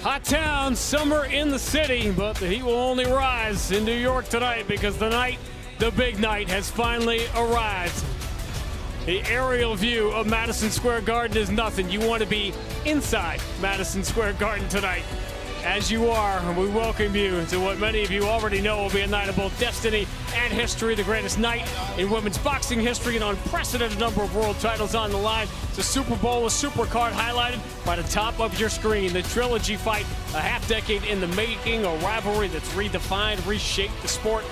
Hot town, summer in the city, but the heat will only rise in New York tonight because the big night has finally arrived. The aerial view of Madison Square Garden is nothing. You want to be inside Madison Square Garden tonight. As you are, we welcome you to what many of you already know will be a night of both destiny and history, the greatest night in women's boxing history, an unprecedented number of world titles on the line. It's a Super Bowl, a super card highlighted by the top of your screen. The trilogy fight, a half decade in the making, a rivalry that's redefined, reshaped the sport.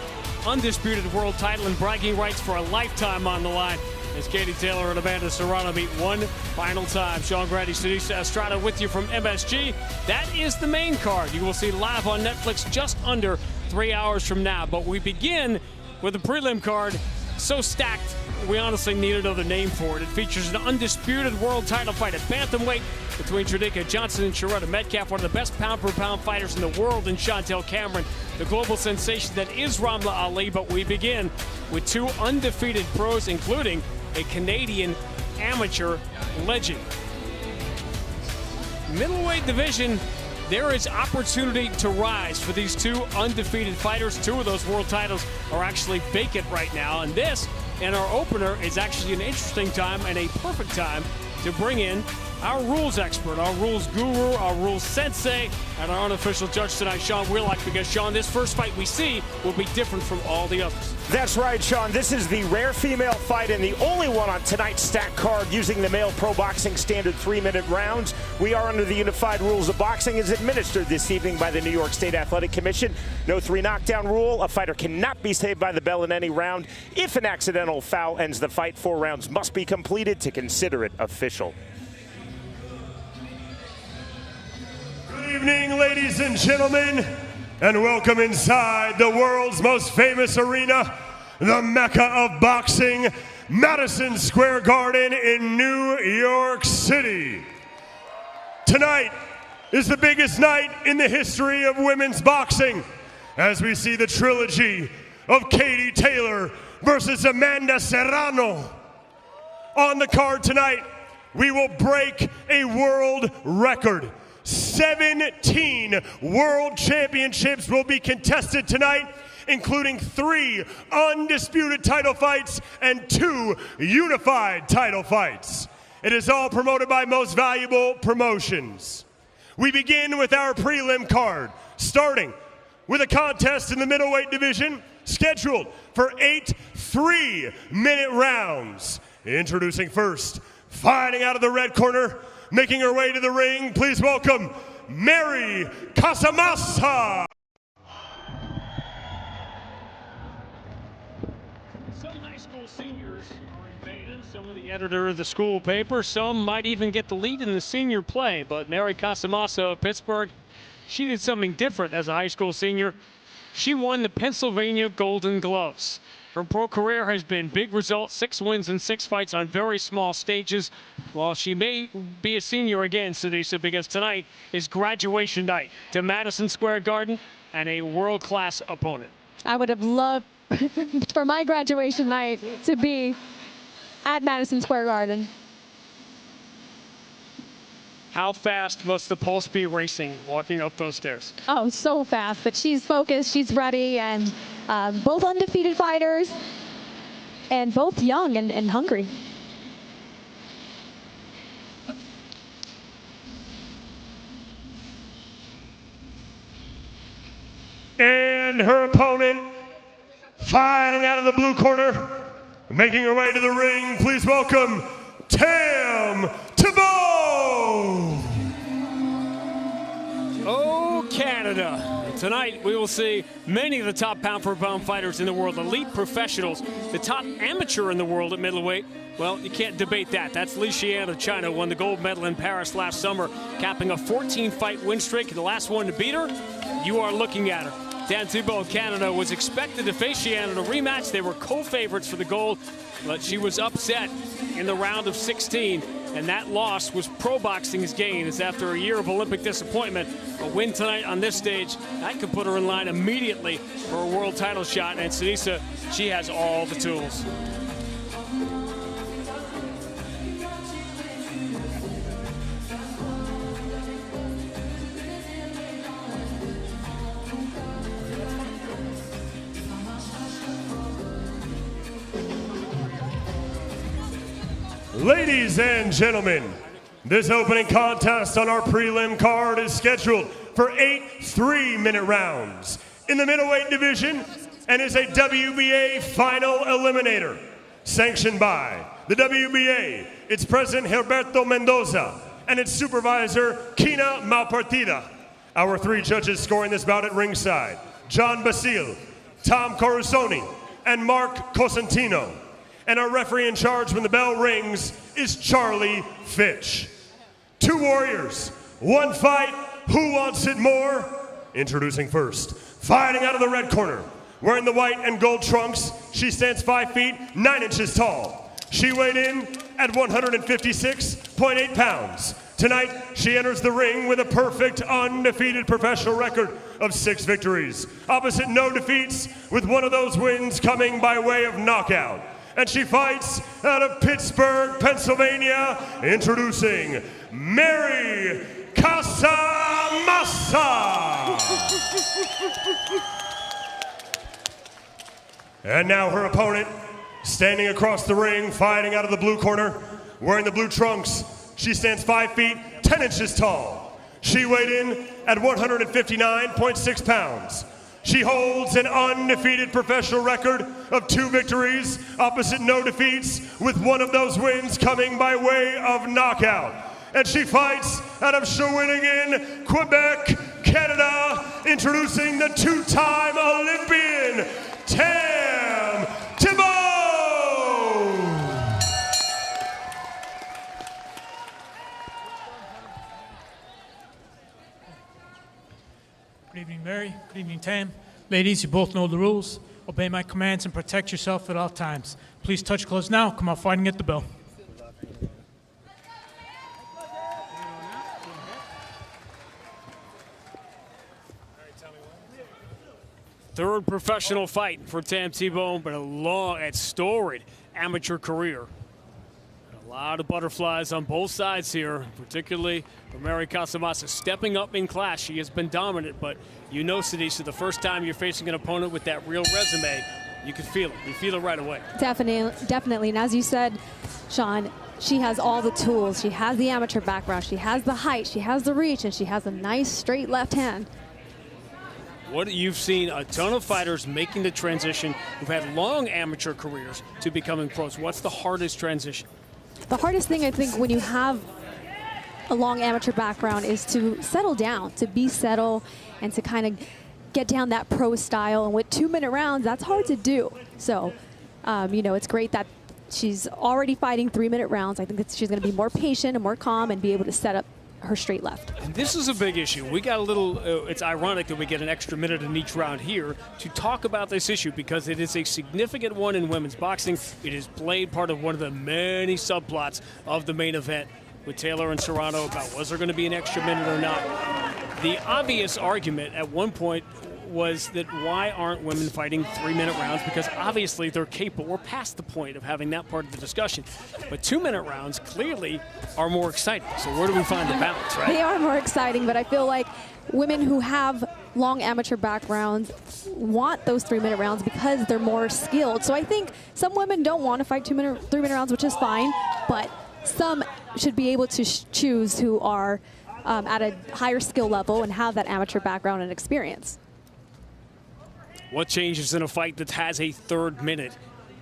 Undisputed world title and bragging rights for a lifetime on the line. As Katie Taylor and Amanda Serrano meet one final time. Sean Grady, Shadasia, Estrada with you from MSG. That is the main card. You will see live on Netflix just under 3 hours from now. But we begin with a prelim card so stacked, we honestly need another name for it. It features an undisputed world title fight at Bantamweight between Cherneka, Johnson, and Shurretta. Metcalf, one of the best pound-for-pound fighters in the world, and Chantelle Cameron, the global sensation that is Ramla Ali. But we begin with two undefeated pros, including a Canadian amateur legend. Middleweight division, there is opportunity to rise for these two undefeated fighters. Two of those world titles are actually vacant right now, and this, in our opener, is actually an interesting time and a perfect time to bring in our rules expert, our rules guru, our rules sensei, and our unofficial judge tonight, Sean Wheelock, because, Sean, this first fight we see will be different from all the others. That's right, Sean. This is the rare female fight and the only one on tonight's stack card using the male pro boxing standard 3-minute rounds. We are under the unified rules of boxing as administered this evening by the New York State Athletic Commission. No 3 knockdown rule. A fighter cannot be saved by the bell in any round. If an accidental foul ends the fight, 4 rounds must be completed to consider it official. Good evening, ladies and gentlemen, and welcome inside the world's most famous arena, the Mecca of boxing, Madison Square Garden in New York City. Tonight is the biggest night in the history of women's boxing, as we see the trilogy of Katie Taylor versus Amanda Serrano. On the card tonight, we will break a world record. 17 world championships will be contested tonight, including 3 undisputed title fights and 2 unified title fights. It is all promoted by Most Valuable Promotions. We begin with our prelim card, starting with a contest in the middleweight division scheduled for 8 3-minute rounds. Introducing first, fighting out of the red corner, making her way to the ring, please welcome Mary Casamassa. Some high school seniors are invaded. Some of the editor of the school paper. Some might even get the lead in the senior play. But Mary Casamassa of Pittsburgh, she did something different as a high school senior. She won the Pennsylvania Golden Gloves. Her pro career has been big results, 6 wins and 6 fights on very small stages. While she may be a senior again, Shadasia, because tonight is graduation night to Madison Square Garden and a world-class opponent. I would have loved for my graduation night to be at Madison Square Garden. How fast must the pulse be racing walking up those stairs? Oh, so fast, but she's focused, she's ready, and both undefeated fighters, and both young and hungry. And her opponent, fighting out of the blue corner, making her way to the ring, please welcome Tamm Tibbo. Oh, Canada. Tonight, we will see many of the top pound-for-pound fighters in the world, elite professionals, the top amateur in the world at middleweight. Well, you can't debate that. That's Alycia of China, won the gold medal in Paris last summer, capping a 14-fight win streak. The last one to beat her, you are looking at her. Tamm Tibbo of Canada was expected to face Sheehan in a rematch. They were co-favorites for the gold, but she was upset in the round of 16. And that loss was pro boxing's gain, as after a year of Olympic disappointment, a win tonight on this stage, that could put her in line immediately for a world title shot. And Shadasia, she has all the tools. Ladies and gentlemen, this opening contest on our prelim card is scheduled for 8 3-minute rounds in the middleweight division and is a WBA final eliminator. Sanctioned by the WBA, its president Gilberto Mendoza, and its supervisor Kina Malpartida. Our 3 judges scoring this bout at ringside: John Basile, Tamm Corusoni, and Mark Cosentino. And our referee in charge when the bell rings is Charlie Fitch. 2 warriors, 1 fight. Who wants it more? Introducing first, fighting out of the red corner, wearing the white and gold trunks, she stands 5 feet 9 inches tall. She weighed in at 156.8 pounds. Tonight, she enters the ring with a perfect, undefeated professional record of 6 victories. Opposite, no defeats, with one of those wins coming by way of knockout. And she fights out of Pittsburgh, Pennsylvania, introducing Mary Casamassa. And now her opponent, standing across the ring, fighting out of the blue corner, wearing the blue trunks. She stands 5 feet 10 inches tall. She weighed in at 159.6 pounds. She holds an undefeated professional record of 2 victories, opposite no defeats, with one of those wins coming by way of knockout. And she fights out of Shawinigan, Quebec, Canada, introducing the 2-time Olympian, Tamm Tibbo. Good evening, Mary. Good evening, Tamm. Ladies, you both know the rules. Obey my commands and protect yourself at all times. Please touch gloves now. Come out fighting at the bell. Third professional fight for Tamm Thibeault, but a long and storied amateur career. A lot of butterflies on both sides here, particularly for Mary Casamassa, stepping up in class. She has been dominant, but you know, Shadasia, the first time you're facing an opponent with that real resume, you can feel it. You feel it right away. Definitely. And as you said, Sean, she has all the tools. She has the amateur background. She has the height. She has the reach, and she has a nice straight left hand. What you've seen a ton of fighters making the transition who've had long amateur careers to becoming pros. What's the hardest transition? The hardest thing, I think, when you have a long amateur background is to settle down, to be settled, and to kind of get down that pro style. And with 2-minute rounds, that's hard to do. So, you know, it's great that she's already fighting 3-minute rounds. I think that she's going to be more patient and more calm and be able to set up her straight left. And this is a big issue. We got a little, it's ironic that we get an extra minute in each round here to talk about this issue because it is a significant one in women's boxing. It is played part of one of the many subplots of the main event with Taylor and Serrano about was there going to be an extra minute or not. The obvious argument at one point was that why aren't women fighting 3-minute rounds? Because obviously they're capable. We're past the point of having that part of the discussion. But 2-minute rounds clearly are more exciting. So where do we find the balance, right? They are more exciting, but I feel like women who have long amateur backgrounds want those 3-minute rounds because they're more skilled. So I think some women don't want to fight 3-minute rounds, which is fine, but some should be able to choose who are at a higher skill level and have that amateur background and experience. What changes in a fight that has a 3rd minute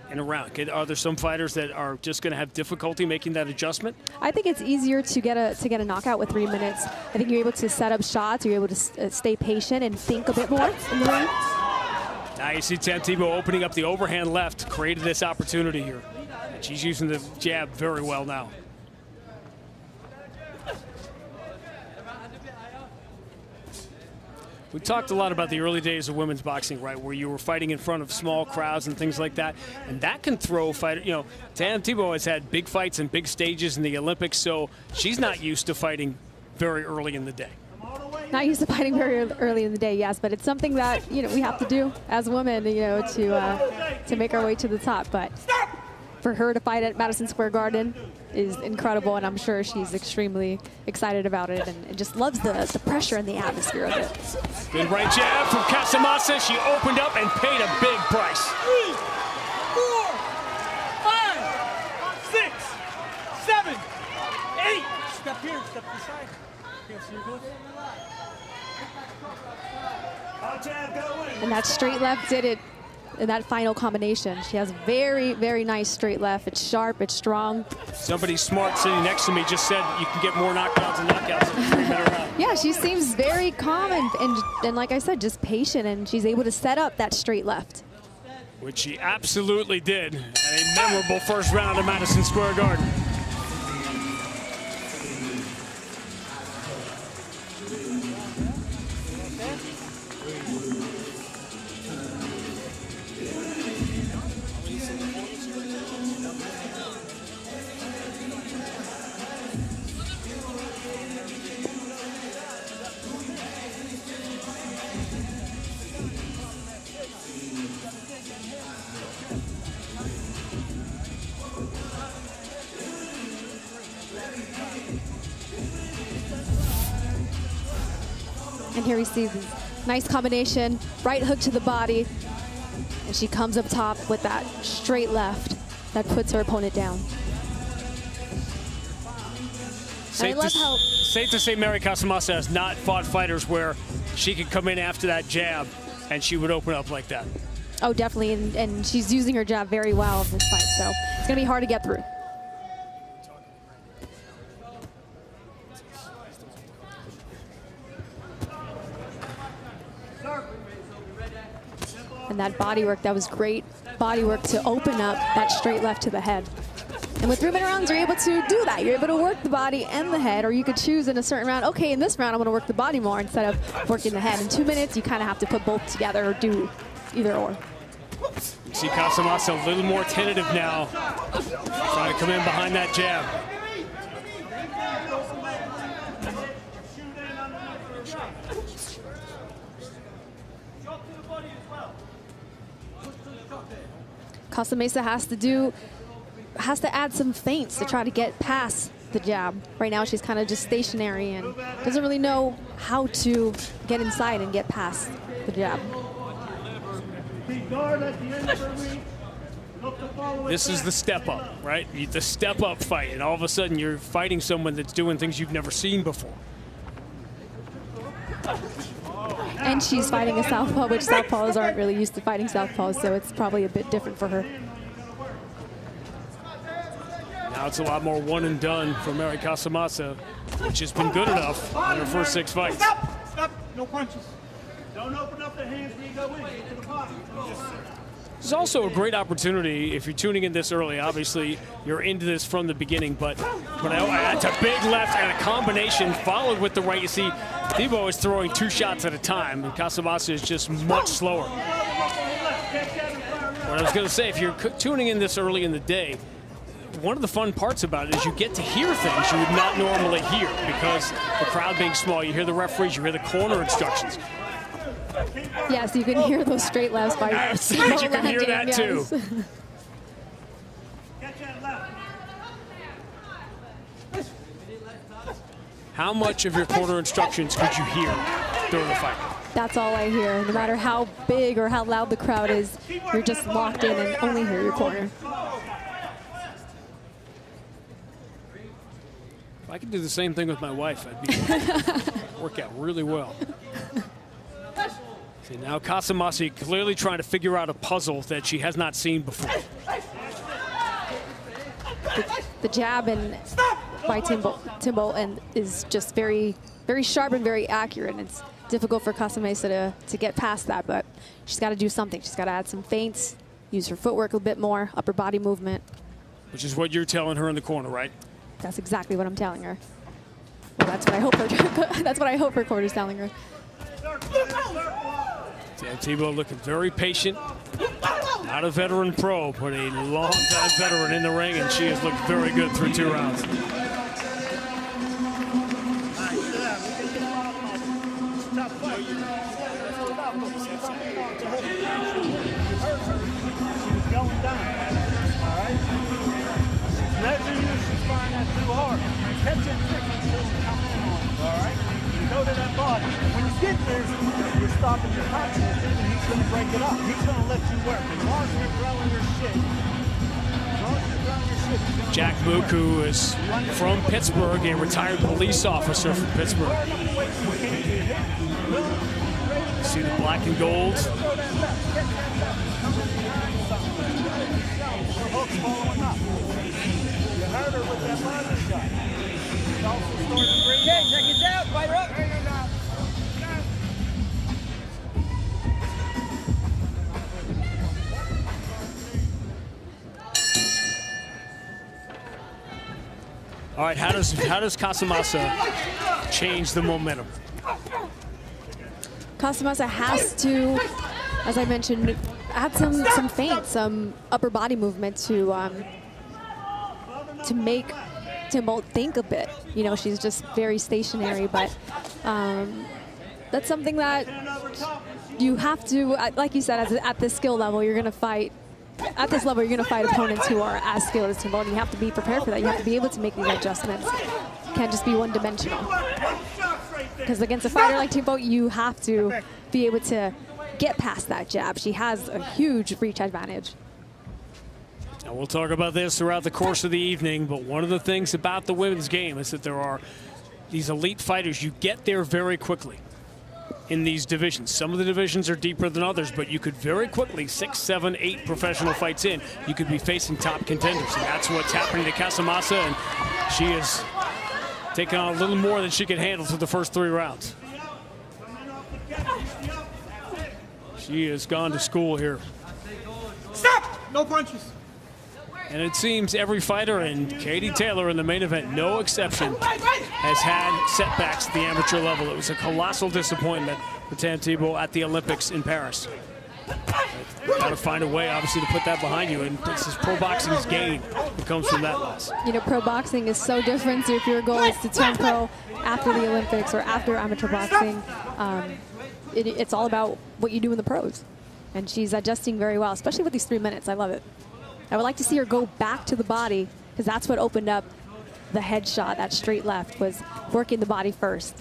in a round? Are there some fighters that are just going to have difficulty making that adjustment? I think it's easier to get a knockout with 3 minutes. I think you're able to set up shots, you're able to stay patient and think a bit more in the ring. Now you see Tamm Thibeault opening up the overhand left, created this opportunity here. And she's using the jab very well now. We talked a lot about the early days of women's boxing, right, where you were fighting in front of small crowds and things like that, and that can throw fighters. You know, Tamm Thibeault has had big fights and big stages in the Olympics, so she's not used to fighting very early in the day. Not used to fighting very early in the day, yes, but it's something that, you know, we have to do as women, you know, to make our way to the top. But for her to fight at Madison Square Garden is incredible, and I'm sure she's extremely excited about it and just loves the pressure and the atmosphere of it. Good right jab from Casamassa. She opened up and paid a big price. 3, 4, 5, 6, step here, step to the side. Here, so you're good. And that straight left did it in that final combination. She has very, very nice straight left. It's sharp, it's strong. Somebody smart sitting next to me just said you can get more knockdowns and knockouts in a 3-minute round. Yeah, she seems very calm and like I said, just patient, and she's able to set up that straight left. Which she absolutely did. And a memorable first round at Madison Square Garden. And here we see this nice combination, right hook to the body, and she comes up top with that straight left that puts her opponent down. Safe to say Mary Casamassa has not fought fighters where she could come in after that jab and she would open up like that. Oh, definitely, and she's using her jab very well in this fight, so it's gonna be hard to get through. And that body work, that was great body work to open up that straight left to the head. And with 3-minute rounds, you're able to do that. You're able to work the body and the head, or you could choose in a certain round, okay, in this round, I'm gonna work the body more instead of working the head. In 2 minutes, you kind of have to put both together or do either or. You see Casamassa a little more tentative now, trying to come in behind that jab. Casamassa has to add some feints to try to get past the jab. Right now she's kind of just stationary and doesn't really know how to get inside and get past the jab. This is the step up, right? The step up fight, and all of a sudden you're fighting someone that's doing things you've never seen before. And she's fighting a southpaw, which southpaws aren't really used to fighting southpaws, so it's probably a bit different for her. Now it's a lot more one and done for Mary Casamassa, which has been good enough in her first 6 fights. Stop! No punches. Don't open up the hands when you go in. Get to the body. It's also a great opportunity if you're tuning in this early. Obviously, you're into this from the beginning, but it's a big left and a combination followed with the right. You see, Tibbo is throwing 2 shots at a time, and Casamassa is just much slower. What I was going to say, if you're tuning in this early in the day, one of the fun parts about it is you get to hear things you would not normally hear because the crowd being small. You hear the referees, you hear the corner instructions. Yes, you can hear those straight lefts by Tibbo. You can hear that too. How much of your corner instructions could you hear during the fight? That's all I hear. No matter how big or how loud the crowd is, you're just locked in and only hear your corner. If I could do the same thing with my wife, I'd work out really well. See, now Casamassa clearly trying to figure out a puzzle that she has not seen before. The jab and by Thibeault and is just very, very sharp and very accurate. And it's difficult for Casamassa to get past that, but she's got to do something. She's got to add some feints, use her footwork a bit more, upper body movement. Which is what you're telling her in the corner, right? That's exactly what I'm telling her. Well, that's what I hope her. That's what I hope her corner's telling her. Tibbo looking very patient. Not a veteran pro, but a long-time veteran in the ring, and she has looked very good through 2 rounds. When you get there, you're stopping your confidence and he's going to break it up. He's going to let you work. As long as you're throwing your shit, as long as you're Jack Mook, who is from Pittsburgh, a retired police officer from Pittsburgh. See the black and gold. Okay, check it out. Fight her up. All right, how does Casamassa change the momentum? Casamassa has to, as I mentioned, add some feint, some upper body movement to make Thibeault think a bit. You know, she's just very stationary, but that's something that you have to, like you said, at this skill level, you're going to fight. At this level, you're going to fight opponents who are as skilled as Thibeault, and you have to be prepared for that. You have to be able to make these adjustments. You can't just be one-dimensional. Because against a fighter like Thibeault, you have to be able to get past that jab. She has a huge reach advantage. Now, we'll talk about this throughout the course of the evening, but one of the things about the women's game is that there are these elite fighters. You get there very quickly in these divisions. Some of the divisions are deeper than others, but you could very quickly, 6, 7, 8 professional fights in, you could be facing top contenders. And that's what's happening to Casamassa, and she is taking on a little more than she can handle through the first 3 rounds. She has gone to school here. Stop! No punches. And it seems every fighter, and Katie Taylor in the main event, no exception, has had setbacks at the amateur level. It was a colossal disappointment for Tamm Thibeault at the Olympics in Paris. Got to find a way, obviously, to put that behind you, and this is pro boxing's gain that comes from that loss. You know, pro boxing is so different. So if your goal is to turn pro after the Olympics or after amateur boxing, it's all about what you do in the pros. And she's adjusting very well, especially with these 3 minutes. I love it. I would like to see her go back to the body, because that's what opened up the headshot. That straight left was working the body first.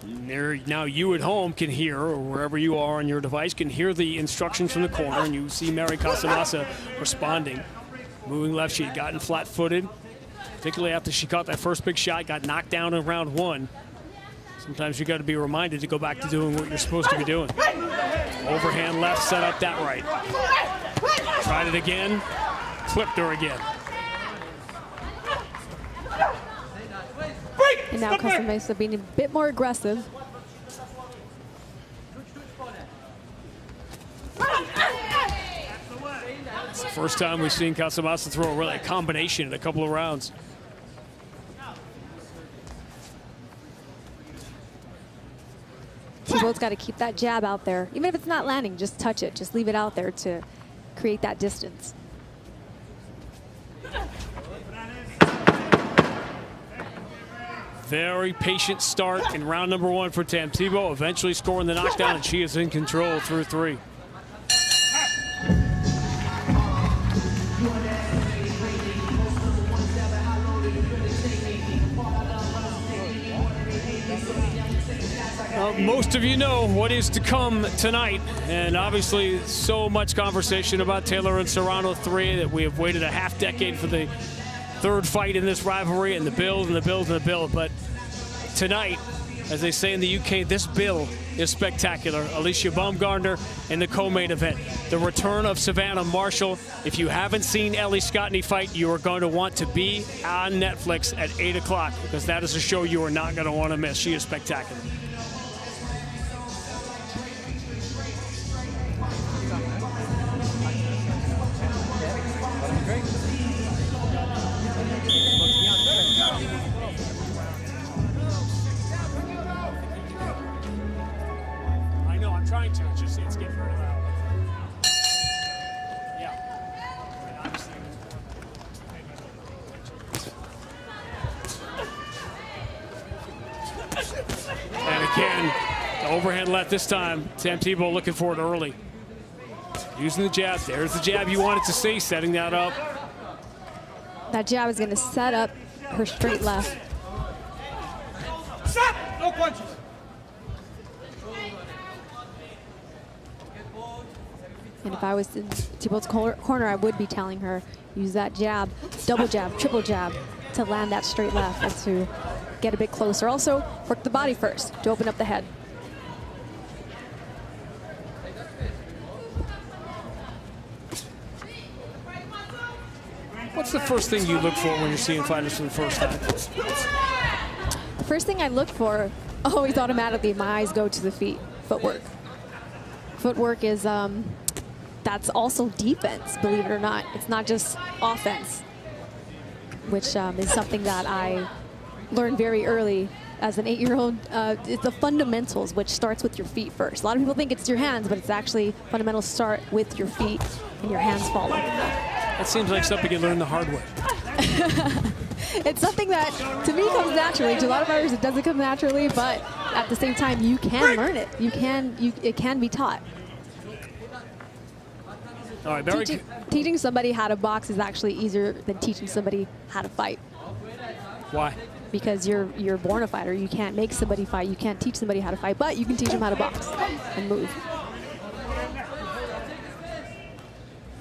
Now you at home can hear, or wherever you are on your device, can hear the instructions from the corner, and you see Mary Casamassa responding. Moving left, she had gotten flat-footed, particularly after she caught that first big shot, got knocked down in round 1. Sometimes you got to be reminded to go back to doing what you're supposed to be doing. Overhand left, set up that right. Tried it again, clipped her again. And now Casamassa being a bit more aggressive. It's the first time we've seen Casamassa throw really a combination in a couple of rounds. Thibeault's got to keep that jab out there. Even if it's not landing, just touch it. Just leave it out there to create that distance. Very patient start in round number 1 for Tamm Thibeault, eventually scoring the knockdown, and she is in control through 3. Most of you know what is to come tonight, and obviously so much conversation about Taylor and Serrano 3 that we have waited a half-decade for the 3rd fight in this rivalry, and the build and the build and the build. But tonight, as they say in the UK, this bill is spectacular. Alycia Baumgardner in the co-main event. The return of Savannah Marshall. If you haven't seen Ellie Scotney fight, you are going to want to be on Netflix at 8 o'clock, because that is a show you are not going to want to miss. She is spectacular. It's getting very loud. Yeah. And again, the overhand left this time. Tamm Thibeault looking for it early. Using the jab. There's the jab you wanted to see, setting that up. That jab is going to set up her straight left. Stop! No punches. And if I was in Thibeault's corner, I would be telling her, use that jab, double jab, triple jab, to land that straight left and to get a bit closer. Also, work the body first to open up the head. What's the first thing you look for when you're seeing fighters for the first time? The first thing I look for, always automatically, my eyes go to the feet, footwork. Footwork is, that's also defense, believe it or not. It's not just offense, which is something that I learned very early as an 8-year-old. It's the fundamentals, which starts with your feet first. A lot of people think it's your hands, but it's actually fundamentals start with your feet and your hands follow. That seems like something you learn the hard way. It's something that, to me, comes naturally. To a lot of fighters, it doesn't come naturally, but at the same time, you can learn it. It can be taught. All right, teaching somebody how to box is actually easier than teaching somebody how to fight. Why? Because you're born a fighter. You can't make somebody fight. You can't teach somebody how to fight, but you can teach them how to box and move.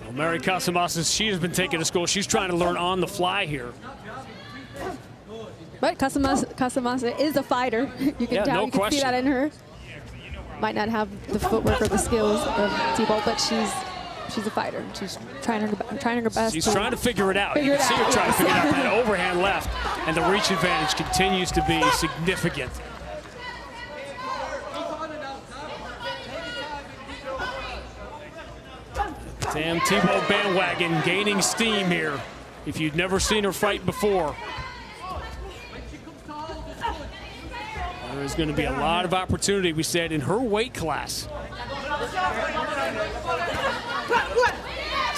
Well, Mary Casamassa, she has been taking to school. She's trying to learn on the fly here. But Casamassa is a fighter. You can tell. No You can question. see that in her. Might not have the footwork or the skills of Thibeault, but she's a fighter. She's trying her best. She's trying to figure it out. You can see her trying to figure out that overhand left, and the reach advantage continues to be significant. Tamm Thibeault bandwagon gaining steam here. If you'd never seen her fight before, there is going to be a lot of opportunity, we said, in her weight class.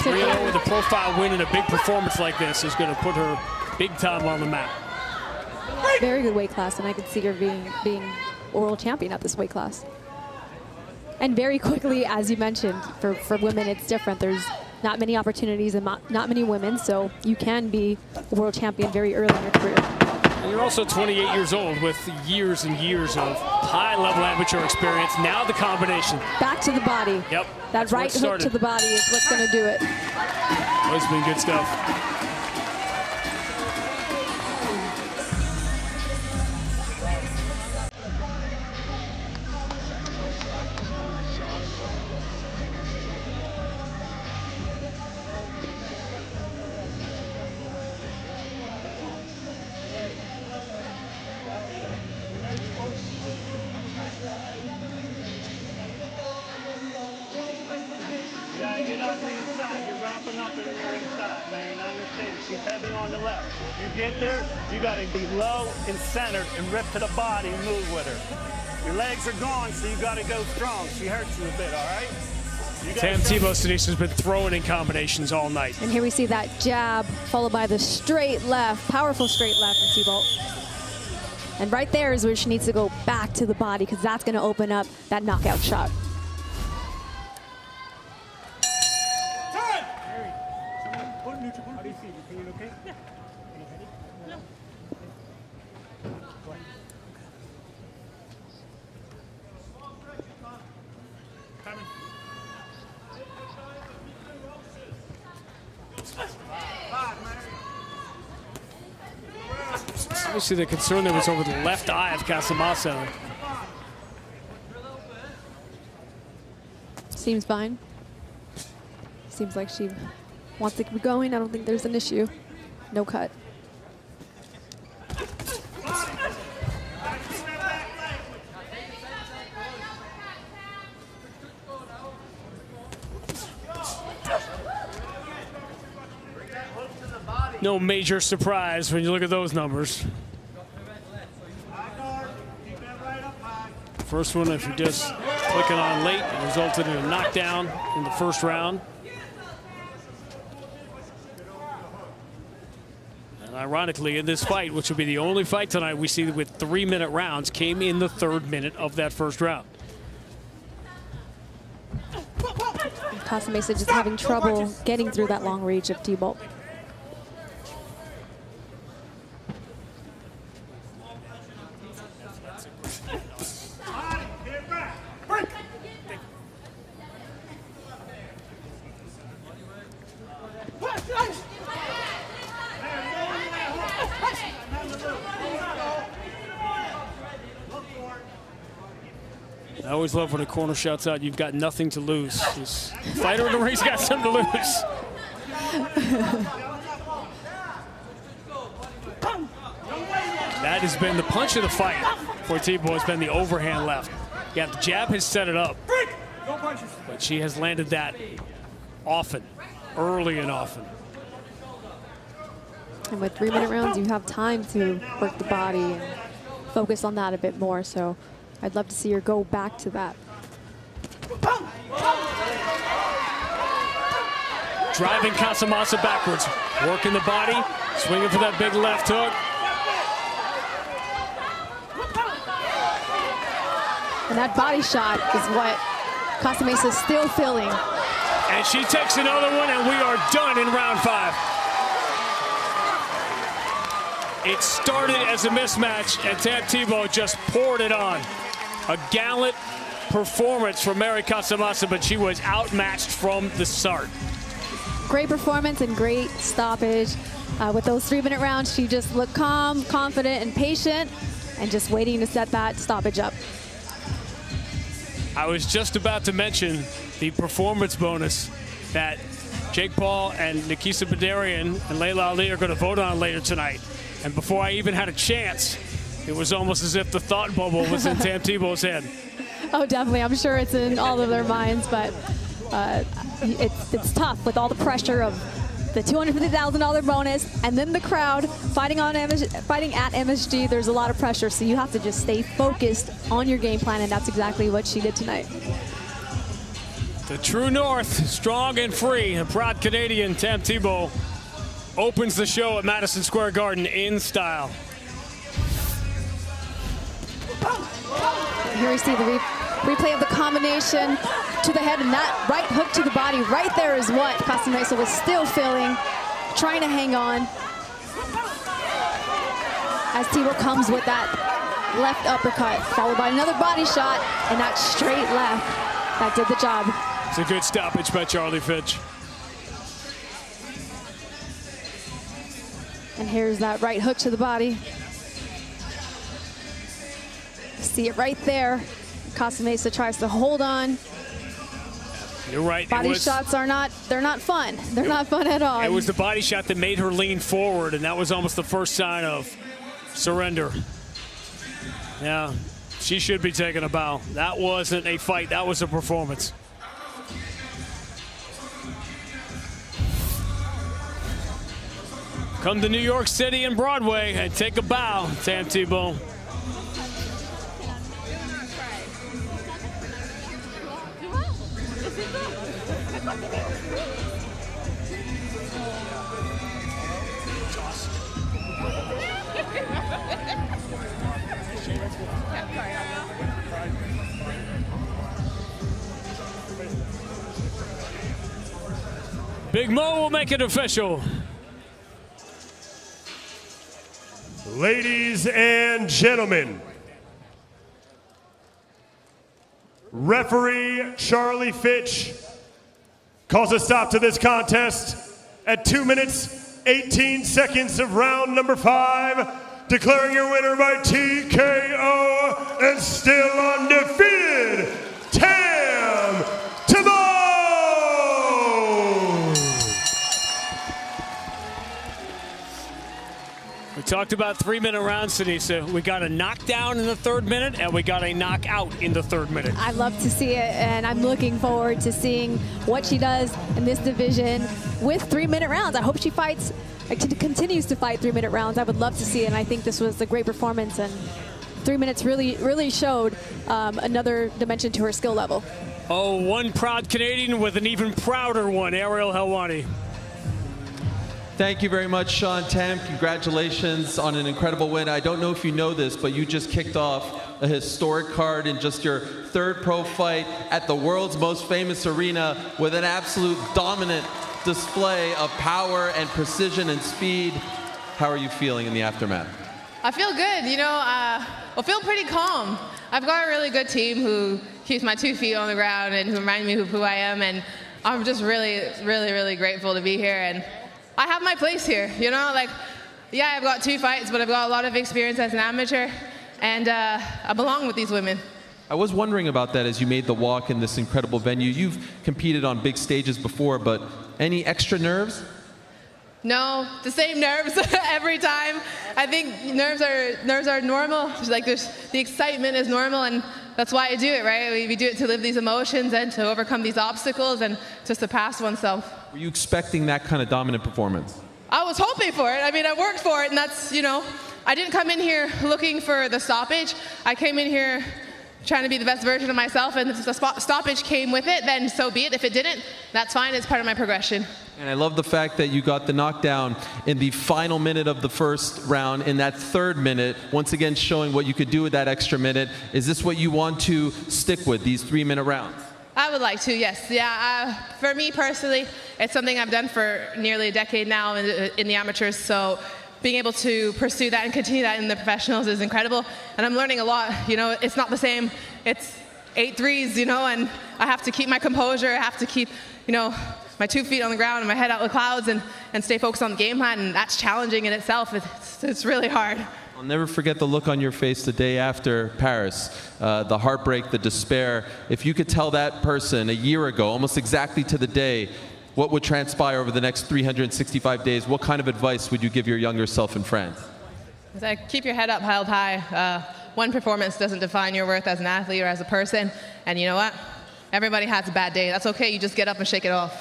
3-0 with a profile win and a big performance like this is going to put her big time on the map. Very good weight class, and I could see her being world champion at this weight class. And very quickly, as you mentioned, for women, it's different. There's not many opportunities and not many women, so you can be a world champion very early in your career. And you're also 28 years old with years and years of high-level amateur experience. Now the combination. Back to the body. Yep. That right hook to the body is what's going to do it. Always been good stuff. You got to be low and centered and rip to the body and move with her. Your legs are gone, so you got to go strong. She hurts you a bit, all right? Tamm Thibeault has been throwing in combinations all night. And here we see that jab followed by the straight left, powerful straight left from Thibeault. And right there is where she needs to go back to the body, because that's going to open up that knockout shot. Obviously, the concern there was over the left eye of Casamassa. Seems fine. Seems like she wants to keep going. I don't think there's an issue. No cut. No major surprise when you look at those numbers. First one, if you're just clicking on late, resulted in a knockdown in the first round. And ironically, in this fight, which will be the only fight tonight we see with 3-minute rounds, came in the 3rd minute of that first round. Casamassa just having trouble getting through that long reach of Thibeault. always love when a corner shouts out, "You've got nothing to lose." This fighter in the ring's got something to lose. That has been the punch of the fight for Thibeault, has been the overhand left. Yeah, the jab has set it up, but she has landed that often, early and often. And with 3-minute rounds, you have time to work the body and focus on that a bit more. So I'd love to see her go back to that. Driving Casamassa backwards, working the body, swinging for that big left hook. And that body shot is what Casamassa is still feeling. And she takes another one, and we are done in round 5. It started as a mismatch, and Thibeault just poured it on. A gallant performance from Mary Casamassa, but she was outmatched from the start. Great performance and great stoppage. With those 3-minute rounds, she just looked calm, confident, and patient, and just waiting to set that stoppage up. I was just about to mention the performance bonus that Jake Paul and Nikisa Badarian and Laila Ali are going to vote on later tonight. And before I even had a chance, it was almost as if the thought bubble was in Tamm Thibeault's head. Oh, definitely. I'm sure it's in all of their minds, but it's tough with all the pressure of the $250,000 bonus and then the crowd fighting at MSG. There's a lot of pressure, so you have to just stay focused on your game plan, and that's exactly what she did tonight. The true north, strong and free, a proud Canadian, Tamm Thibeault opens the show at Madison Square Garden in style. Here we see the replay of the combination to the head, and that right hook to the body right there is what Casamassa was still feeling, trying to hang on. As Thibeault comes with that left uppercut, followed by another body shot, and that straight left. That did the job. It's a good stoppage by Charlie Fitch. And here's that right hook to the body. See it right there. Casamassa tries to hold on. You're right. Body shots are they're not fun. They're not fun at all. It was the body shot that made her lean forward, and that was almost the first sign of surrender. Yeah, she should be taking a bow. That wasn't a fight, that was a performance. Come to New York City and Broadway and take a bow, Tamm Thibeault. Big Mo will make it official. Ladies and gentlemen, referee Charlie Fitch calls a stop to this contest at 2 minutes, 18 seconds of round number 5, declaring your winner by TKO and still undefeated, Tamm Thibeault! We talked about 3-minute rounds, Sanisa. We got a knockdown in the 3rd minute, and we got a knockout in the 3rd minute. I love to see it, and I'm looking forward to seeing what she does in this division with 3-minute rounds. I hope she continues to fight 3-minute rounds. I would love to see it, and I think this was a great performance, and 3 minutes really showed another dimension to her skill level. Oh, one proud Canadian with an even prouder one, Ariel Helwani. Thank you very much, Sean Tamm. Congratulations on an incredible win. I don't know if you know this, but you just kicked off a historic card in just your 3rd pro fight at the world's most famous arena with an absolute dominant display of power and precision and speed. How are you feeling in the aftermath? I feel good. You know, I feel pretty calm. I've got a really good team who keeps my 2 feet on the ground and who remind me of who I am, and I'm just really grateful to be here. And I have my place here, you know, like, yeah, I've got 2 fights, but I've got a lot of experience as an amateur, and I belong with these women. I was wondering about that as you made the walk in this incredible venue. You've competed on big stages before, but any extra nerves? No, the same nerves every time. I think nerves are normal. Like the excitement is normal, and that's why I do it, right? We do it to live these emotions and to overcome these obstacles and to surpass oneself. Were you expecting that kind of dominant performance? I was hoping for it. I mean, I worked for it, and that's, you know, I didn't come in here looking for the stoppage. I came in here trying to be the best version of myself, and if the stoppage came with it, then so be it. If it didn't, that's fine. It's part of my progression. And I love the fact that you got the knockdown in the final minute of the first round, in that third minute, once again showing what you could do with that extra minute. Is this what you want to stick with, these 3-minute rounds? I would like to, yes. Yeah, for me personally, it's something I've done for nearly a decade now in the amateurs, so being able to pursue that and continue that in the professionals is incredible. And I'm learning a lot. You know, it's not the same. It's 8 threes, you know, and I have to keep my composure. I have to keep, you know, my 2 feet on the ground and my head out of the clouds and stay focused on the game plan. And that's challenging in itself. It's really hard. I'll never forget the look on your face the day after Paris, the heartbreak, the despair. If you could tell that person a year ago, almost exactly to the day, what would transpire over the next 365 days, what kind of advice would you give your younger self in France? Keep your head up held high. One performance doesn't define your worth as an athlete or as a person. And you know what? Everybody has a bad day. That's okay. You just get up and shake it off.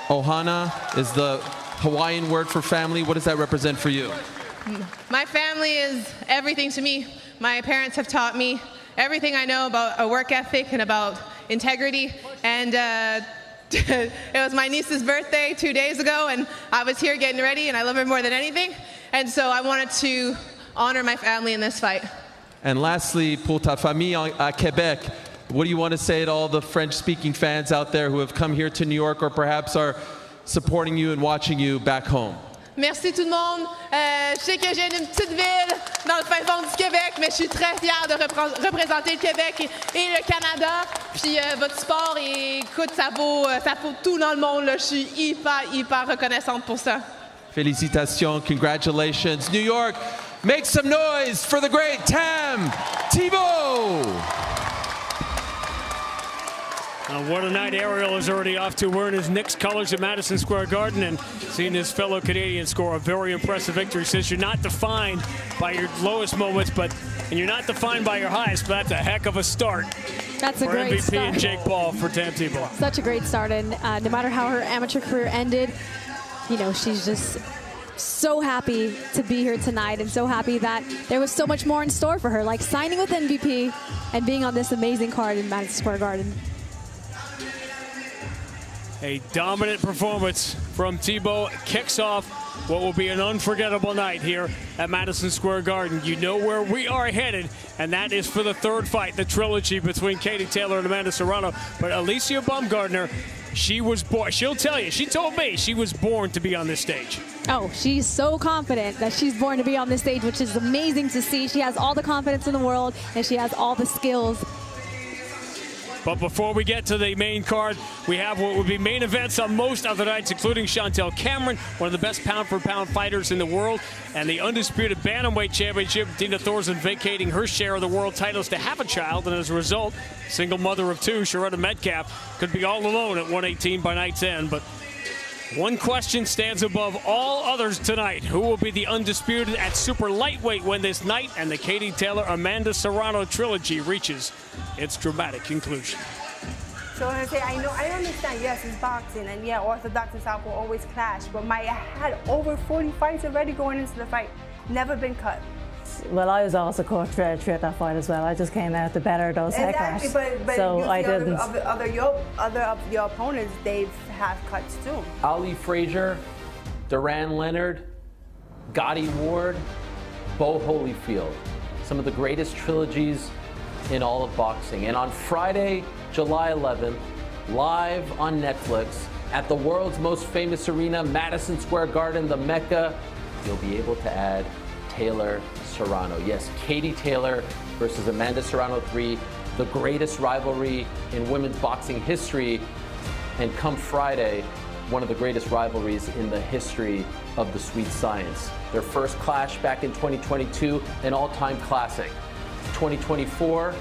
Ohana is the Hawaiian word for family. What does that represent for you? My family is everything to me. My parents have taught me everything I know about a work ethic and about integrity. And it was my niece's birthday 2 days ago, and I was here getting ready, and I love her more than anything. And so I wanted to honor my family in this fight. And lastly, pour ta famille à Québec, what do you want to say to all the French-speaking fans out there who have come here to New York or perhaps are supporting you and watching you back home? Merci tout le monde. Je sais que j'ai une petite ville dans le fin fond du Québec, mais je suis très fière de représenter le Québec et le Canada. Puis votre sport, écoute, ça vaut tout dans le monde. Là. Je suis hyper reconnaissante pour ça. Félicitations, congratulations. New York, make some noise for the great Tamm, Tibbo. What a night. Ariel is already off to wearing his Knicks colors at Madison Square Garden and seeing his fellow Canadian score a very impressive victory. Says you're not defined by your lowest moments, and you're not defined by your highest, but that's a heck of a start. That's a great MVP start. and Jake Paul for Tamm Thibeault. Such a great start, and no matter how her amateur career ended, you know, she's just so happy to be here tonight and so happy that there was so much more in store for her, like signing with MVP and being on this amazing card in Madison Square Garden. A dominant performance from Thibeault kicks off what will be an unforgettable night here at Madison Square Garden. You know where we are headed, and that is for the third fight, the trilogy between Katie Taylor and Amanda Serrano. But Alycia Baumgardner, she was born, she'll tell you, she told me she was born to be on this stage. Oh, she's so confident that she's born to be on this stage, which is amazing to see. She has all the confidence in the world, and she has all the skills. But before we get to the main card, we have what would be main events on most other nights, including Chantelle Cameron, one of the best pound-for-pound fighters in the world, and the Undisputed Bantamweight Championship, Dina Thorsen vacating her share of the world titles to have a child, and as a result, single mother of 2, Shurretta Metcalf, could be all alone at 118 by night's end. But one question stands above all others tonight. Who will be the undisputed at super lightweight when this night and the Katie Taylor-Amanda Serrano trilogy reaches its dramatic conclusion? So I say, I understand, yes, it's boxing, and yeah, Orthodox and Southpaw always clash, but I had over 40 fights already going into the fight, never been cut. Well, I was also caught throughout that fight as well. I just came out the better of those exactly, but so I didn't. Other of your opponents, they've had cuts too. Ali Frazier, Duran Leonard, Gotti Ward, Bo Holyfield. Some of the greatest trilogies in all of boxing. And on Friday, July 11th, live on Netflix at the world's most famous arena, Madison Square Garden, the Mecca, you'll be able to add Taylor Serrano. Yes, Katie Taylor versus Amanda Serrano 3, the greatest rivalry in women's boxing history. And come Friday, one of the greatest rivalries in the history of the Sweet Science. Their first clash back in 2022, an all-time classic. 2024,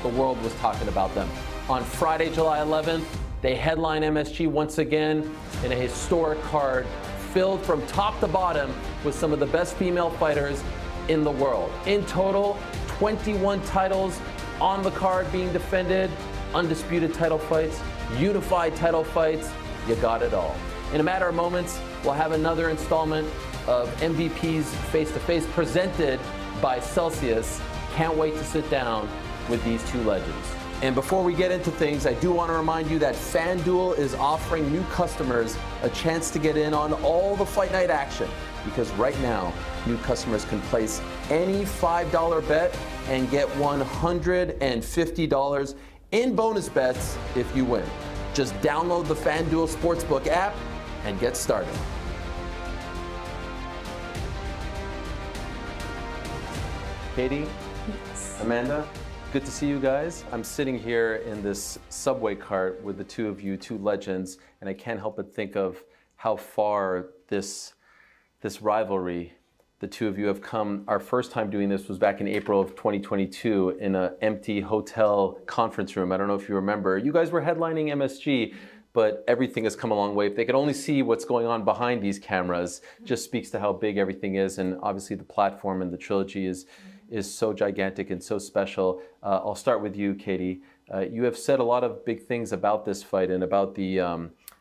the world was talking about them. On Friday, July 11th, they headline MSG once again in a historic card filled from top to bottom with some of the best female fighters in the world. In total, 21 titles on the card being defended, undisputed title fights, unified title fights, you got it all. In a matter of moments, we'll have another installment of MVP's Face-to-Face presented by Celsius. Can't wait to sit down with these two legends. And before we get into things, I do want to remind you that FanDuel is offering new customers a chance to get in on all the Fight Night action. Because right now, new customers can place any $5 bet and get $150 in bonus bets if you win. Just download the FanDuel Sportsbook app and get started. Katie, yes. Amanda, good to see you guys. I'm sitting here in this subway cart with the two of you, two legends, and I can't help but think of how far this rivalry, the two of you have come. Our first time doing this was back in April of 2022 in an empty hotel conference room. I don't know if you remember. You guys were headlining MSG, but everything has come a long way. If they could only see what's going on behind these cameras, just speaks to how big everything is. And obviously the platform and the trilogy is so gigantic and so special. I'll start with you, Katie. You have said a lot of big things about this fight and about the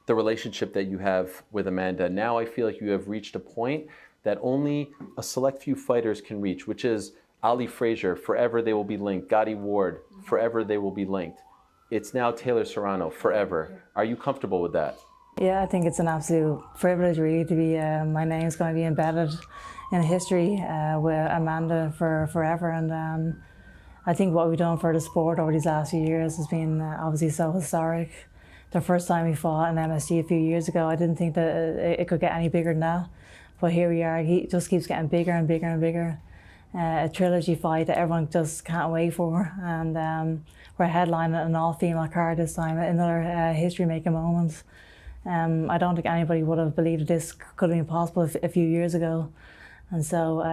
relationship that you have with Amanda. Now I feel like you have reached a point that only a select few fighters can reach, which is Ali Frazier, forever they will be linked. Gotti Ward, forever they will be linked. It's now Taylor Serrano, forever. Are you comfortable with that? Yeah, I think it's an absolute privilege really to be, my name's going to be embedded in history with Amanda for forever. And I think what we've done for the sport over these last few years has been obviously so historic. The first time we fought in MSG a few years ago, I didn't think that it could get any bigger than that. But here we are, he just keeps getting bigger and bigger and bigger. A trilogy fight that everyone just can't wait for. And we're headlining an all-female card this time, another history-making moment. I don't think anybody would have believed that this could have been possible a few years ago. And so,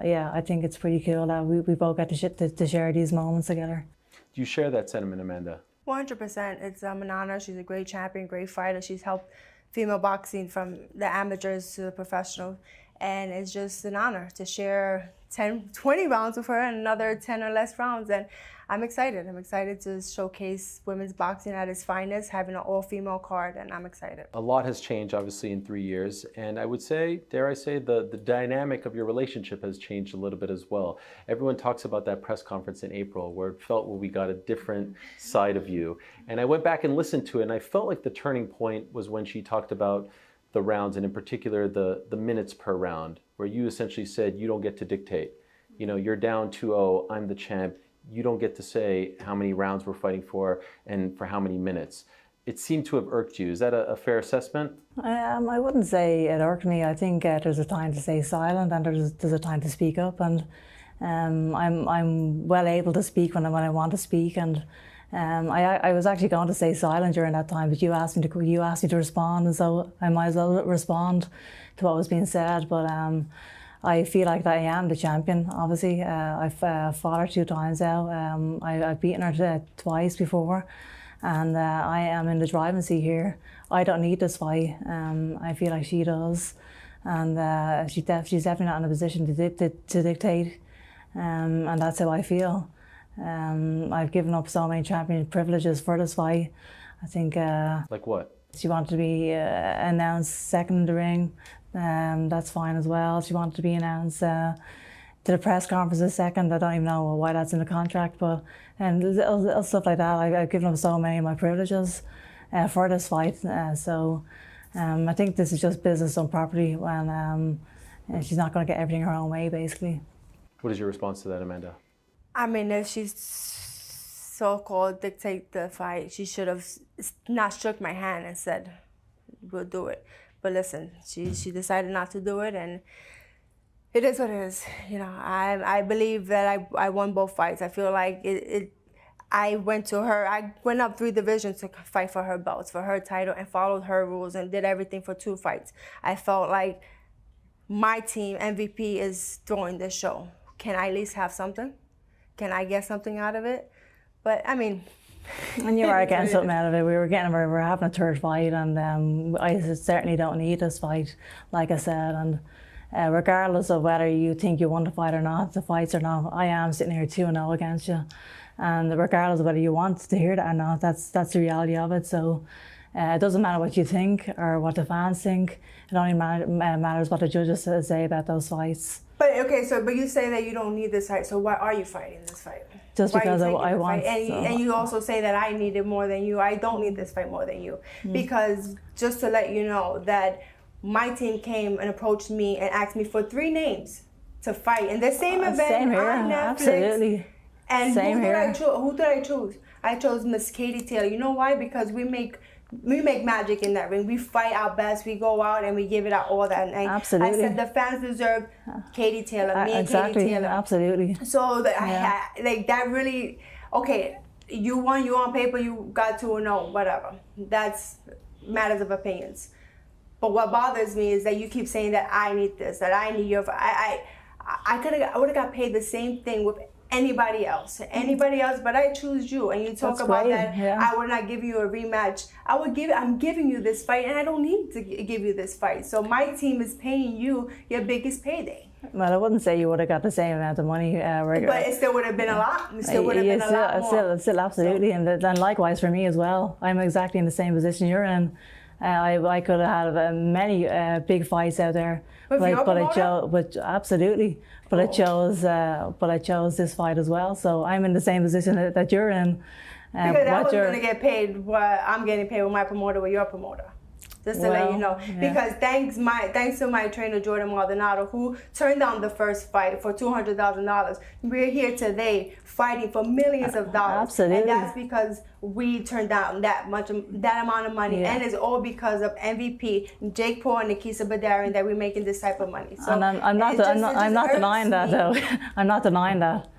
yeah, I think it's pretty cool that we both get to share these moments together. Do you share that sentiment, Amanda? 100%. It's an honor. She's a great champion, great fighter. She's helped female boxing from the amateurs to the professional. And it's just an honor to share 10, 20 rounds with her and another 10 or less rounds. And I'm excited. I'm excited to showcase women's boxing at its finest, having an all-female card, and I'm excited. A lot has changed, obviously, in 3 years. And I would say, dare I say, the dynamic of your relationship has changed a little bit as well. Everyone talks about that press conference in April where it felt we got a different side of you. And I went back and listened to it, and I felt like the turning point was when she talked about the rounds, and in particular the minutes per round, where you essentially said, you don't get to dictate. You know, you're down 2-0, I'm the champ. You don't get to say how many rounds we're fighting for and for how many minutes. It seemed to have irked you. Is that a fair assessment? I wouldn't say it irked me. I think there's a time to stay silent and there's a time to speak up. And I'm well able to speak when I want to speak. And I was actually going to stay silent during that time, but you asked me to respond, and so I might as well respond to what was being said. But I feel like that I am the champion, obviously. I've fought her 2 times now. I've beaten her twice before, and I am in the driving seat here. I don't need this fight. I feel like she does, and she's definitely not in a position to dictate, and that's how I feel. I've given up so many champion privileges for this fight. I think... like what? She wanted to be announced second in the ring. That's fine as well. She wanted to be announced to the press conference second. I don't even know why that's in the contract, but little stuff like that. I've given up so many of my privileges for this fight. So I think this is just business done properly when she's not going to get everything her own way, basically. What is your response to that, Amanda? I mean, if she's so-called dictate the fight, she should have not shook my hand and said, we'll do it. But listen, she decided not to do it, and it is what it is. You know, I believe that I won both fights. I feel like I went to her. I went up 3 divisions to fight for her belts, for her title, and followed her rules and did everything for 2 fights. I felt like my team, MVP, is throwing this show. Can I at least have something? Can I get something out of it? But I mean. And you are getting something out of it. We're having a third fight, and I certainly don't need this fight, like I said. And regardless of whether you think you won the fight or not, the fights or not, I am sitting here 2-0 against you. And regardless of whether you want to hear that or not, that's the reality of it. So it doesn't matter what you think or what the fans think. It only matters what the judges say about those fights. But okay, but you say that you don't need this fight. So why are you fighting this fight? Just because I want. And you also say that I need it more than you. I don't need this fight more than you. Because just to let you know that my team came and approached me and asked me for 3 names to fight in the same event same here, on Netflix. Absolutely. And same who did I choose? I chose Miss Katie Taylor. You know why? Because we make magic in that ring. We fight our best. We go out and we give it our all. That night. Absolutely. I said the fans deserve Katie Taylor. Me and exactly. Katie Taylor. Absolutely. So that really, okay. You won. You on paper. You got 2-0. Whatever. That's matters of opinions. But what bothers me is that you keep saying that I need this. That I need your. I would have got paid the same thing with anybody else, but I choose you, and you talk about that. I would not give you a rematch. I'm giving you this fight, and I don't need to give you this fight. So my team is paying you your biggest payday. Well, I wouldn't say you would have got the same amount of money. But it still would have been a lot. It still would have been a lot more. Still absolutely, and then likewise for me as well. I'm exactly in the same position you're in. I could have had many big fights out there, but I chose this fight as well. So I'm in the same position that you're in. Because I was going to get paid what I'm getting paid with my promoter, with your promoter. Just to let you know. Yeah. Because thanks to my trainer, Jordan Maldonado, who turned down the first fight for $200,000. We're here today fighting for millions of dollars. Absolutely. And that's because we turned down that amount of money. And it's all because of MVP, Jake Paul and Nikisa Badarian, that we're making this type of money. So and I'm not denying that, though. I'm not denying that.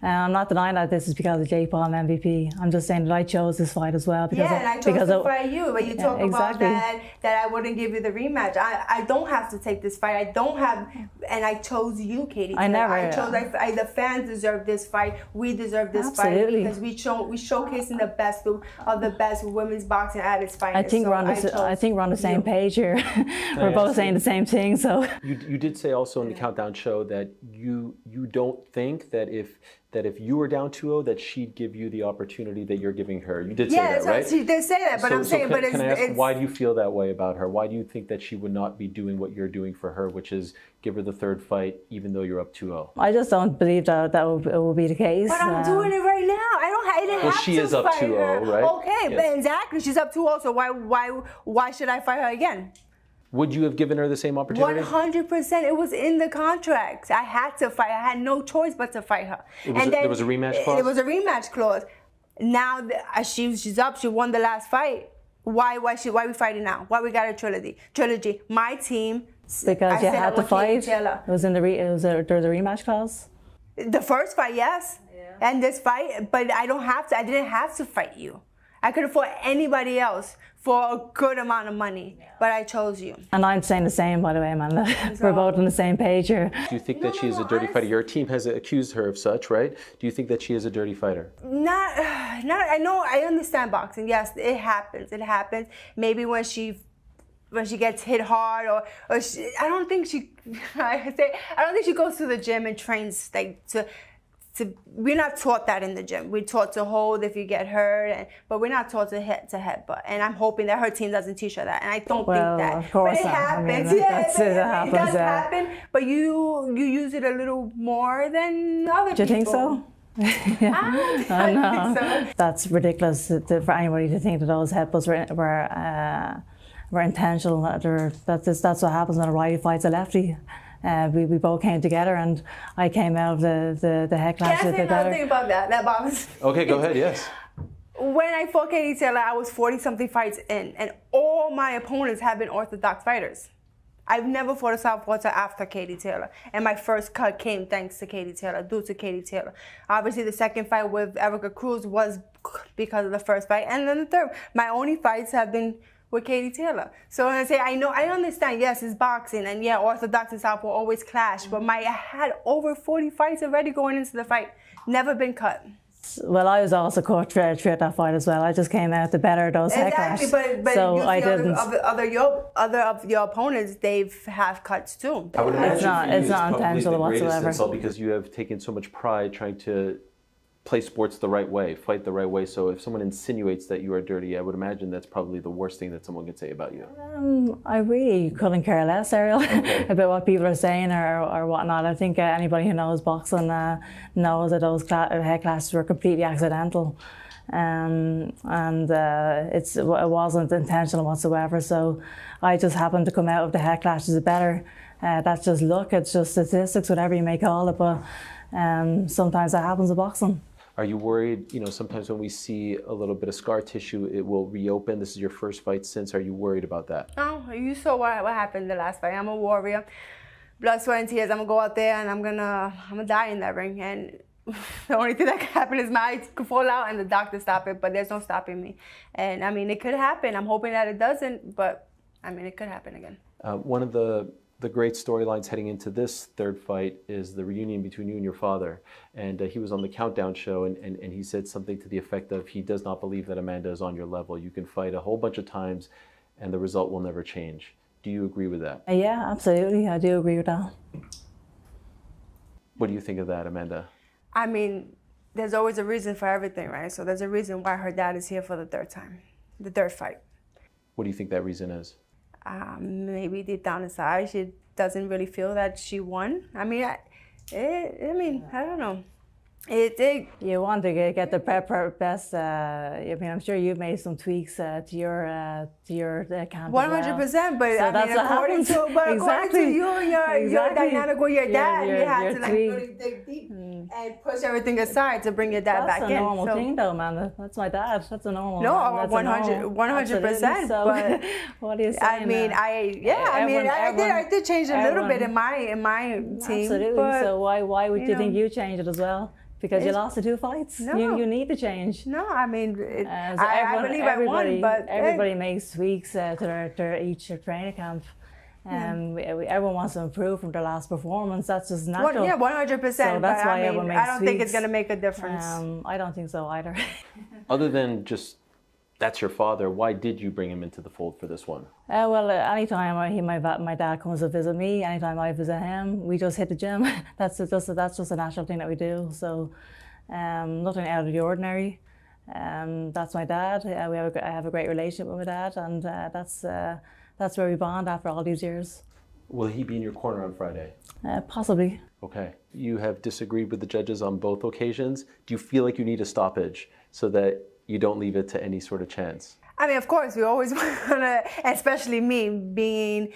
I'm not denying that this is because of Jake Paul and MVP. I'm just saying that I chose this fight as well. Because and I chose to fight you. But you talk about that I wouldn't give you the rematch. I don't have to take this fight. I don't have, and I chose you, Katie. The fans deserve this fight. We deserve this fight because we showcasing the best of the best women's boxing at its finest. I think we're on the same page here. We're both saying the same thing. So you did say also in the countdown show that you don't think that if you were down 2-0, that she'd give you the opportunity that you're giving her. You did say that, right? Yeah, she did say that, but can I ask, why do you feel that way about her? Why do you think that she would not be doing what you're doing for her, which is give her the third fight, even though you're up 2-0? I just don't believe that will be the case. But I'm doing it right now. I didn't have to she is up 2-0, right? Okay, but exactly, she's up 2-0. So why should I fight her again? Would you have given her the same opportunity? 100%. It was in the contract. I had to fight. I had no choice but to fight her. There was a rematch clause? There was a rematch clause. Now she's up. She won the last fight. Why we fighting now? Why we got a trilogy? My team. Because you had to fight. There was a rematch clause. The first fight, yes, and this fight, but I didn't have to fight you. I could have fought anybody else for a good amount of money, but I chose you. And I'm saying the same, by the way, Amanda. We're both on the same page here. Do you think that she is a dirty fighter? Your team has accused her of such, right? Do you think that she is a dirty fighter? I know, I understand boxing. Yes, it happens. It happens. Maybe when she gets hit hard, or I don't think she goes to the gym and trains we're not taught that in the gym. We're taught to hold if you get hurt, but we're not taught to headbutt. And I'm hoping that her team doesn't teach her that. And I don't think that. Of course but it happens. It does happen. But you use it a little more than other people. Do you think so? I know. So. That's ridiculous for anybody to think that those headbutts were intentional. That's what happens when a righty fights a lefty. We both came together, and I came out of the head clash. Can I say another thing about that? That bothers me. Okay, go ahead. Yes. When I fought Katie Taylor, I was 40-something fights in, and all my opponents have been orthodox fighters. I've never fought a southpaw after Katie Taylor, and my first cut came thanks to Katie Taylor, due to Katie Taylor. Obviously, the second fight with Erica Cruz was because of the first fight, and then the third. My only fights have been with Katie Taylor. So when I say, I understand, yes, it's boxing, and yeah, orthodox and southpaw always clash, but I had over 40 fights already going into the fight, never been cut. Well, I was also caught throughout that fight as well. I just came out the better of those head clash. But so you see I didn't. Other of your opponents, they've have cuts too. I would imagine it's not intentional whatsoever. Insult because you have taken so much pride trying to play sports the right way, fight the right way. So if someone insinuates that you are dirty, I would imagine that's probably the worst thing that someone could say about you. I really couldn't care less, Ariel, about what people are saying or whatnot. I think anybody who knows boxing knows that those head clashes were completely accidental. It wasn't intentional whatsoever. So I just happened to come out of the head clashes better. That's just luck, it's just statistics, whatever you may call it, but sometimes that happens in boxing. Are you worried, sometimes when we see a little bit of scar tissue, it will reopen? This is your first fight since. Are you worried about that? Oh, you saw what happened the last fight. I'm a warrior. Blood, sweat, and tears. I'm going to go out there and I'm gonna die in that ring. And the only thing that can happen is my eyes could fall out and the doctor stop it, but there's no stopping me. And I mean, it could happen. I'm hoping that it doesn't, but I mean, it could happen again. One of the great storylines heading into this third fight is the reunion between you and your father. And he was on the Countdown show and he said something to the effect of he does not believe that Amanda is on your level. You can fight a whole bunch of times and the result will never change. Do you agree with that? Yeah, absolutely. I do agree with that. What do you think of that, Amanda? I mean, there's always a reason for everything, right? So there's a reason why her dad is here for the third time, the third fight. What do you think that reason is? Maybe deep down inside, she doesn't really feel that she won. I mean, I don't know. You want to get the best. I mean, I'm sure you've made some tweaks to your camp. 100%, but so I mean, according to you and your dynamic with your dad, you had to like really dig deep and push everything aside to bring your dad back in. That's a normal thing, though, man. That's my dad. That's a normal. No, 100%. So, but what are you saying? I mean, I did change a little bit in my team. Absolutely. But, so why would you think you changed it as well? Because you lost the 2 fights. No. You need to change. No, I mean, I believe I won, but everybody makes tweaks to their each training camp. Everyone wants to improve from their last performance. That's just natural. 100%. So that's why everyone makes I don't think it's going to make a difference. I don't think so either. Other than just that's your father, why did you bring him into the fold for this one? Well, anytime my dad comes to visit me, anytime I visit him, we just hit the gym. That's just a natural thing that we do. So nothing out of the ordinary. That's my dad. I have a great relationship with my dad, and that's where we bond after all these years. Will he be in your corner on Friday? Possibly. Okay. You have disagreed with the judges on both occasions. Do you feel like you need a stoppage so that you don't leave it to any sort of chance? I mean, of course, we always want to, especially me, being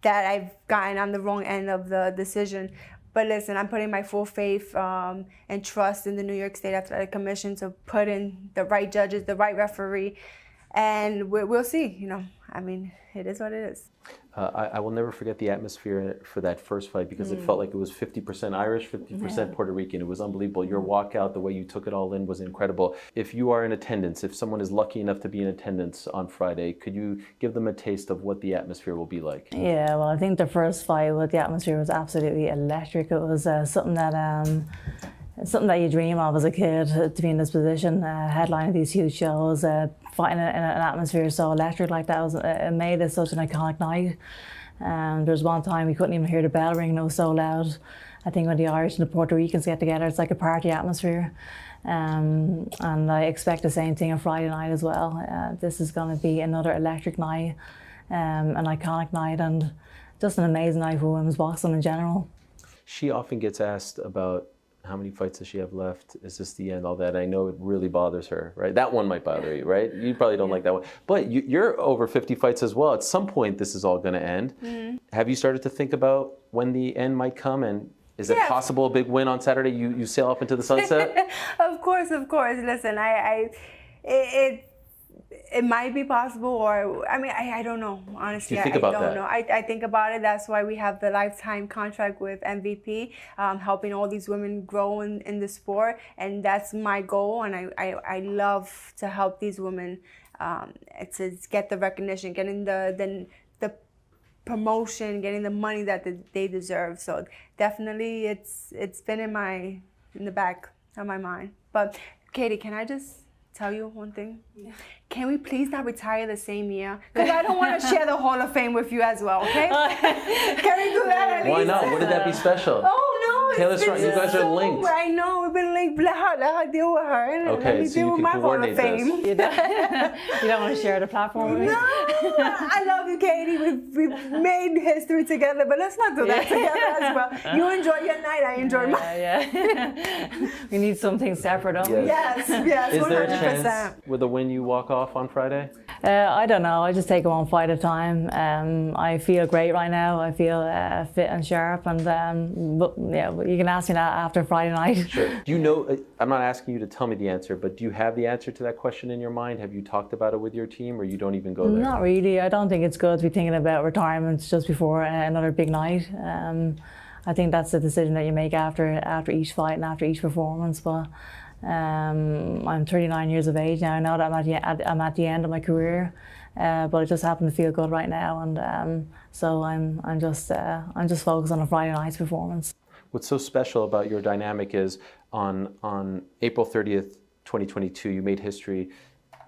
that I've gotten on the wrong end of the decision. But listen, I'm putting my full faith and trust in the New York State Athletic Commission to put in the right judges, the right referee, and we'll see. I mean, it is what it is. I will never forget the atmosphere for that first fight because it felt like it was 50% Irish, 50% Puerto Rican. It was unbelievable. Your walkout, the way you took it all in was incredible. If you are in attendance, if someone is lucky enough to be in attendance on Friday, could you give them a taste of what the atmosphere will be like? Yeah, well, I think the first fight with the atmosphere was absolutely electric. It was something that you dream of as a kid, to be in this position, headlining these huge shows, fighting in an atmosphere so electric like that. It made it such an iconic night. There was one time we couldn't even hear the bell ring, it was so loud. I think when the Irish and the Puerto Ricans get together, it's like a party atmosphere. And I expect the same thing on Friday night as well. This is going to be another electric night, an iconic night, and just an amazing night for women's boxing in general. She often gets asked about how many fights does she have left? Is this the end? All that. I know it really bothers her, right? That one might bother you, right? You probably don't like that one. But you're over 50 fights as well. At some point, this is all going to end. Have you started to think about when the end might come? And is it possible a big win on Saturday? You sail up into the sunset? Of course. Listen, it might be possible, or I don't know. Honestly, you think about I don't that? know. I think about it. That's why we have the lifetime contract with MVP, helping all these women grow in the sport, and that's my goal. And I love to help these women to get the recognition, getting the promotion, getting the money that they deserve. So definitely, it's been in the back of my mind, but. Katie, can I just tell you one thing? Yeah. Can we please not retire the same year? Because I don't want to share the Hall of Fame with you as well, okay? Can we do that at least? Why not? Wouldn't that be special? Oh, no. Taylor Serrano, you guys are linked. I know. We've been linked. Let her deal with her. Okay, let me so deal you with can my Hall of Fame. You don't want to share the platform with me? No. I love you, Katie. We've made history together, but let's not do that together as well. You enjoy your night. I enjoy mine. Yeah. We need something separate, don't we? Yes, 100%. Is there a chance with a win you walk off on Friday? I don't know. I just take it one fight at a time. I feel great right now. I feel fit and sharp. And but, yeah, you can ask me that after Friday night. Sure. Do you know? I'm not asking you to tell me the answer, but do you have the answer to that question in your mind? Have you talked about it with your team, or you don't even go there? Not really. I don't think it's good to be thinking about retirement just before another big night. I think that's the decision that you make after each fight and after each performance. But I'm 39 years of age now. I know that I'm at the end of my career, but I just happen to feel good right now, and so I'm just focused on a Friday night's performance. What's so special about your dynamic is on April 30th, 2022, you made history.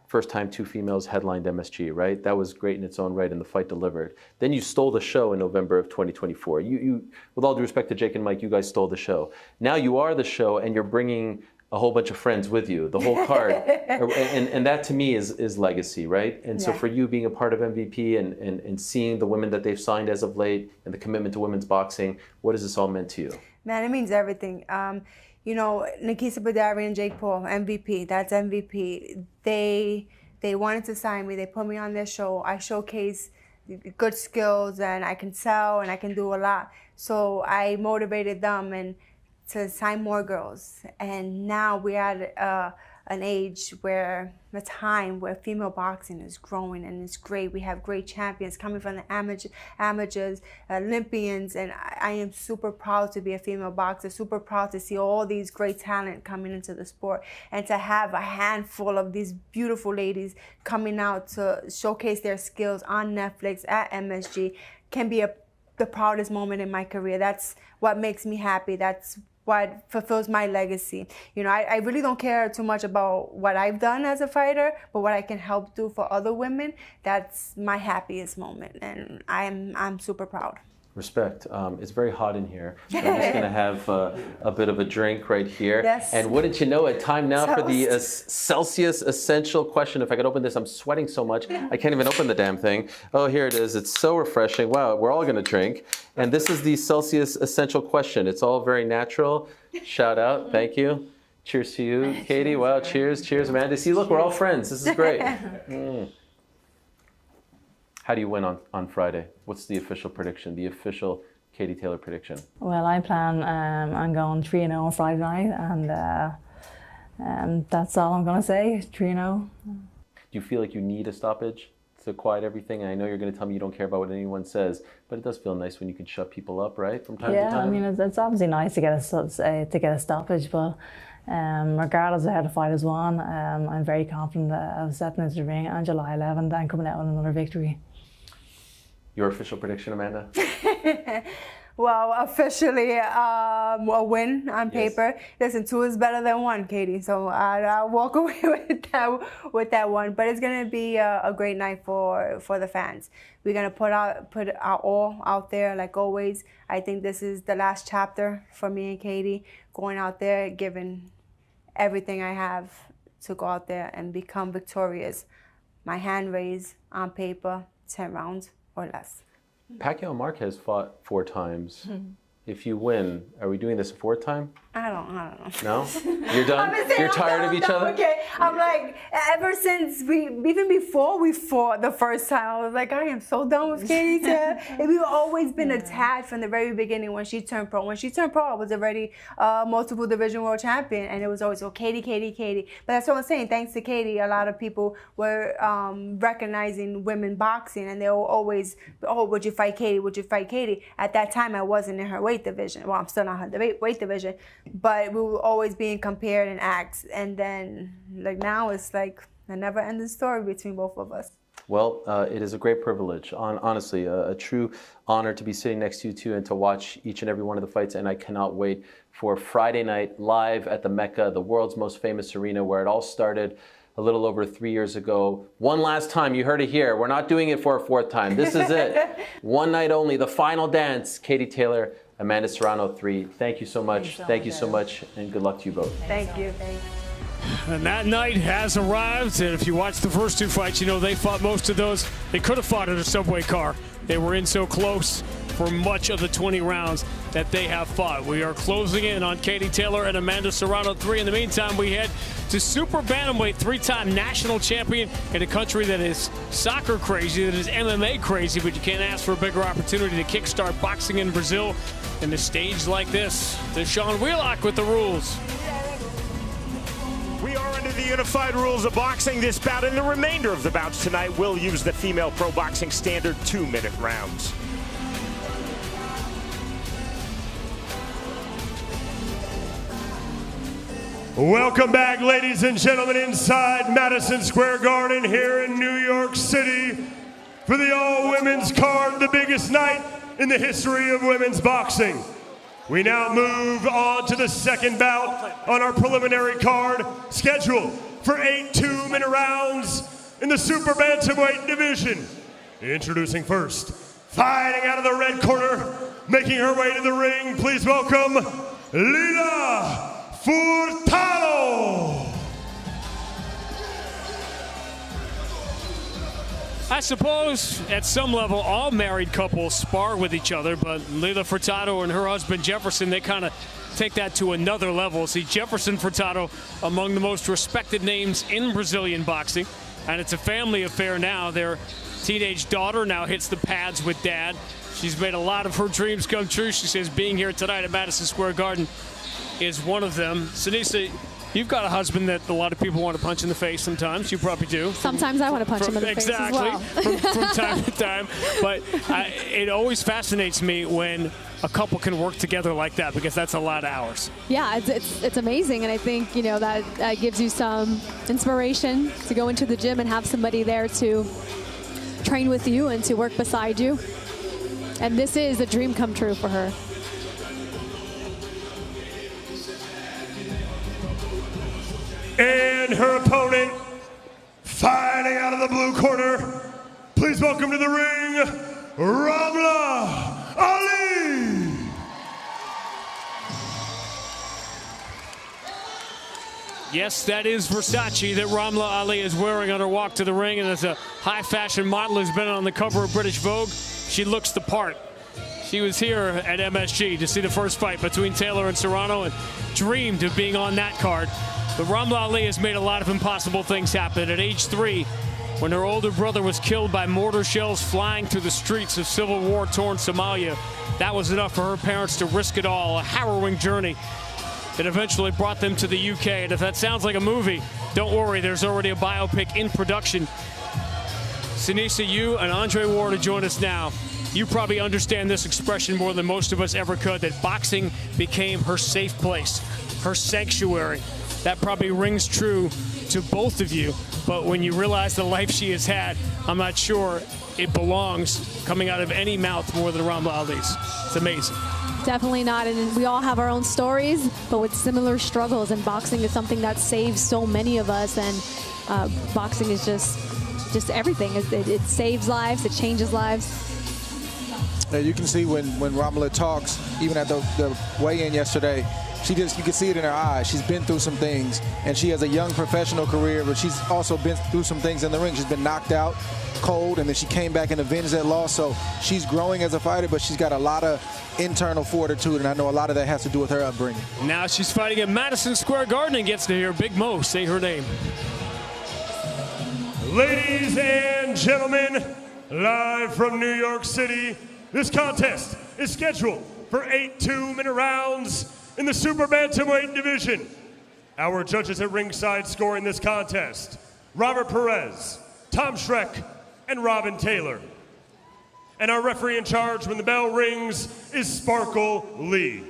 First time two females headlined MSG, right? That was great in its own right, and the fight delivered. Then you stole the show in November of 2024. You, with all due respect to Jake and Mike, you guys stole the show. Now you are the show, and you're bringing a whole bunch of friends with you, the whole card. and that to me is legacy, right? And so for you being a part of MVP and seeing the women that they've signed as of late and the commitment to women's boxing, what has this all meant to you? Man, it means everything. You know, Nikisa Badari and Jake Paul, MVP, that's MVP. They wanted to sign me. They put me on their show. I showcase good skills, and I can sell, and I can do a lot. So I motivated them and to sign more girls. And now we're at an age where, a time where female boxing is growing, and it's great. We have great champions coming from the amateurs, Olympians, and I am super proud to be a female boxer, super proud to see all these great talent coming into the sport, and to have a handful of these beautiful ladies coming out to showcase their skills on Netflix at MSG can be the proudest moment in my career. That's what makes me happy. That's what fulfills my legacy. You know, I really don't care too much about what I've done as a fighter, but what I can help do for other women, that's my happiest moment, and I'm super proud. Respect. It's very hot in here. So I'm just going to have a bit of a drink right here. Yes. And wouldn't you know it, time now for the Celsius Essential question. If I could open this, I'm sweating so much, I can't even open the damn thing. Oh, here it is. It's so refreshing. Wow, we're all going to drink. And this is the Celsius Essential question. It's all very natural. Shout out. Thank you. Cheers to you, Katie. Wow, cheers. Cheers, Amanda. See, look, we're all friends. This is great. How do you win on Friday? What's the official prediction, the official Katie Taylor prediction? Well, I plan on going 3-0 on Friday night, and that's all I'm going to say, 3-0. Do you feel like you need a stoppage to quiet everything? And I know you're going to tell me you don't care about what anyone says, but it does feel nice when you can shut people up, right, from time to time? Yeah, I mean, it's obviously nice to get a stoppage, but regardless of how the fight is won, I'm very confident of stepping into the ring on July 11th and coming out with another victory. Your official prediction, Amanda? Well, officially a win on paper. Listen, 2 is better than 1, Katie. So I'll walk away with that one. But it's gonna be a great night for the fans. We're gonna put our all out there like always. I think this is the last chapter for me and Katie, going out there, giving everything I have to go out there and become victorious. My hand raised on paper, 10 rounds or less. Pacquiao and Marquez fought 4 times. If you win, are we doing this a 4th time? I don't know. No? You're done? You're tired of each other? Okay. I'm like, ever since even before we fought the first time, I was like, I am so done with Katie Taylor. We've always been attached from the very beginning when she turned pro. When she turned pro, I was already multiple division world champion, and it was always, oh, Katie, Katie, Katie. But that's what I'm saying. Thanks to Katie, a lot of people were recognizing women boxing, and they were always, oh, would you fight Katie? Would you fight Katie? At that time, I wasn't in her weight division. Well, I'm still not in her weight division. But we were always being compared and asked. And then, like, now it's like a never-ending story between both of us. Well, it is a great privilege, honestly, a true honor to be sitting next to you two and to watch each and every one of the fights, and I cannot wait for Friday night live at the Mecca, the world's most famous arena where it all started a little over 3 years ago. One last time, you heard it here. We're not doing it for a fourth time. This is it. One night only, the final dance. Katie Taylor, Amanda Serrano 3. Thank you so much. Thank you so much, and good luck to you both. Thank you. Thanks. And that night has arrived, and if you watch the first two fights, you know they fought most of those. They could have fought in a subway car. They were in so close for much of the 20 rounds that they have fought. We are closing in on Katie Taylor and Amanda Serrano 3. In the meantime, we head to Super Bantamweight, three-time national champion in a country that is soccer crazy, that is MMA crazy, but you can't ask for a bigger opportunity to kickstart boxing in Brazil in a stage like this. Deshaun Wheelock with the rules. We are under the unified rules of boxing. This bout and the remainder of the bouts tonight will use the female pro boxing standard 2-minute rounds. Welcome back, ladies and gentlemen, inside Madison Square Garden here in New York City for the all-women's card, the biggest night in the history of women's boxing. We now move on to the second bout on our preliminary card, scheduled for 8 2-minute rounds in the Super Bantamweight division. Introducing first, fighting out of the red corner, making her way to the ring, please welcome Lila Furtado. I suppose at some level all married couples spar with each other, but Lila Furtado and her husband Jefferson, they kind of take that to another level. See, Jefferson Furtado among the most respected names in Brazilian boxing, and it's a family affair now. Their teenage daughter now hits the pads with dad. She's made a lot of her dreams come true. She says being here tonight at Madison Square Garden is one of them. Sinisa, you've got a husband that a lot of people want to punch in the face sometimes. You probably do. Sometimes I want to punch him in the face as well. from time to time. But it always fascinates me when a couple can work together like that, because that's a lot of hours. Yeah, it's amazing, and I think, you know, that gives you some inspiration to go into the gym and have somebody there to train with you and to work beside you. And this is a dream come true for her. And her opponent, fighting out of the blue corner, please welcome to the ring, Ramla Ali. Yes, that is Versace that Ramla Ali is wearing on her walk to the ring, and as a high fashion model who's been on the cover of British Vogue, she looks the part. She was here at MSG to see the first fight between Taylor and Serrano and dreamed of being on that card. But Ramla Ali has made a lot of impossible things happen. At age 3, when her older brother was killed by mortar shells flying through the streets of civil war-torn Somalia, that was enough for her parents to risk it all, a harrowing journey that eventually brought them to the UK. And if that sounds like a movie, don't worry, there's already a biopic in production. Sinisa, you and Andre Ward to join us now. You probably understand this expression more than most of us ever could, that boxing became her safe place, her sanctuary. That probably rings true to both of you, but when you realize the life she has had, I'm not sure it belongs coming out of any mouth more than Ramla Ali's. It's amazing. Definitely not, and we all have our own stories, but with similar struggles, and boxing is something that saves so many of us, and boxing is just everything. It saves lives, it changes lives. You can see when Ramla talks, even at the weigh-in yesterday, you can see it in her eyes. She's been through some things, and she has a young professional career, but she's also been through some things in the ring. She's been knocked out cold, and then she came back and avenged that loss. So she's growing as a fighter, but she's got a lot of internal fortitude, and I know a lot of that has to do with her upbringing. Now she's fighting at Madison Square Garden and gets to hear Big Mo say her name. Ladies and gentlemen, live from New York City, this contest is scheduled for 8 2-minute rounds in the Super Bantamweight division. Our judges at ringside scoring this contest: Robert Perez, Tom Schreck, and Robin Taylor. And our referee in charge when the bell rings is Sparkle Lee.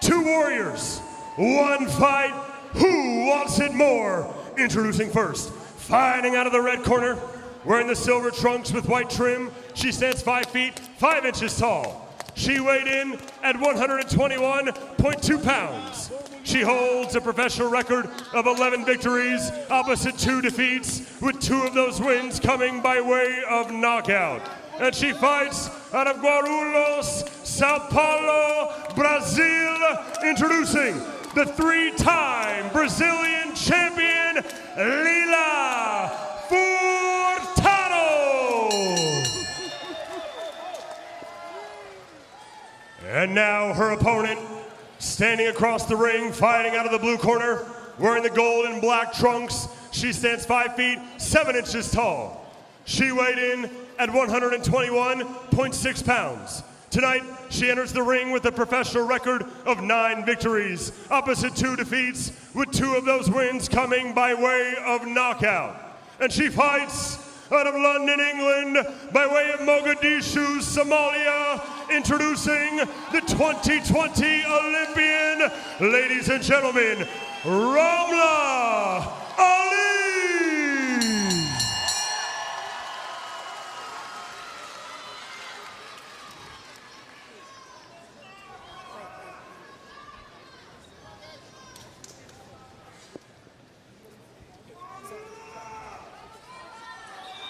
2 warriors, 1 fight. Who wants it more? Introducing first, fighting out of the red corner, Wearing the silver trunks with white trim, she stands 5 feet, 5 inches tall. She weighed in at 121.2 pounds. She holds a professional record of 11 victories, opposite 2 defeats, with 2 of those wins coming by way of knockout. And she fights out of Guarulhos, Sao Paulo, Brazil, introducing the 3-time Brazilian champion, Lila Furtado. And now her opponent, standing across the ring, fighting out of the blue corner, wearing the gold and black trunks. She stands 5 feet, 7 inches tall. She weighed in at 121.6 pounds. Tonight, she enters the ring with a professional record of 9 victories, opposite 2 defeats, with 2 of those wins coming by way of knockout. And she fights out of London, England, by way of Mogadishu, Somalia, introducing the 2020 Olympian, ladies and gentlemen, Ramla Ali.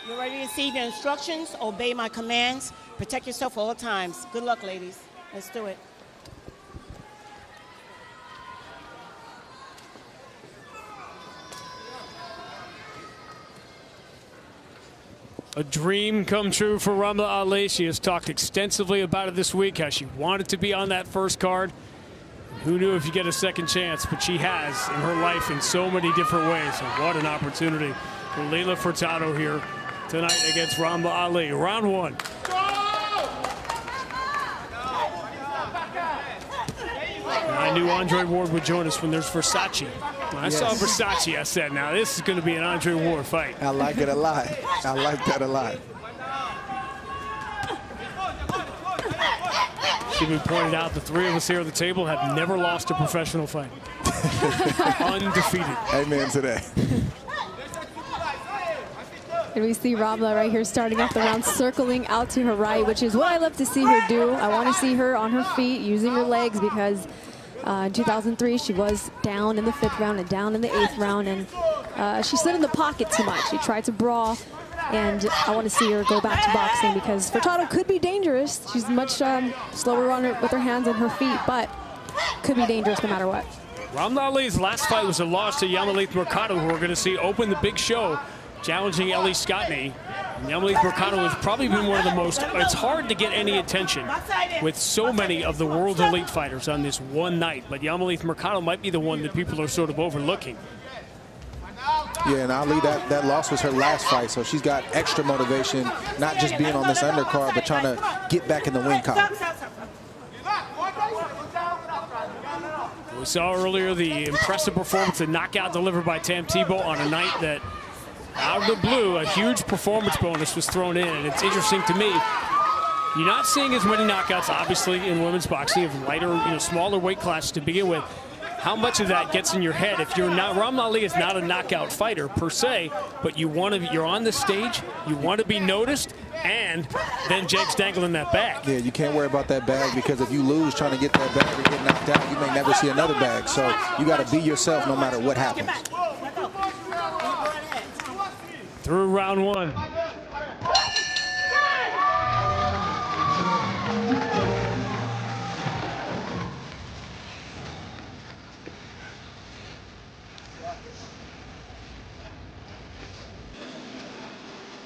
You're ready to receive your instructions, obey my commands, protect yourself at all times. Good luck, ladies. Let's do it. A dream come true for Ramla Ali. She has talked extensively about it this week, how she wanted to be on that first card. Who knew if you get a second chance, but she has in her life in so many different ways. So what an opportunity for Lila Furtado here tonight against Ramla Ali. Round 1. I knew Andre Ward would join us when there's Versace. When I saw Versace, I said, now this is going to be an Andre Ward fight. I like it a lot. I like that a lot. Stephen pointed out the 3 of us here at the table have never lost a professional fight. Undefeated. Amen to that. And we see Ramla right here starting off the round, circling out to her right, which is what I love to see her do. I want to see her on her feet, using her legs, because in 2003, she was down in the 5th round and down in the 8th round, and she stood in the pocket too much. She tried to brawl, and I want to see her go back to boxing, because Furtado could be dangerous. She's much slower on her, with her hands and her feet, but could be dangerous no matter what. Ramla Ali's last fight was a loss to Yamileth Mercado, who we're going to see open the big show, challenging Ellie Scotney. Yamileth Mercado has probably been one of the most, it's hard to get any attention with so many of the world's elite fighters on this one night, but Yamileth Mercado might be the one that people are sort of overlooking. Yeah, and Ali, that loss was her last fight, so she's got extra motivation, not just being on this undercard, but trying to get back in the win column. We saw earlier the impressive performance and knockout delivered by Tamm Tibbo on a night that, out of the blue, a huge performance bonus was thrown in. And it's interesting to me, you're not seeing as many knockouts, obviously, in women's boxing of lighter, smaller weight classes to begin with. How much of that gets in your head? If you're not, Ramla Ali is not a knockout fighter per se, but you're on the stage, you want to be noticed, and then Jake's dangling that bag. Yeah, you can't worry about that bag, because if you lose trying to get that bag or get knocked out, you may never see another bag. So you got to be yourself no matter what happens. Through round 1.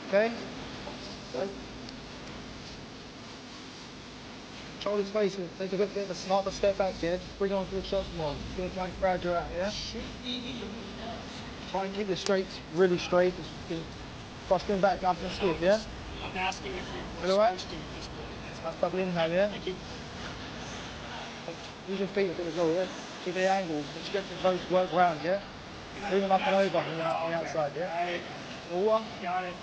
Okay? Shoulders facing. Take a bit of a smarter step back, yeah? Bring on to the shot more. Good, try and crowd you out, yeah? Try and keep it straight, really straight. Thrusting back up and skip, yeah? I'm asking if you're all right? Stop inhale, yeah? Thank you. Use your feet a bit as well, yeah? Keep the angle. Let's get the both work round, yeah? Move them up and over on the outside, yeah? Water. Got it.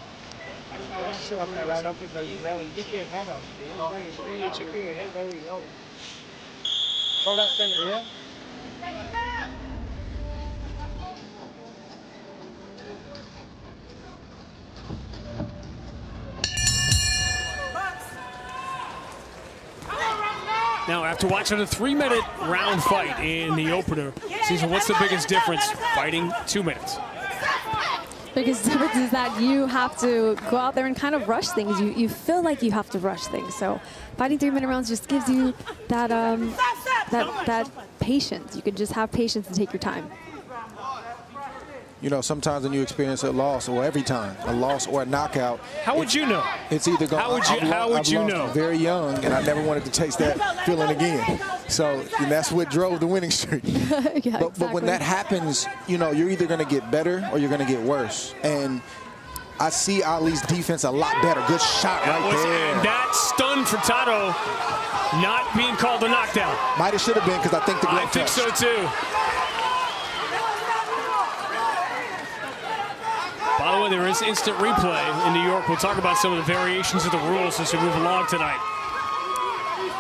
Sit up and around up with those bellies. Get your head up. Roll that center, yeah? after watching a 3-minute round fight in the opener, Cecil, what's the biggest difference fighting 2 minutes? Biggest difference is that you have to go out there and kind of rush things. You feel like you have to rush things. So fighting 3-minute rounds just gives you that that patience. You can just have patience and take your time. You know, sometimes when you experience a loss, or every time, a loss or a knockout. How would you know? It's either going. How would you know? Very young, and I never wanted to taste that feeling again. So and that's what drove the winning streak. Yeah, but when that happens, you know, you're either going to get better or you're going to get worse. And I see Ali's defense a lot better. Good shot right there. And that stunned Furtado, not being called a knockdown. Might have should have been, because I think the glove I think so too. By the way, there is instant replay in New York. We'll talk about some of the variations of the rules as we move along tonight.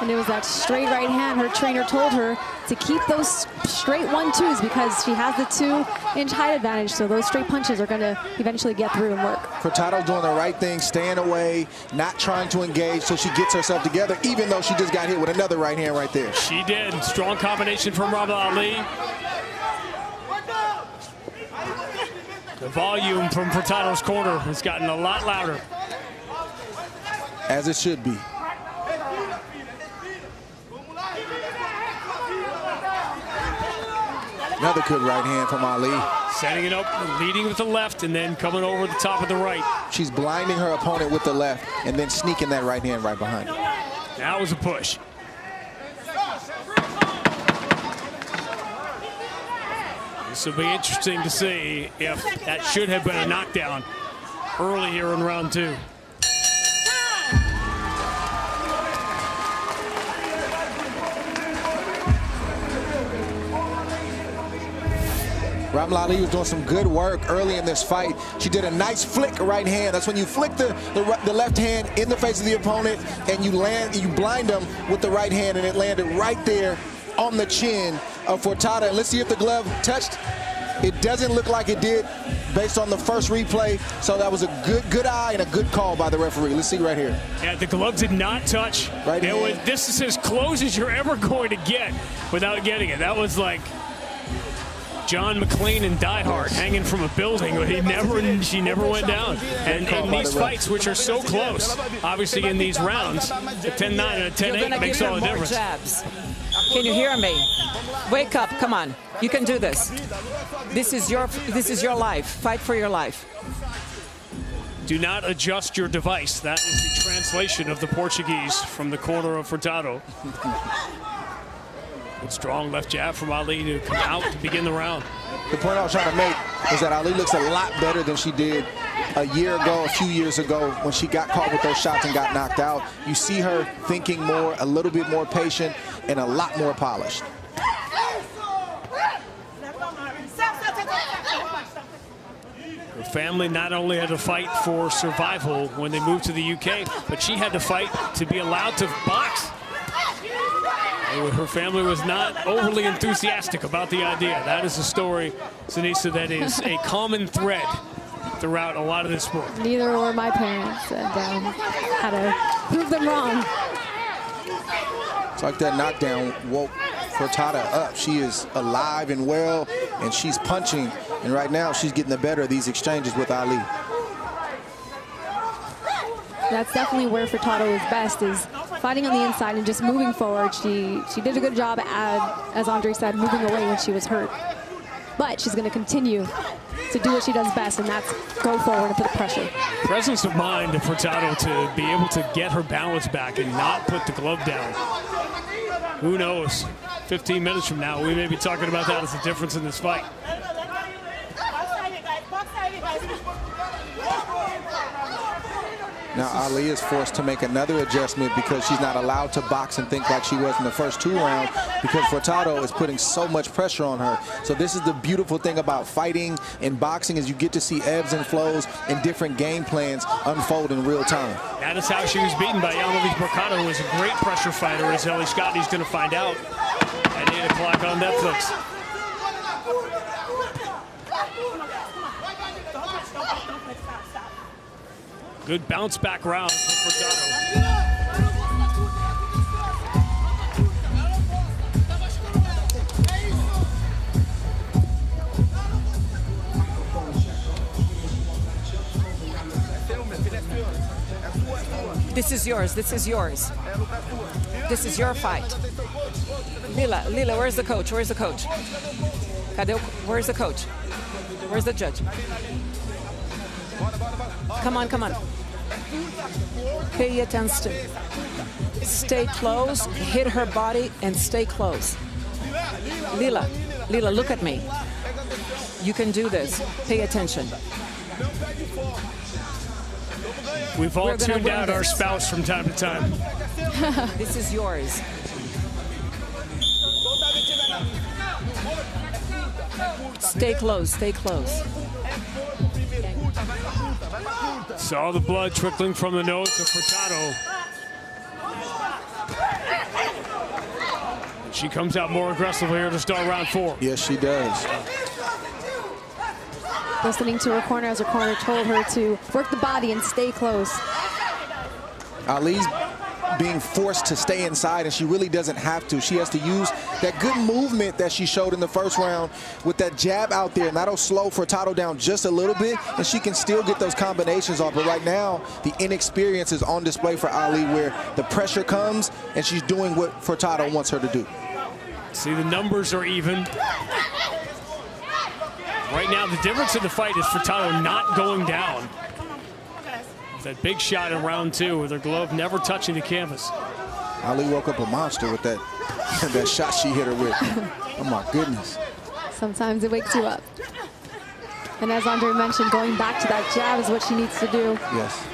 And it was that straight right hand. Her trainer told her to keep those straight 1-2s because she has the 2-inch height advantage. So those straight punches are going to eventually get through and work. Furtado doing the right thing, staying away, not trying to engage, so she gets herself together, even though she just got hit with another right hand right there. She did. Strong combination from Ali. The volume from Furtado's corner has gotten a lot louder. As it should be. Another good right hand from Ali. Setting it up, leading with the left, and then coming over the top of the right. She's blinding her opponent with the left, and then sneaking that right hand right behind her. That was a push. This will be interesting to see if that should have been a knockdown early here in round 2. Ramla was doing some good work early in this fight. She did a nice flick right hand. That's when you flick the left hand in the face of the opponent and you blind them with the right hand, and it landed right there on the chin of Furtado. And let's see if the glove touched. It doesn't look like it did based on the first replay. So that was a good eye and a good call by the referee. Let's see right here. Yeah, the glove did not touch. Right hand. This is as close as you're ever going to get without getting it. That was like John McClane and Die Hard hanging from a building, but she never went down. And in these fights, which are so close, obviously in these rounds, a 10-9 and a 10-8 makes all the difference. Jabs. Can you hear me? Wake up, come on. You can do this. This is your life. Fight for your life. Do not adjust your device. That is the translation of the Portuguese from the corner of Furtado. Good strong left jab from Ali to come out to begin the round. The point I was trying to make is that Ali looks a lot better than she did a few years ago when she got caught with those shots and got knocked out. You see her thinking more, a little bit more patient, and a lot more polished. Her family not only had to fight for survival when they moved to the UK, but she had to fight to be allowed to box. Her family was not overly enthusiastic about the idea. That is a story, Sinisa, that is a common thread throughout a lot of this sport. Neither were my parents, and had to prove them wrong. It's like that knockdown woke Furtado up. She is alive and well, and she's punching. And right now, she's getting the better of these exchanges with Ali. That's definitely where Furtado is best, is fighting on the inside and just moving forward. She did a good job, as Andre said, moving away when she was hurt. But she's going to continue to do what she does best, and that's go forward and put pressure. Presence of mind of Furtado to be able to get her balance back and not put the glove down. Who knows? 15 minutes from now, we may be talking about that as a difference in this fight. Now Ali is forced to make another adjustment because she's not allowed to box and think like she was in the first 2 rounds because Furtado is putting so much pressure on her. So this is the beautiful thing about fighting and boxing, is you get to see ebbs and flows and different game plans unfold in real time. That is how she was beaten by Yamileth Mercado, who is a great pressure fighter, as Ellie Scotney's going to find out at 8 o'clock on Netflix. Good bounce back round for Furtado. This is yours. This is yours. This is your fight. Lila, where's the coach? Where's the coach? Where's the coach? Where's the judge? Come on, come on. Pay attention. Stay close, hit her body, and stay close. Lila, look at me. You can do this. Pay attention. We've all tuned out our spouse from time to time. This is yours. Stay close, stay close. Saw the blood trickling from the nose of Furtado. She comes out more aggressively here to start round 4. Yes, she does. Listening to her corner as her corner told her to work the body and stay close. Ali's being forced to stay inside, and she really doesn't have to. She has to use that good movement that she showed in the first round with that jab out there, and that'll slow Furtado down just a little bit, and she can still get those combinations off. But right now, the inexperience is on display for Ali, where the pressure comes, and she's doing what Furtado wants her to do. See, the numbers are even. Right now, the difference in the fight is Furtado not going down. That big shot in round 2 with her glove never touching the canvas. Ali woke up a monster with that, that shot she hit her with. Oh my goodness. Sometimes it wakes you up. And as Andre mentioned, going back to that jab is what she needs to do. Yes.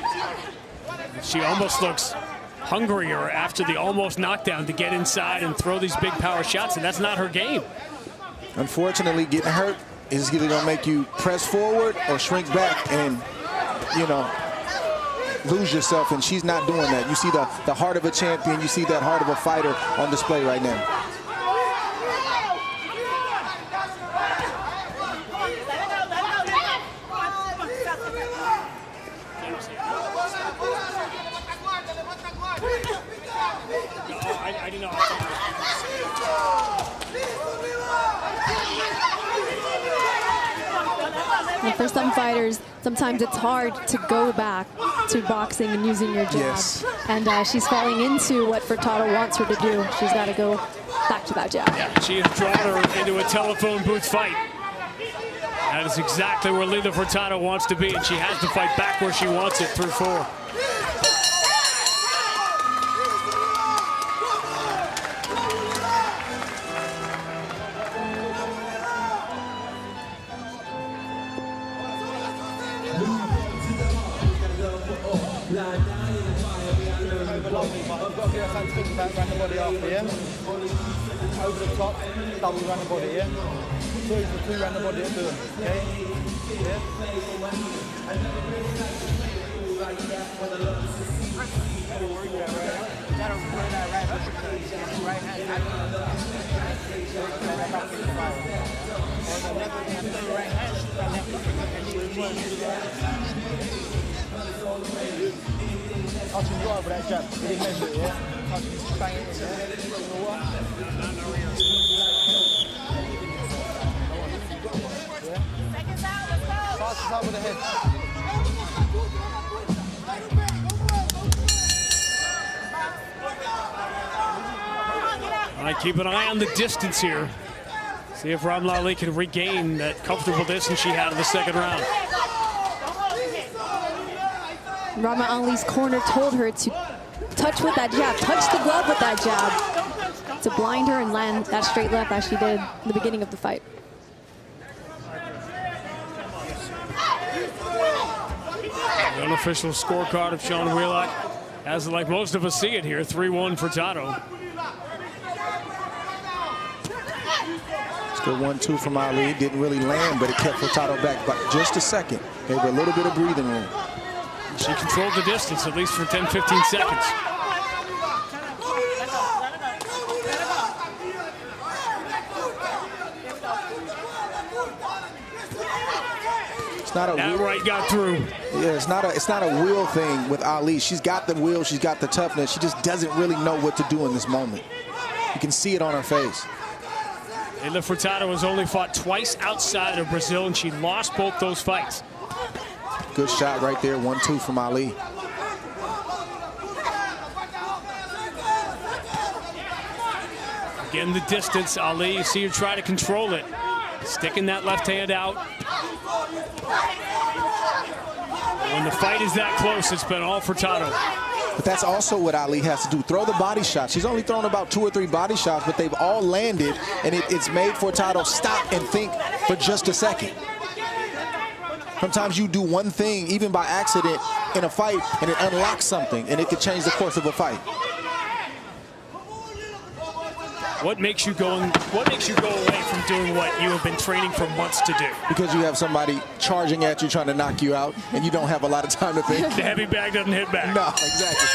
She almost looks hungrier after the almost knockdown to get inside and throw these big power shots, and that's not her game. Unfortunately, getting hurt is either gonna make you press forward or shrink back and, you know, lose yourself, and she's not doing that. You see the heart of a champion, you see that heart of a fighter on display right now. And for some fighters, sometimes it's hard to go back to boxing and using your jab. Yes. And she's falling into what Furtado wants her to do. She's got to go back to that jab. Yeah, she has drawn her into a telephone booth fight. That is exactly where Lila Furtado wants to be, and she has to fight back where she wants it through 4. Run the body after, yeah? Over the top, double run the body, yeah? 2 run the body and do it, okay? Yeah? Touching you over that jab, you didn't measure it, yeah? Touching, bang it, yeah? Passes over the head. All right, keep an eye on the distance here. See if Ramla can regain that comfortable distance she had in the second round. Ramla Ali's corner told her to touch with that jab, touch the glove with that jab, to blind her and land that straight left as she did in the beginning of the fight. The unofficial scorecard of Sean Wheelock, as like most of us see it here, 3-1 Furtado. Good 1-2 from Ali. Didn't really land, but it kept Furtado back by just a second. Gave her a little bit of breathing room. She controlled the distance, at least for 10, 15 seconds. It's not a that right got through. Yeah, it's not a will thing with Ali. She's got the will, she's got the toughness. She just doesn't really know what to do in this moment. You can see it on her face. Lila Furtado has only fought twice outside of Brazil, and she lost both those fights. Good shot right there, 1-2 from Ali. Again, the distance. Ali, you see her try to control it. Sticking that left hand out. When the fight is that close, it's been all Furtado. But that's also what Ali has to do. Throw the body shots. She's only thrown about 2 or 3 body shots, but they've all landed, and it's made Furtado stop and think for just a second. Sometimes you do one thing, even by accident, in a fight, and it unlocks something, and it could change the course of a fight. What makes you go away from doing what you have been training for months to do? Because you have somebody charging at you, trying to knock you out, and you don't have a lot of time to think. The heavy bag doesn't hit back. No, exactly.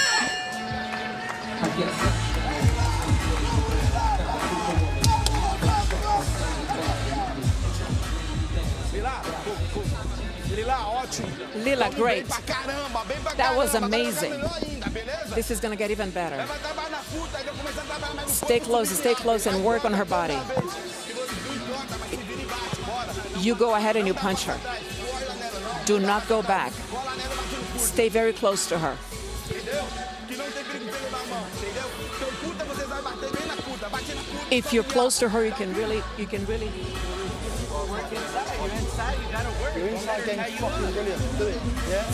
Lila, great. That was amazing. This is going to get even better. Stay close, and work on her body. You go ahead and you punch her. Do not go back. Stay very close to her. If you're close to her, you can really.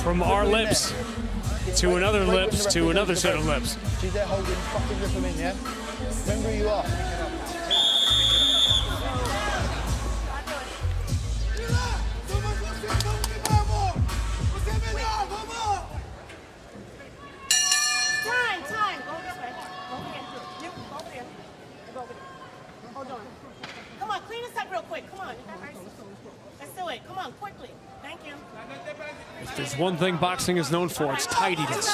From our lips to another lips to another set of lips. She's there holding, fucking rip them in, yeah? Remember who you are. Time. Go this way. Go over here. Hold on. Come on, clean this up real quick. Come on. Let's do it. Come on, quickly. Thank you. If there's one thing boxing is known for, it's tidiness.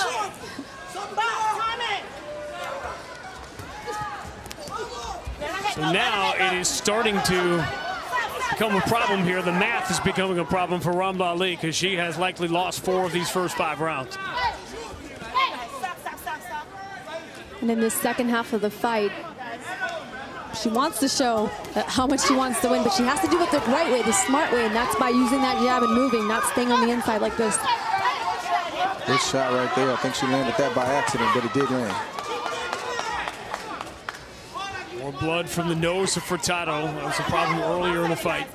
So now it is starting to become a problem here. The math is becoming a problem for Ramla Ali because she has likely lost 4 of these first 5 rounds. And in the second half of the fight, she wants to show how much she wants to win, but she has to do it the right way, the smart way, and that's by using that jab and moving, not staying on the inside like this. Good shot right there. I think she landed that by accident, but it did land. More blood from the nose of Furtado. That was a problem earlier in the fight.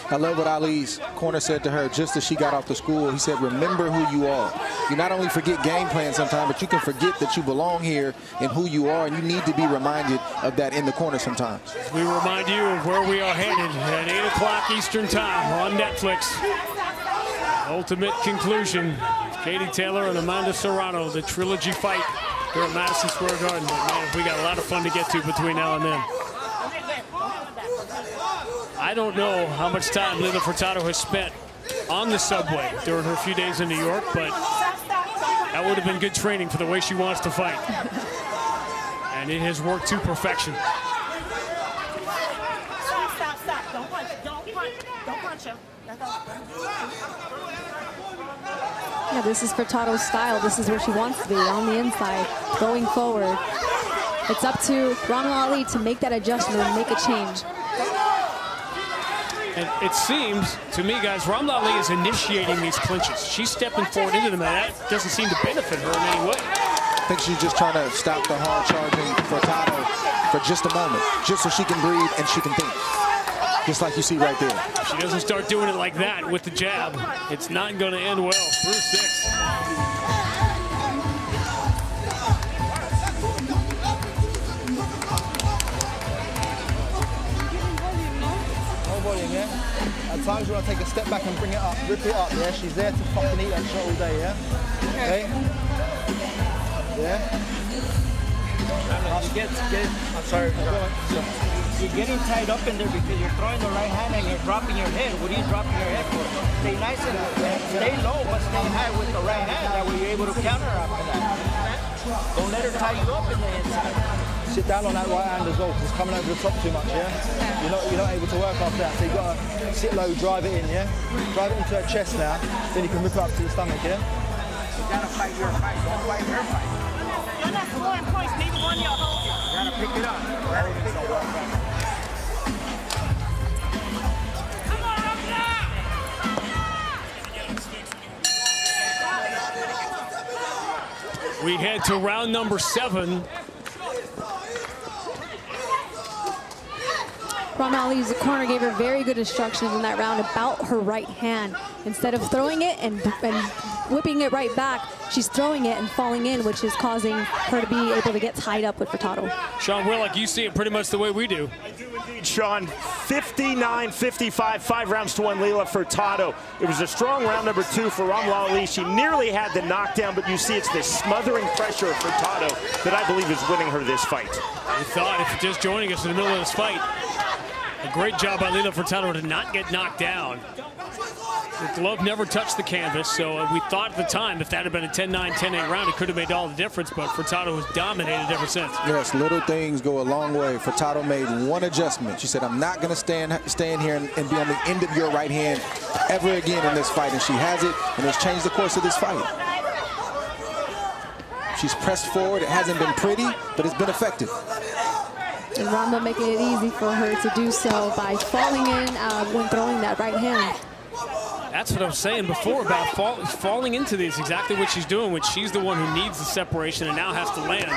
I love what Ali's corner said to her just as she got off the school. He said, remember who you are. You not only forget game plan sometimes, but you can forget that you belong here and who you are, and you need to be reminded of that in the corner sometimes. We remind you of where we are headed at 8 o'clock Eastern Time on Netflix. Ultimate conclusion. Katie Taylor and Amanda Serrano, the trilogy fight here at Madison Square Garden. But man, we got a lot of fun to get to between now and then. I don't know how much time Lila Furtado has spent on the subway during her few days in New York, but that would have been good training for the way she wants to fight. And it has worked to perfection. Stop. Don't punch. Don't punch her. Yeah, this is Furtado's style. This is where she wants to be, on the inside, going forward. It's up to Ramla Ali to make that adjustment and make a change. And it seems to me, guys, Ramla Ali is initiating these clinches. She's stepping forward into them, and that doesn't seem to benefit her in any way. I think she's just trying to stop the hard charging Furtado for just a moment, just so she can breathe and she can think. Just like you see right there. If she doesn't start doing it like that with the jab, it's not going to end well. Through 6. Yeah? At times you want to take a step back and bring it up, rip it up, yeah? She's there to fucking eat that shot all day, yeah? Okay? Yeah? I'm sorry. You're getting tied up in there because you're throwing the right hand and you're dropping your head. What are you dropping your head for? Stay nice and stay low, but stay high with the right hand. That way you're able to counter after that. Don't let her tie you up in the inside. Sit down on that right hand as well, because it's coming over the top too much, yeah? You're not able to work after that, so you've got to sit low, drive it in, yeah? Drive it into her chest now, then you can rip it up to the stomach, yeah? You gotta fight your fight, don't fight her fight. You're not scoring points, neither one of y'all hold it. You gotta pick it up. You gotta pick it up. We head head to round number 7. Ramla Ali's corner gave her very good instructions in that round about her right hand. Instead of throwing it and whipping it right back, she's throwing it and falling in, which is causing her to be able to get tied up with Furtado. Sean Willock, you see it pretty much the way we do. I do indeed, Sean. 59-55, 5 rounds to 1, Lila Furtado. It was a strong round number 2 for Ramla Ali. She nearly had the knockdown, but you see it's the smothering pressure of Furtado that I believe is winning her this fight. We thought, if you're just joining us in the middle of this fight, a great job by Lila Furtado to not get knocked down. The glove never touched the canvas, so we thought at the time if that had been a 10-9, 10-8 round, it could have made all the difference, but Furtado has dominated ever since. Yes, little things go a long way. Furtado made one adjustment. She said, I'm not going to stand here and be on the end of your right hand ever again in this fight, and she has it, and it's changed the course of this fight. She's pressed forward. It hasn't been pretty, but it's been effective. And Ramla making it easy for her to do so by falling in when throwing that right hand. That's what I was saying before about falling into these, exactly what she's doing, when she's the one who needs the separation and now has to land.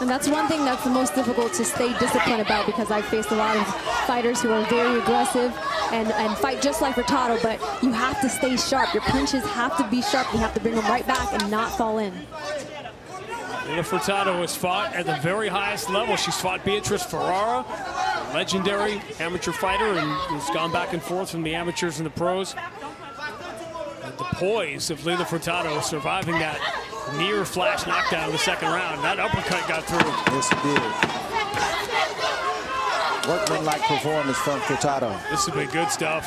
And that's one thing that's the most difficult to stay disciplined about, because I've faced a lot of fighters who are very aggressive and fight just like Furtado, but you have to stay sharp. Your punches have to be sharp. You have to bring them right back and not fall in. Lila Furtado has fought at the very highest level. She's fought Beatrice Ferrara, a legendary amateur fighter, and has gone back and forth from the amateurs and the pros. And the poise of Lila Furtado surviving that near flash knockdown in the second round. That uppercut got through. Yes, it did. Workmanlike performance from Furtado. This has been good stuff.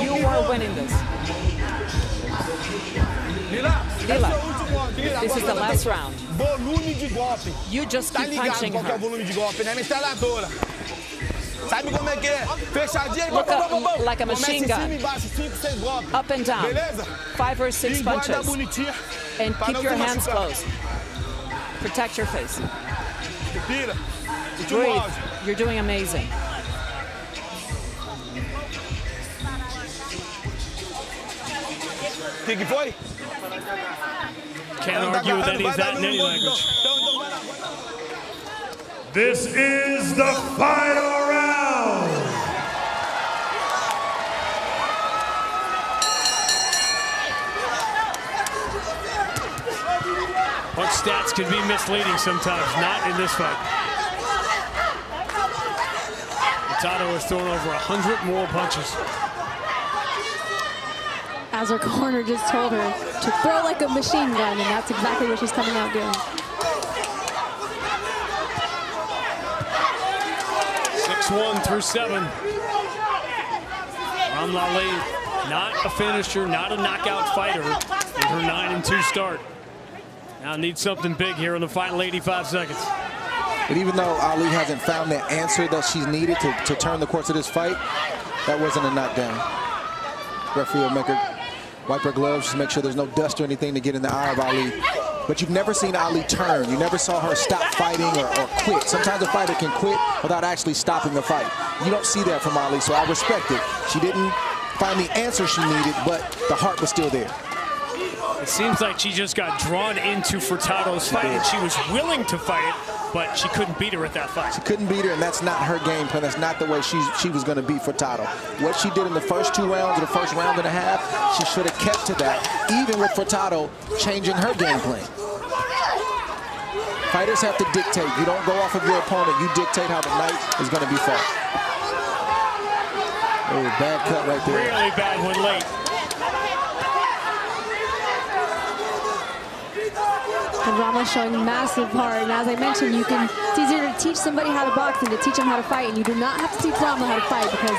You are winning this. Lila, this is the last round. Volume de golpe. You just keep punching qual que é o her. volume de golpe, né? Metralhadora. Sabe como é que é? Fechadinha, Look up like a machine gun. Embaixo, 5, 6 golpes. Up and down. Beleza? 5 or 6 punches. Bonitinha. And keep your hands closed. Protect your face. Breathe. You're doing amazing. Que foi? Can't argue with any of that in any language. This is the final round. Punch stats can be misleading sometimes, not in this fight. Furtado has thrown over 100 more punches. As her corner just told her to throw like a machine gun, and that's exactly what she's coming out doing. 6-1 through 7. Ramla Ali, not a finisher, not a knockout fighter in her 9-2 start. Now needs something big here in the final 85 seconds. But even though Ali hasn't found the answer that she's needed to turn the course of this fight, that wasn't a knockdown. Referee will make her wipe her gloves, just make sure there's no dust or anything to get in the eye of Ali. But you've never seen Ali turn. You never saw her stop fighting or quit. Sometimes a fighter can quit without actually stopping the fight. You don't see that from Ali, so I respect it. She didn't find the answer she needed, but the heart was still there. It seems like she just got drawn into Furtado's fight, and she was willing to fight it, but she couldn't beat her at that fight. She couldn't beat her, and that's not her game plan. That's not the way she was going to beat Furtado. What she did in the first 2 rounds, or the first round and a half, she should have kept to that, even with Furtado changing her game plan. Fighters have to dictate. You don't go off of your opponent. You dictate how the night is going to be fought. Oh, bad cut right there. Really bad one late. And Ramla showing massive heart. And as I mentioned, it's easier to teach somebody how to box than to teach them how to fight. And you do not have to teach Ramla how to fight, because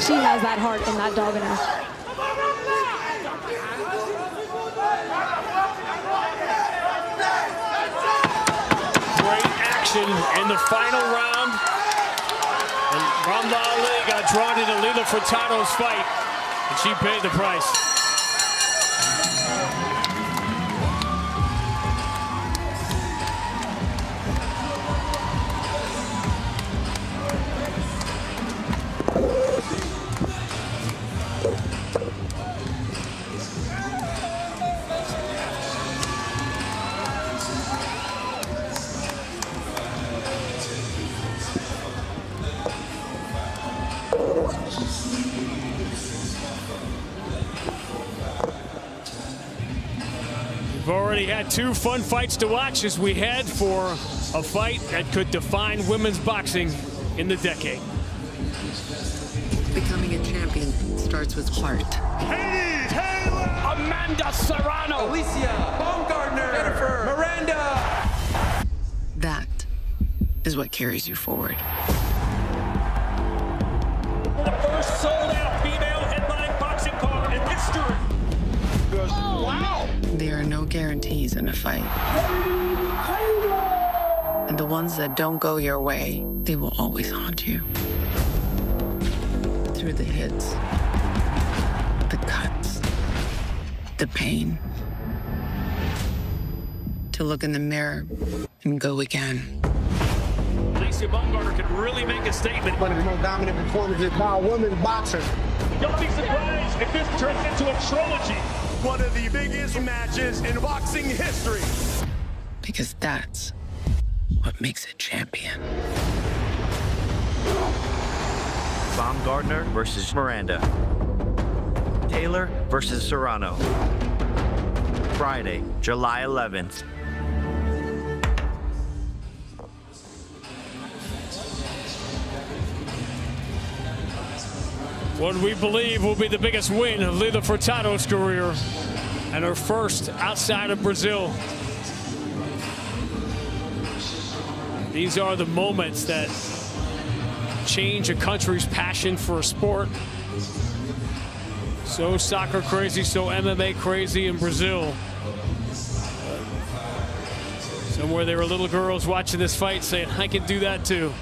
she has that heart and that dog in her. Great action in the final round. And Ramla Ali got drawn into Lila Furtado's fight, and she paid the price. already had 2 fun fights to watch as we head for a fight that could define women's boxing in the decade. Becoming a champion starts with heart. Amanda Serrano. Alycia, Baumgardner, Jennifer, Miranda. That is what carries you forward. The first sold-out female headline boxing card in history. Oh, wow! There are no guarantees in a fight. And the ones that don't go your way, they will always haunt you. Through the hits, the cuts, the pain. To look in the mirror and go again. Alycia Baumgardner can really make a statement. One of the most dominant performances by a women's boxer. Don't be surprised if this turns into a trilogy. One of the biggest matches in boxing history. Because that's what makes a champion. Baumgardner versus Miranda. Taylor versus Serrano. Friday, July 11th. What we believe will be the biggest win of Lila Furtado's career and her first outside of Brazil. These are the moments that change a country's passion for a sport. So soccer crazy, so MMA crazy in Brazil. Somewhere there were little girls watching this fight saying, I can do that too.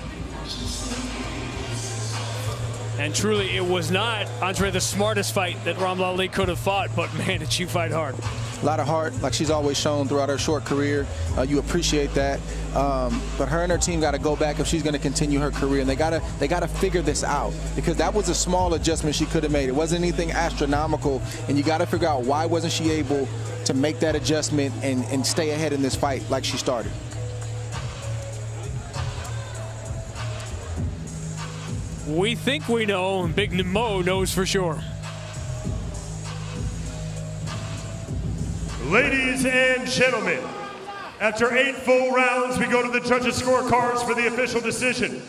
And truly, it was not, Andre, the smartest fight that Ramla Ali could have fought, but man, did she fight hard. A lot of heart, like she's always shown throughout her short career. You appreciate that. But her and her team got to go back if she's going to continue her career, and they got to figure this out, because that was a small adjustment she could have made. It wasn't anything astronomical, and you got to figure out why wasn't she able to make that adjustment and stay ahead in this fight like she started. We think we know, and Big Mo knows for sure. Ladies and gentlemen, after 8 full rounds, we go to the judges' scorecards for the official decision.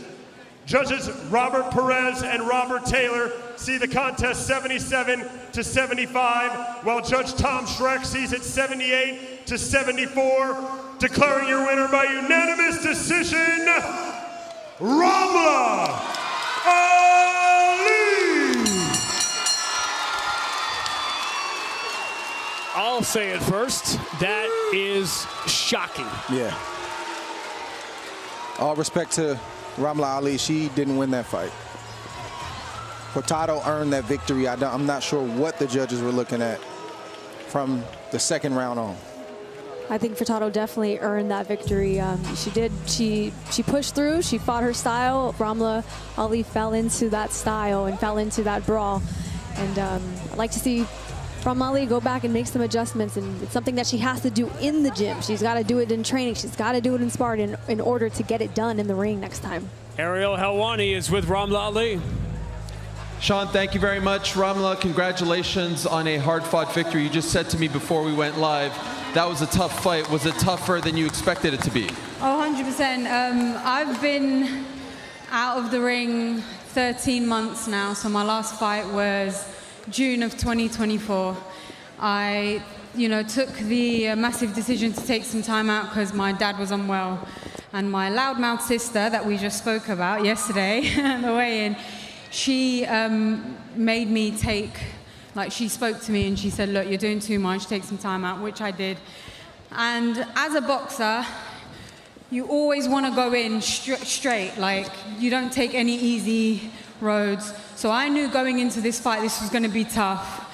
Judges Robert Perez and Robert Taylor see the contest 77-75, while Judge Tom Schreck sees it 78-74, declaring your winner by unanimous decision, Ramla Ali! I'll say it first. That is shocking. Yeah. All respect to Ramla Ali. She didn't win that fight. Furtado earned that victory. I'm not sure what the judges were looking at from the second round on. I think Furtado definitely earned that victory. She pushed through, she fought her style. Ramla Ali fell into that style and fell into that brawl. And I'd like to see Ramla Ali go back and make some adjustments, and it's something that she has to do in the gym. She's got to do it in training. She's got to do it in sparring in order to get it done in the ring next time. Ariel Helwani is with Ramla Ali. Sean, thank you very much. Ramla, congratulations on a hard-fought victory. You just said to me before we went live, that was a tough fight. Was it tougher than you expected it to be? Oh, 100%. I've been out of the ring 13 months now, so my last fight was June of 2024. I, took the massive decision to take some time out because my dad was unwell, and my loudmouth sister that we just spoke about yesterday on the way in, she made me she spoke to me and she said, look, you're doing too much, take some time out, which I did. And as a boxer, you always want to go in straight, you don't take any easy roads. So I knew going into this fight, this was going to be tough.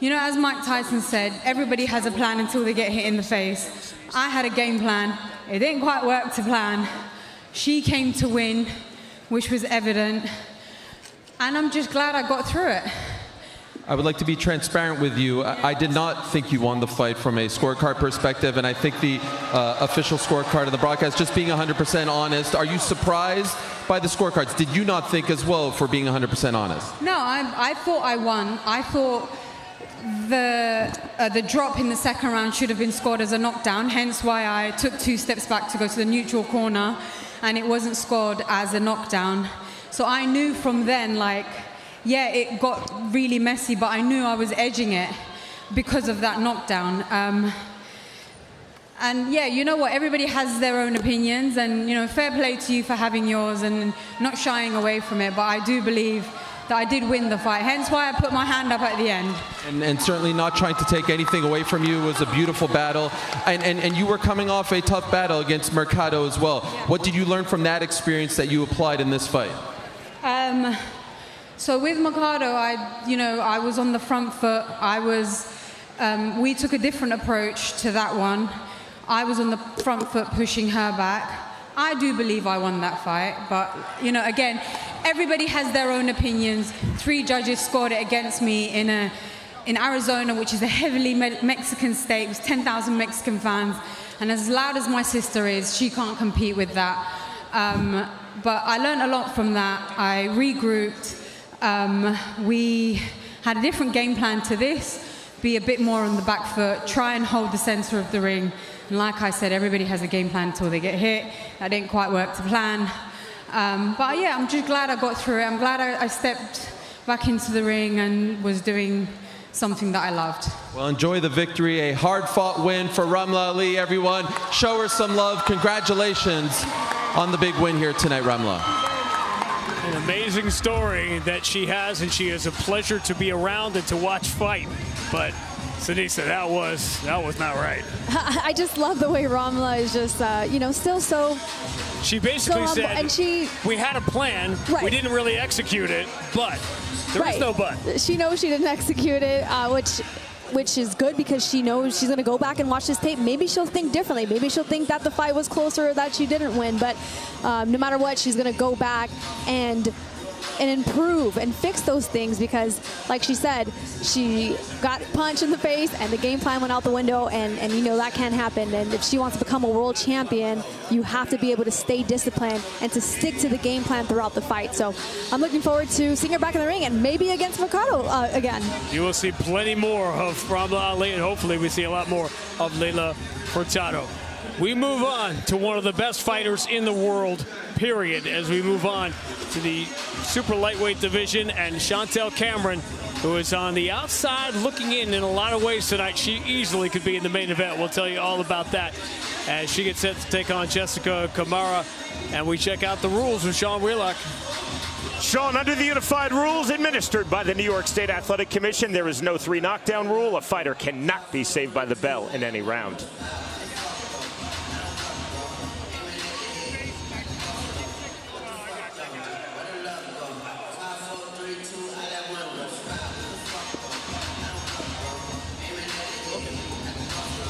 As Mike Tyson said, everybody has a plan until they get hit in the face. I had a game plan. It didn't quite work to plan. She came to win, which was evident. And I'm just glad I got through it. I would like to be transparent with you. I did not think you won the fight from a scorecard perspective, and I think the official scorecard of the broadcast, just being 100% honest, are you surprised by the scorecards? Did you not think as well, for being 100% honest? No, I thought I won. I thought the drop in the second round should have been scored as a knockdown, hence why I took 2 steps back to go to the neutral corner, and it wasn't scored as a knockdown. So I knew from then, like, yeah, it got really messy, but I knew I was edging it because of that knockdown. And yeah, you know what, everybody has their own opinions, and you know, fair play to you for having yours and not shying away from it, but I do believe that I did win the fight, hence why I put my hand up at the end. And certainly not trying to take anything away from you. It was a beautiful battle. And you were coming off a tough battle against Mercado as well. Yeah. What did you learn from that experience that you applied in this fight? So with Mercado, I was on the front foot. We took a different approach to that one. I was on the front foot pushing her back. I do believe I won that fight, but you know, again, everybody has their own opinions. 3 judges scored it against me in Arizona, which is a heavily Mexican state. It was 10,000 Mexican fans, and as loud as my sister is, she can't compete with that. But I learned a lot from that. I regrouped. We had a different game plan to this. Be a bit more on the back foot, try and hold the center of the ring. And like I said, everybody has a game plan until they get hit. That didn't quite work to plan. But yeah, I'm just glad I got through it. I'm glad I stepped back into the ring and was doing something that I loved. Well, enjoy the victory. A hard-fought win for Ramla Ali, everyone. Show her some love. Congratulations on the big win here tonight, Ramla. An amazing story that she has, and she is a pleasure to be around and to watch fight. But Shadasia, that was not right. I just love the way Ramla is just, you know, still so. She basically so said, and we had a plan, right. We didn't really execute it, but there is no but. She knows she didn't execute it, which is good because she knows she's going to go back and watch this tape. Maybe she'll think differently. Maybe she'll think that the fight was closer or that she didn't win. But no matter what, she's going to go back and improve and fix those things because, like she said, she got punched in the face and the game plan went out the window, and you know that can't happen. And if she wants to become a world champion, you have to be able to stay disciplined and to stick to the game plan throughout the fight. So I'm looking forward to seeing her back in the ring and maybe against Mercado again. You will see plenty more of Ramla Ali, and hopefully we see a lot more of Lila Furtado. We move on to one of the best fighters in the world, period, as we move on to the super lightweight division, and Chantelle Cameron, who is on the outside looking in a lot of ways tonight. She easily could be in the main event. We'll tell you all about that as she gets set to take on Jessica Camara, and we check out the rules with Sean Wheelock. Sean, under the unified rules administered by the New York State Athletic Commission, there is no 3 knockdown rule. A fighter cannot be saved by the bell in any round.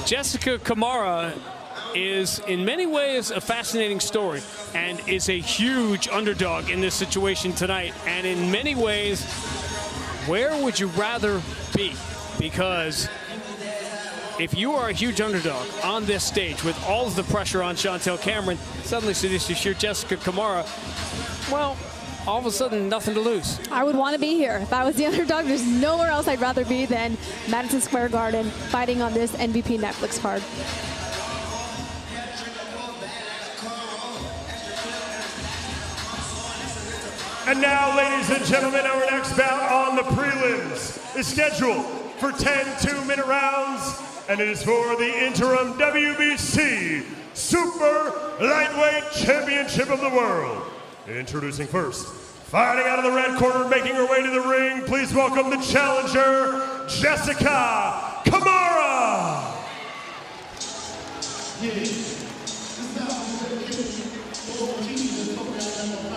Jessica Camara is in many ways a fascinating story and is a huge underdog in this situation tonight. And in many ways, where would you rather be? Because if you are a huge underdog on this stage with all of the pressure on Chantelle Cameron, suddenly Shadasia, Jessica Camara, well, all of a sudden, nothing to lose. I would want to be here. If I was the underdog, there's nowhere else I'd rather be than Madison Square Garden fighting on this MVP Netflix card. And now, ladies and gentlemen, our next bout on the prelims is scheduled for 10 2-minute rounds, and it is for the interim WBC Super Lightweight Championship of the World. Introducing first, fighting out of the red corner, making her way to the ring, please welcome the challenger, Jessica Camara.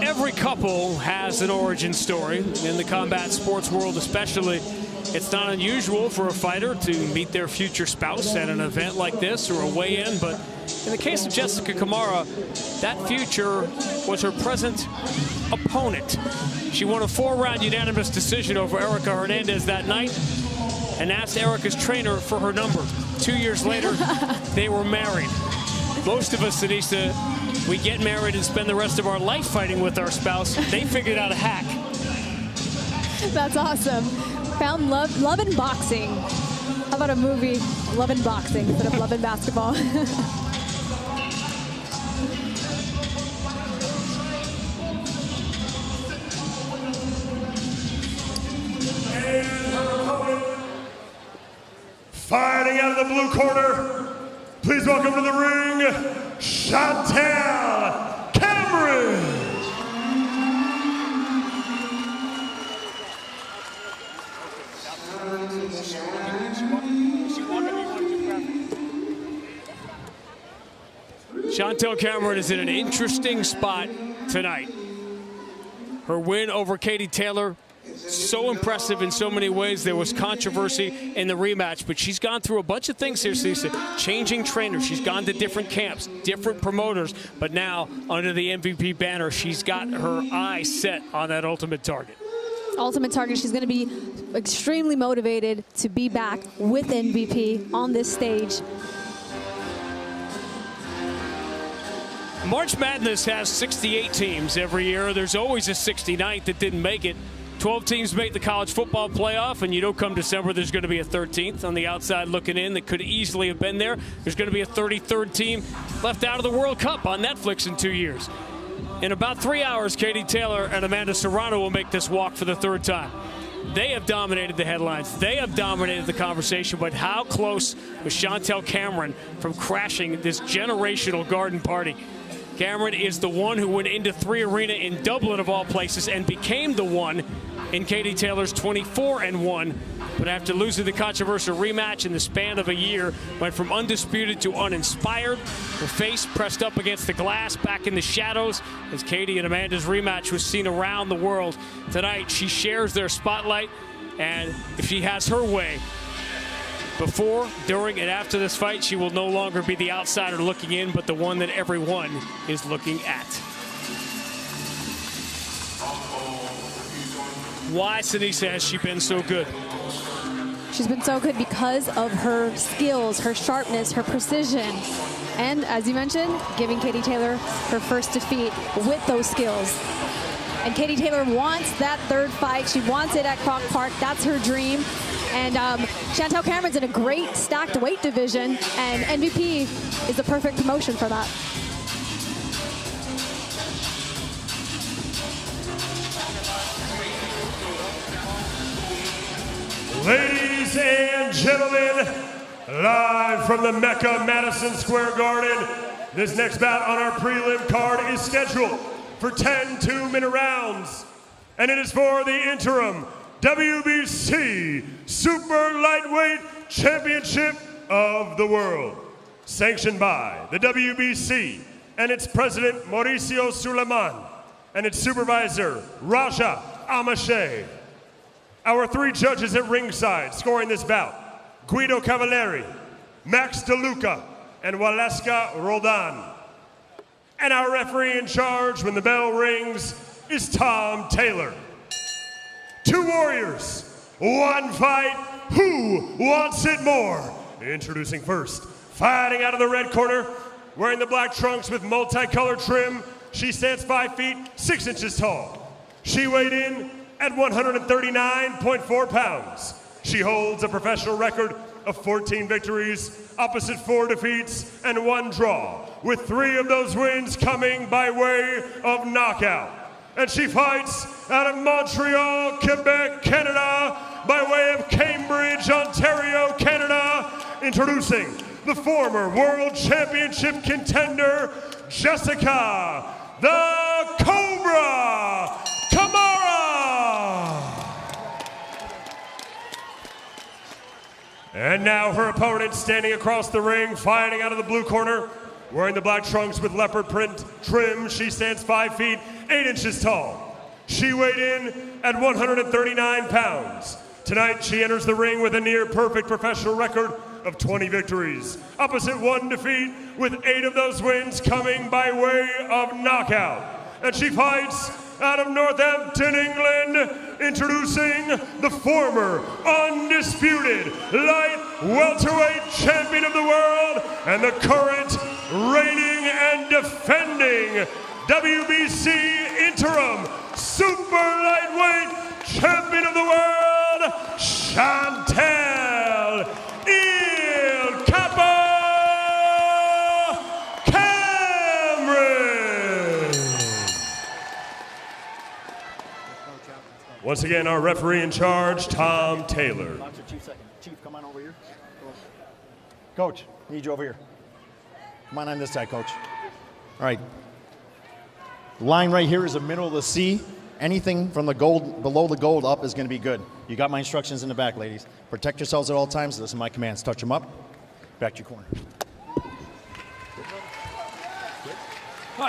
Every couple has an origin story in the combat sports world, especially. It's not unusual for a fighter to meet their future spouse at an event like this or a weigh-in, but in the case of Jessica Camara, that future was her present opponent. She won a 4-round unanimous decision over Erica Hernandez that night and asked Erica's trainer for her number. 2 years later, they were married. Most of us, Shadasia, we get married and spend the rest of our life fighting with our spouse. They figured out a hack. That's awesome. Found love in boxing. How about a movie, Love in Boxing, instead of Love in Basketball? Fighting out of the blue corner, please welcome to the ring, Chantelle Camara. Chantelle Cameron is in an interesting spot tonight. Her win over Katie Taylor, so impressive in so many ways. There was controversy in the rematch, but she's gone through a bunch of things here, Cisa. Changing trainers, she's gone to different camps, different promoters, but now under the MVP banner, she's got her eyes set on that ultimate target. Ultimate target, she's going to be extremely motivated to be back with MVP on this stage. March Madness has 68 teams every year. There's always a 69th that didn't make it. 12 teams make the college football playoff, and you know come December there's going to be a 13th on the outside looking in that could easily have been there. There's going to be a 33rd team left out of the World Cup on Netflix in 2 years. In about 3 hours, Katie Taylor and Amanda Serrano will make this walk for the third time. They have dominated the headlines. They have dominated the conversation, but how close was Chantelle Cameron from crashing this generational garden party? Cameron is the one who went into 3 Arena in Dublin, of all places, and became the one in Katie Taylor's 24-1. But after losing the controversial rematch in the span of a year, went from undisputed to uninspired. Her face pressed up against the glass, back in the shadows, as Katie and Amanda's rematch was seen around the world. Tonight, she shares their spotlight, and if she has her way, before, during, and after this fight, she will no longer be the outsider looking in, but the one that everyone is looking at. Why, Sinisa, has she been so good? She's been so good because of her skills, her sharpness, her precision. And as you mentioned, giving Katie Taylor her first defeat with those skills. And Katie Taylor wants that third fight. She wants it at Croc Park. That's her dream. And Chantelle Cameron's in a great stacked weight division, and MVP is the perfect promotion for that. Ladies and gentlemen, live from the Mecca, Madison Square Garden, this next bout on our prelim card is scheduled for 10 2-minute rounds, and it is for the interim WBC Super Lightweight Championship of the World, sanctioned by the WBC and its president Mauricio Suleiman and its supervisor Raja Amache. Our 3 judges at ringside scoring this bout: Guido Cavalieri, Max DeLuca, and Waleska Roldan. And our referee in charge when the bell rings is Tom Taylor. 2 warriors, 1 fight. Who wants it more? Introducing first, fighting out of the red corner, wearing the black trunks with multicolored trim. She stands 5 feet 6 inches tall. She weighed in at 139.4 pounds. She holds a professional record of 14 victories, opposite 4 defeats, and 1 draw, with 3 of those wins coming by way of knockout. And she fights out of Montreal, Quebec, Canada, by way of Cambridge, Ontario, Canada, introducing the former World Championship contender, Jessica the Cobra Camara. And now her opponent standing across the ring, fighting out of the blue corner, wearing the black trunks with leopard print trim. She stands 5 feet 8 inches tall. She weighed in at 139 pounds. Tonight she enters the ring with a near perfect professional record of 20 victories, opposite 1 defeat, with 8 of those wins coming by way of knockout. And she fights out of Northampton, England, introducing the former undisputed light welterweight champion of the world and the current reigning and defending WBC interim super lightweight champion of the world, Chantelle Il Capo Cameron. Once again, our referee in charge, Tom Taylor. Chief, come on over here. Coach, need you over here. Come on this side, Coach. All right. The line right here is the middle of the C. Anything from the gold, below the gold up is going to be good. You got my instructions in the back, ladies. Protect yourselves at all times. Listen to my commands. Touch them up. Back to your corner.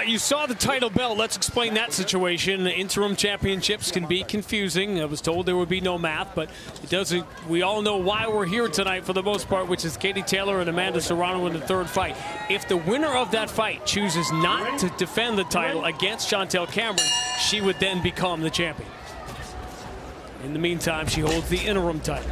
You saw the title belt. Let's explain that situation. Interim championships can be confusing. I was told there would be no math, but it doesn't. We all know why we're here tonight for the most part, which is Katie Taylor and Amanda Serrano in the third fight. If the winner of that fight chooses not to defend the title against Chantelle Cameron, she would then become the champion. In the meantime, she holds the interim title.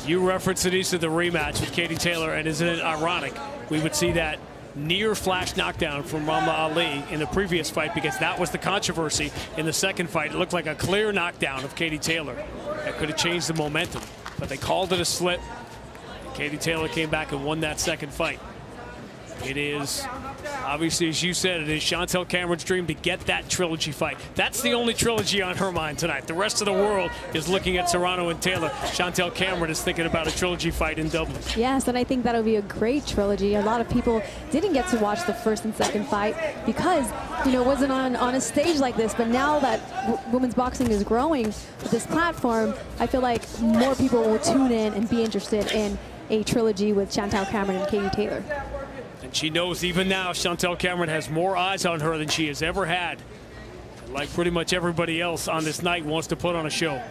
You referenced, Anissa, the rematch with Katie Taylor, and isn't it ironic? We would see that near flash knockdown from Ramla Ali in the previous fight, because that was the controversy in the second fight. It looked like a clear knockdown of Katie Taylor that could have changed the momentum, but they called it a slip. Katie Taylor came back and won that second fight. It is, obviously, as you said, it is Chantelle Cameron's dream to get that trilogy fight. That's the only trilogy on her mind tonight. The rest of the world is looking at Serrano and Taylor. Chantelle Cameron is thinking about a trilogy fight in Dublin. Yes, and I think that'll be a great trilogy. A lot of people didn't get to watch the first and second fight because, you know, it wasn't on a stage like this. But now that women's boxing is growing with this platform, I feel like more people will tune in and be interested in a trilogy with Chantelle Cameron and Katie Taylor. And she knows even now Chantelle Cameron has more eyes on her than she has ever had. Like pretty much everybody else on this night wants to put on a show.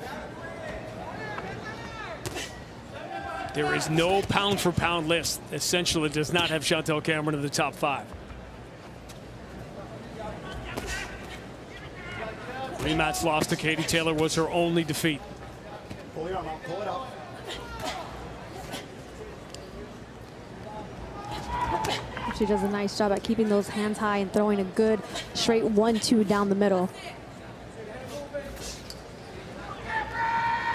There is no pound for pound list essentially does not have Chantelle Cameron in the top 5. Rematch loss to Katie Taylor was her only defeat. Pull your arm out, pull it up. She does a nice job at keeping those hands high and throwing a good straight 1-2 down the middle.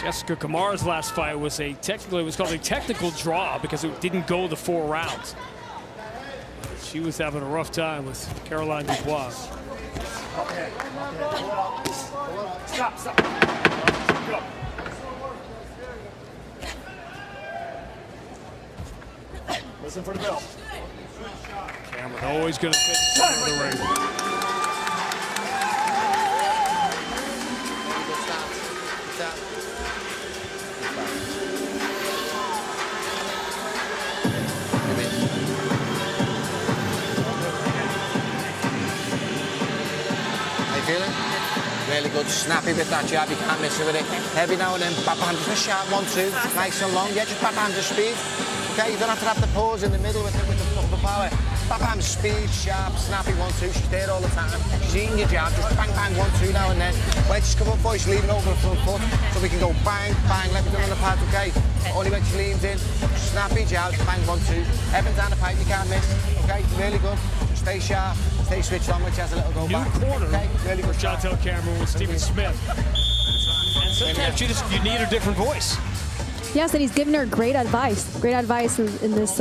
Jessica Camara's last fight was it was called a technical draw because it didn't go the 4 rounds. She was having a rough time with Caroline Dubois. Stop. Go. Listen for the bell. Cameron always going to fit the center of the ring. How you feeling? Really good, snappy with that jab, you can't miss it with it. Every now and then, backhand, just a sharp 1-2, nice and long. Yeah, just backhand to speed. Okay, you don't have to have the pause in the middle with the power. Backhand speed, sharp, snappy 1-2. She's there all the time. She's eating your jab, just bang, bang, 1-2 now and then. When she's come up, boys, leaving over the front foot, so we can go bang, bang, let me do it on the pad, okay? Only when she leans in, snappy jab, bang, 1-2. Everything down the pipe, you can't miss, okay? Really good. Stay sharp, stay switched on, which has a little go back. New corner okay? Really good for Chantelle Cameron with Stephen Smith. And sometimes you need a different voice. Yes, and he's giving her great advice. Great advice in this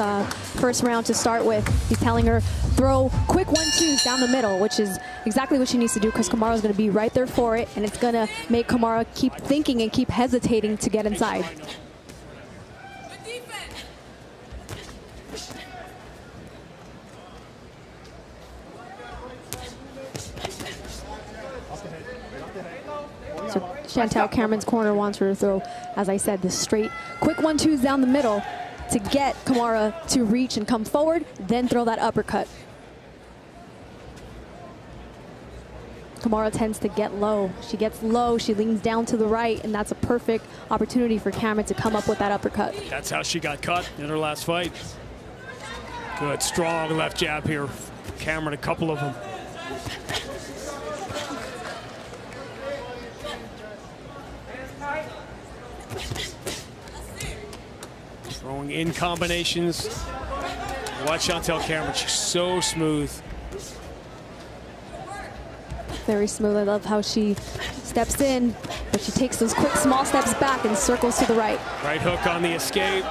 first round to start with. He's telling her, throw quick 1-2s down the middle, which is exactly what she needs to do because Camara's going to be right there for it, and it's going to make Camara keep thinking and keep hesitating to get inside. So Chantelle Cameron's corner wants her to throw, as I said, the straight, quick 1-2s down the middle to get Camara to reach and come forward, then throw that uppercut. Camara tends to get low. She gets low, she leans down to the right, and that's a perfect opportunity for Cameron to come up with that uppercut. That's how she got cut in her last fight. Good, strong left jab here. Cameron, a couple of them. Throwing in combinations. Watch Chantelle Cameron, she's so smooth. Very smooth. I love how she steps in, but she takes those quick small steps back and circles to the right. Right hook on the escape.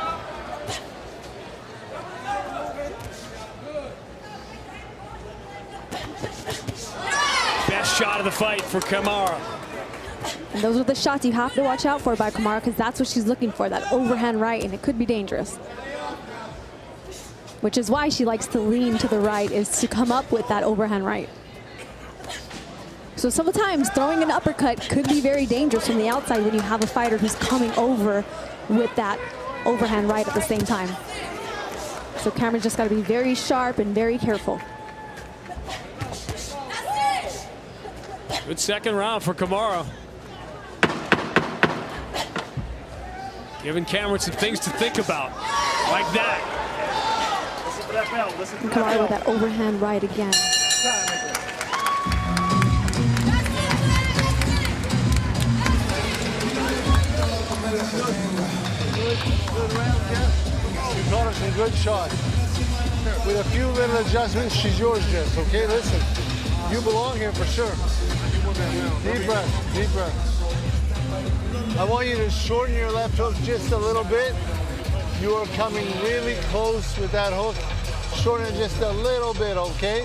Best shot of the fight for Camara. And those are the shots you have to watch out for by Camara, because that's what she's looking for, that overhand right, and it could be dangerous. Which is why she likes to lean to the right, is to come up with that overhand right. So sometimes throwing an uppercut could be very dangerous from the outside when you have a fighter who's coming over with that overhand right at the same time. So Camara's just got to be very sharp and very careful. Good second round for Camara. Giving Camara some things to think about, like that. Listen for that bell. Listen for Camara with that overhand right again. Good round, Jess. You got her some good shots. With a few little adjustments, she's yours, Jess. Okay, listen. You belong here for sure. Deep breath, deep breath. I want you to shorten your left hook just a little bit. You are coming really close with that hook. Shorten it just a little bit, okay?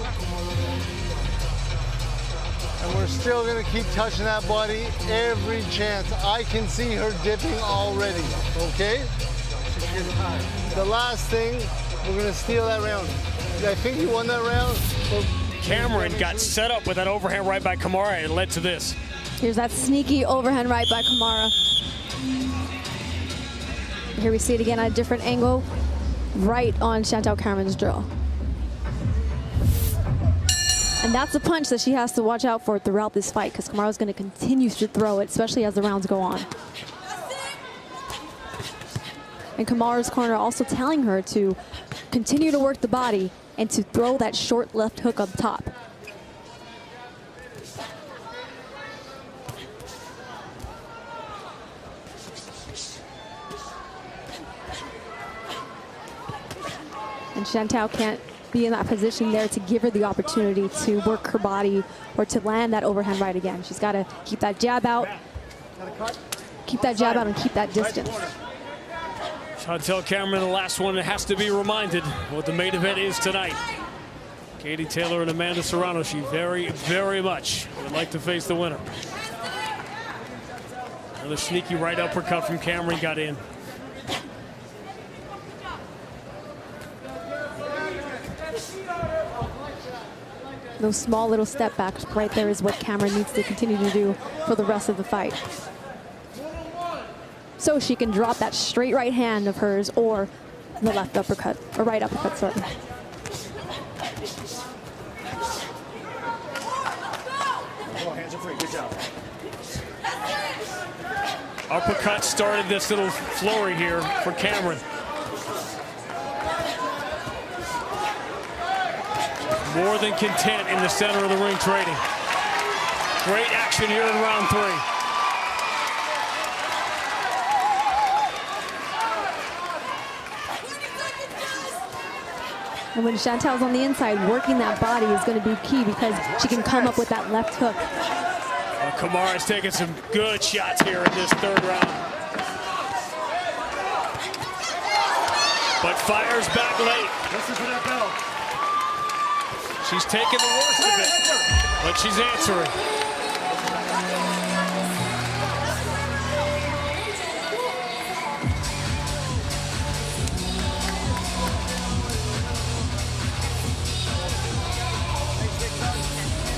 And we're still gonna keep touching that body every chance. I can see her dipping already, okay? The last thing, we're gonna steal that round. I think you won that round. Cameron got set up with that overhand right by Camara, and it led to this. Here's that sneaky overhand right by Camara. Here we see it again at a different angle, right on Chantelle Cameron's drill. And that's a punch that she has to watch out for throughout this fight, because Camara's going to continue to throw it, especially as the rounds go on. And Camara's corner also telling her to continue to work the body and to throw that short left hook up top. And Chantelle can't be in that position there to give her the opportunity to work her body or to land that overhand right again. She's got to keep that jab out, keep that jab out and keep that distance. Chantelle Cameron, the last one that has to be reminded what the main event is tonight. Katie Taylor and Amanda Serrano. She very, very much would like to face the winner. Another sneaky right uppercut from Cameron got in. Those small little step backs right there is what Cameron needs to continue to do for the rest of the fight. So she can drop that straight right hand of hers or the left uppercut, or right uppercut, sorry. Hands are free, good job. Uppercut started this little flurry here for Cameron. More than content in the center of the ring trading. Great action here in round 3. And when Chantelle's on the inside, working that body is going to be key, because she can come up with that left hook. Well, Camara's taking some good shots here in this third round. But fires back late. Listen for that bell. She's taking the worst of it, but she's answering.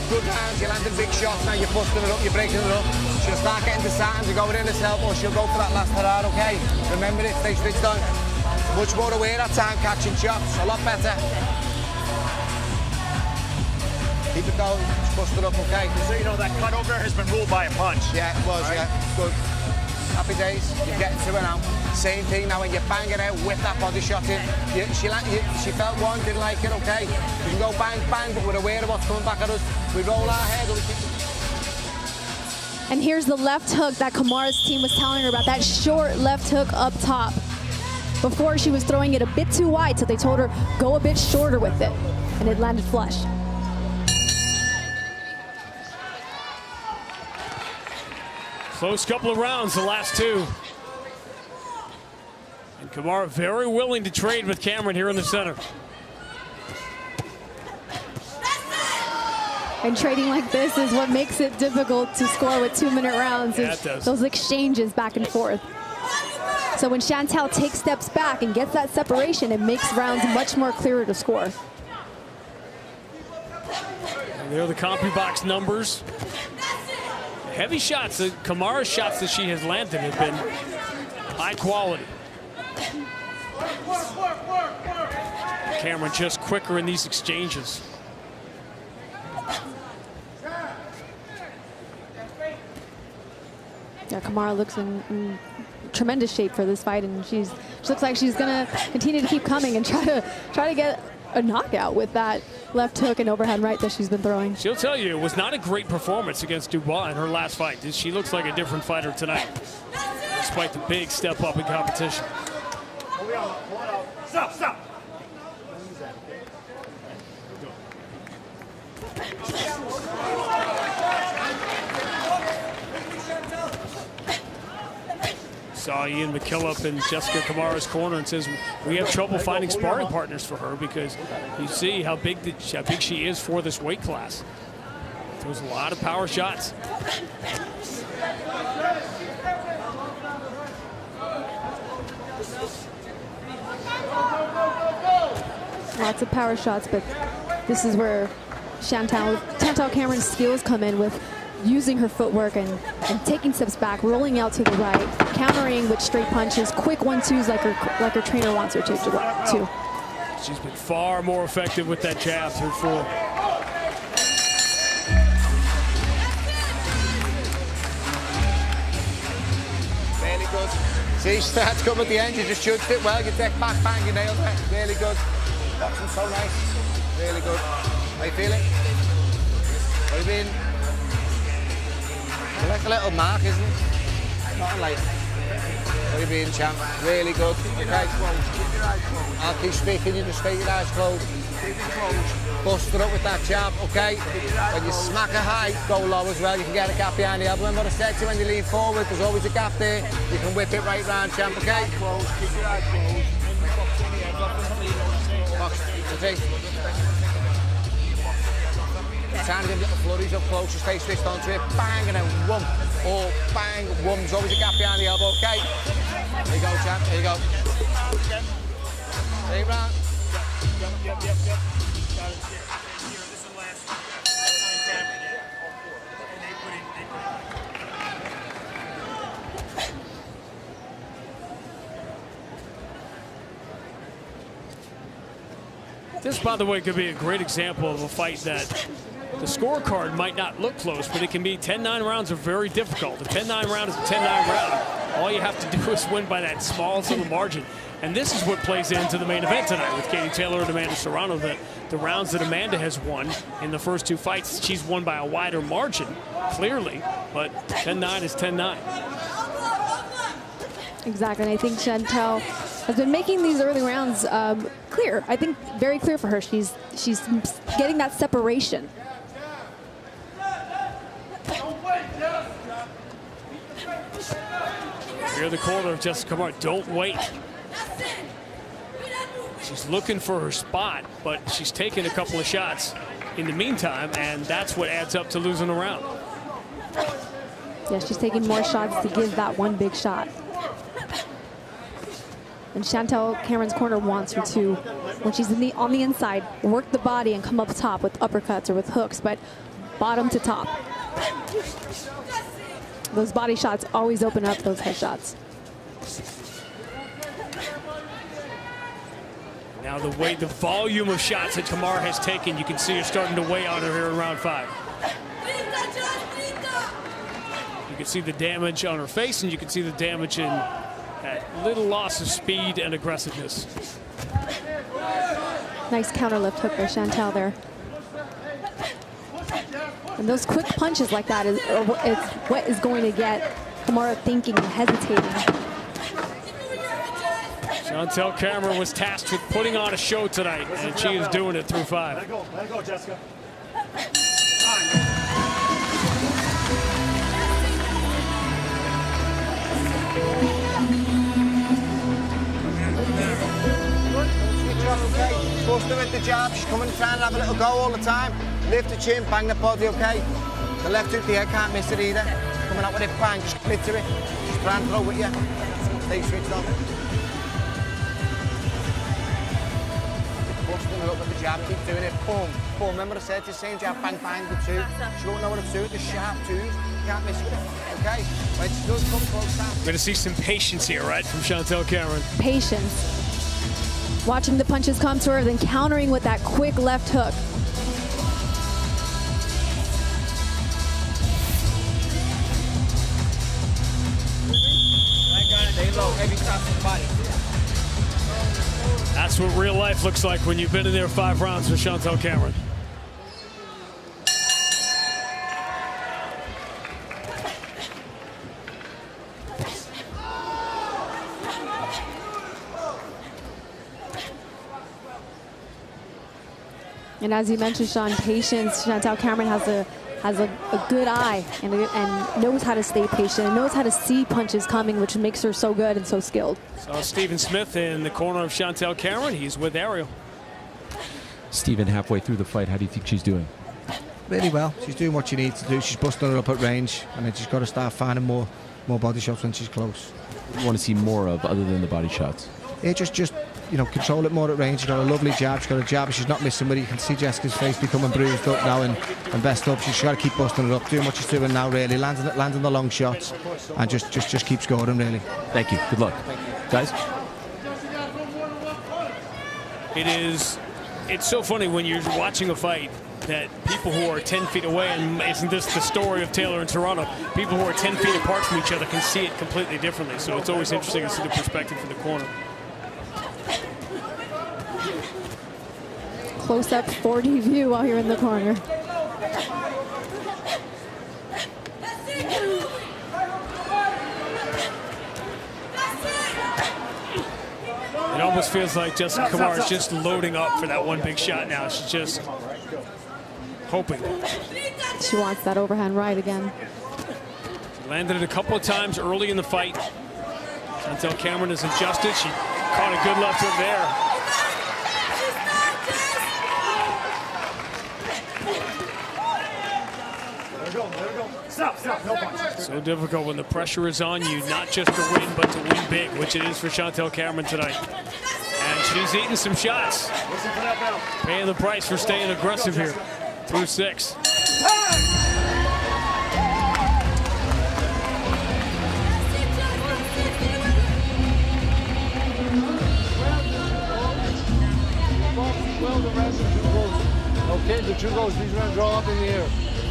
Good rounds, you're landing big shots, now you're busting it up, you're breaking it up. She'll start getting to signs, you go in herself, or she'll go for that last hurrah, okay? Remember it, stay switched on. Much more aware that time, catching shots, a lot better. Keep it going, just bust it up, okay? So you know that cut over has been ruled by a punch. Yeah, it was, right? Yeah, good. Happy days, you're getting to it now. Same thing now, when you bang it out, whip that body shot in. She felt one, didn't like it, okay? We can go bang, bang, but we're aware of what's coming back at us. We roll our head, we keep... And here's the left hook that Camara's team was telling her about, that short left hook up top. Before, she was throwing it a bit too wide, so they told her, go a bit shorter with it. And it landed flush. Close couple of rounds, the last two. And Camara very willing to trade with Cameron here in the center. And trading like this is what makes it difficult to score with 2-minute rounds. Yeah, it does. Those exchanges back and forth. So when Chantelle takes steps back and gets that separation, it makes rounds much more clearer to score. And there are the CompuBox numbers. Heavy shots, Camara's shots that she has landed have been high quality. Cameron just quicker in these exchanges. Yeah, Camara looks in tremendous shape for this fight, and she looks like she's gonna continue to keep coming and try to get a knockout with that left hook and overhand right that she's been throwing. She'll tell you it was not a great performance against Thibeault in her last fight. She looks like a different fighter tonight, despite the big step up in competition. Stop, stop. Saw Ian McKillop in Jessica Camara's corner and says we have trouble finding sparring partners for her because you see how big she is for this weight class. Throws a lot of power shots. Lots of power shots, but this is where Chantelle Cameron's skills come in with using her footwork and taking steps back, rolling out to the right, countering with straight punches, quick 1-2s like her trainer wants her to. She's been far more effective with that jab through 4. Really good. See, she starts coming at the end, you just judged it well, you deck back, bang, you nailed it. Really good. Boxing so nice. Really good. How you feeling? What do you mean? Like a little mark, isn't it? Not like. What do you mean, champ? Really good. Okay. I'll keep speaking, you just stay your eyes closed. Bust it up with that jab, okay? When you smack a high, go low as well. You can get a gap behind the elbow. Remember what I said to you when you lean forward, there's always a gap there. You can whip it right round, champ, okay? Keep your eyes closed. Trying to give little flurries up close, you stay switched onto it, bang, and then whump, or bang, whump. There's always a gap behind the elbow, okay? There you go, champ, there you go. Stay round. Yep. This, by the way, could be a great example of a fight that the scorecard might not look close, but it can be 10-9 rounds are very difficult. The 10-9 round is a 10-9 round. All you have to do is win by that small little margin. And this is what plays into the main event tonight with Katie Taylor and Amanda Serrano. The rounds that Amanda has won in the first 2 fights, she's won by a wider margin, clearly. But 10-9 is 10-9. Exactly, and I think Chantelle has been making these early rounds clear. I think very clear for her. She's getting that separation. Here the corner of Jessica Camara. Don't wait. She's looking for her spot, but she's taking a couple of shots in the meantime, and that's what adds up to losing a round. Yeah, she's taking more shots to give that one big shot. And Chantelle Cameron's corner wants her to, when she's on the inside, work the body and come up top with uppercuts or with hooks, but bottom to top. Those body shots always open up those head shots. Now the volume of shots that Camara has taken, you can see her starting to weigh on her here in round 5. You can see the damage on her face, and you can see the damage in that little loss of speed and aggressiveness. Nice counter left hook by Chantelle there. And those quick punches like that is what is going to get Camara thinking and hesitating. Chantelle Cameron was tasked with putting on a show tonight, and she is doing it through 5. Let it go, Jessica. off, okay? Bust her with the jab. She's coming trying to have a little go all the time. Lift the chin, bang the body, okay? The left hook there, can't miss it either. Coming out with it, bang, just commit to it. Just try and throw with you. Stay switched on. Busting her up with the jab, keep doing it. Boom, boom. Remember I said, it's the same jab, bang, bang, the two. She won't know what to do with the sharp twos. Can't miss with it, okay? When she does come close down. We're going to see some patience here, right, from Chantelle Cameron. Patience. Watching the punches come to her, then countering with that quick left hook. That's what real life looks like when you've been in there 5 rounds with Chantelle Cameron. And as you mentioned, Sean, patience. Chantelle Cameron has a good eye and knows how to stay patient and knows how to see punches coming, which makes her so good and so skilled. So Stephen Smith in the corner of Chantelle Cameron. He's with Ariel. Stephen, halfway through the fight, how do you think she's doing? Really well. She's doing what she needs to do. She's busting her up at range, and then she's got to start finding more body shots when she's close. What do you want to see more of other than the body shots? Yeah, just you know, control it more at range. She's got a lovely jab. She's got a jab. She's not missing with it. You can see Jessica's face becoming bruised up now and best up. She's got to keep busting it up, doing what she's doing now, really. Landing the long shots and just keep scoring, really. Thank you. Good luck. Guys? It's so funny when you're watching a fight that people who are 10 feet away, and isn't this the story of Taylor and Serrano, people who are 10 feet apart from each other can see it completely differently. So it's always interesting to see the perspective from the corner. Close-up 4D view while you're in the corner. It almost feels like Jessica Camara is just loading up for that one big shot now. She's just hoping. She wants that overhand right again. She landed it a couple of times early in the fight. Until Cameron is adjusted, she caught a good left hook there. So difficult when the pressure is on you, not just to win, but to win big, which it is for Chantelle Cameron tonight. And she's eating some shots. Paying the price for staying aggressive here through 6. Okay, the 2 goes, these are going to draw up in the air.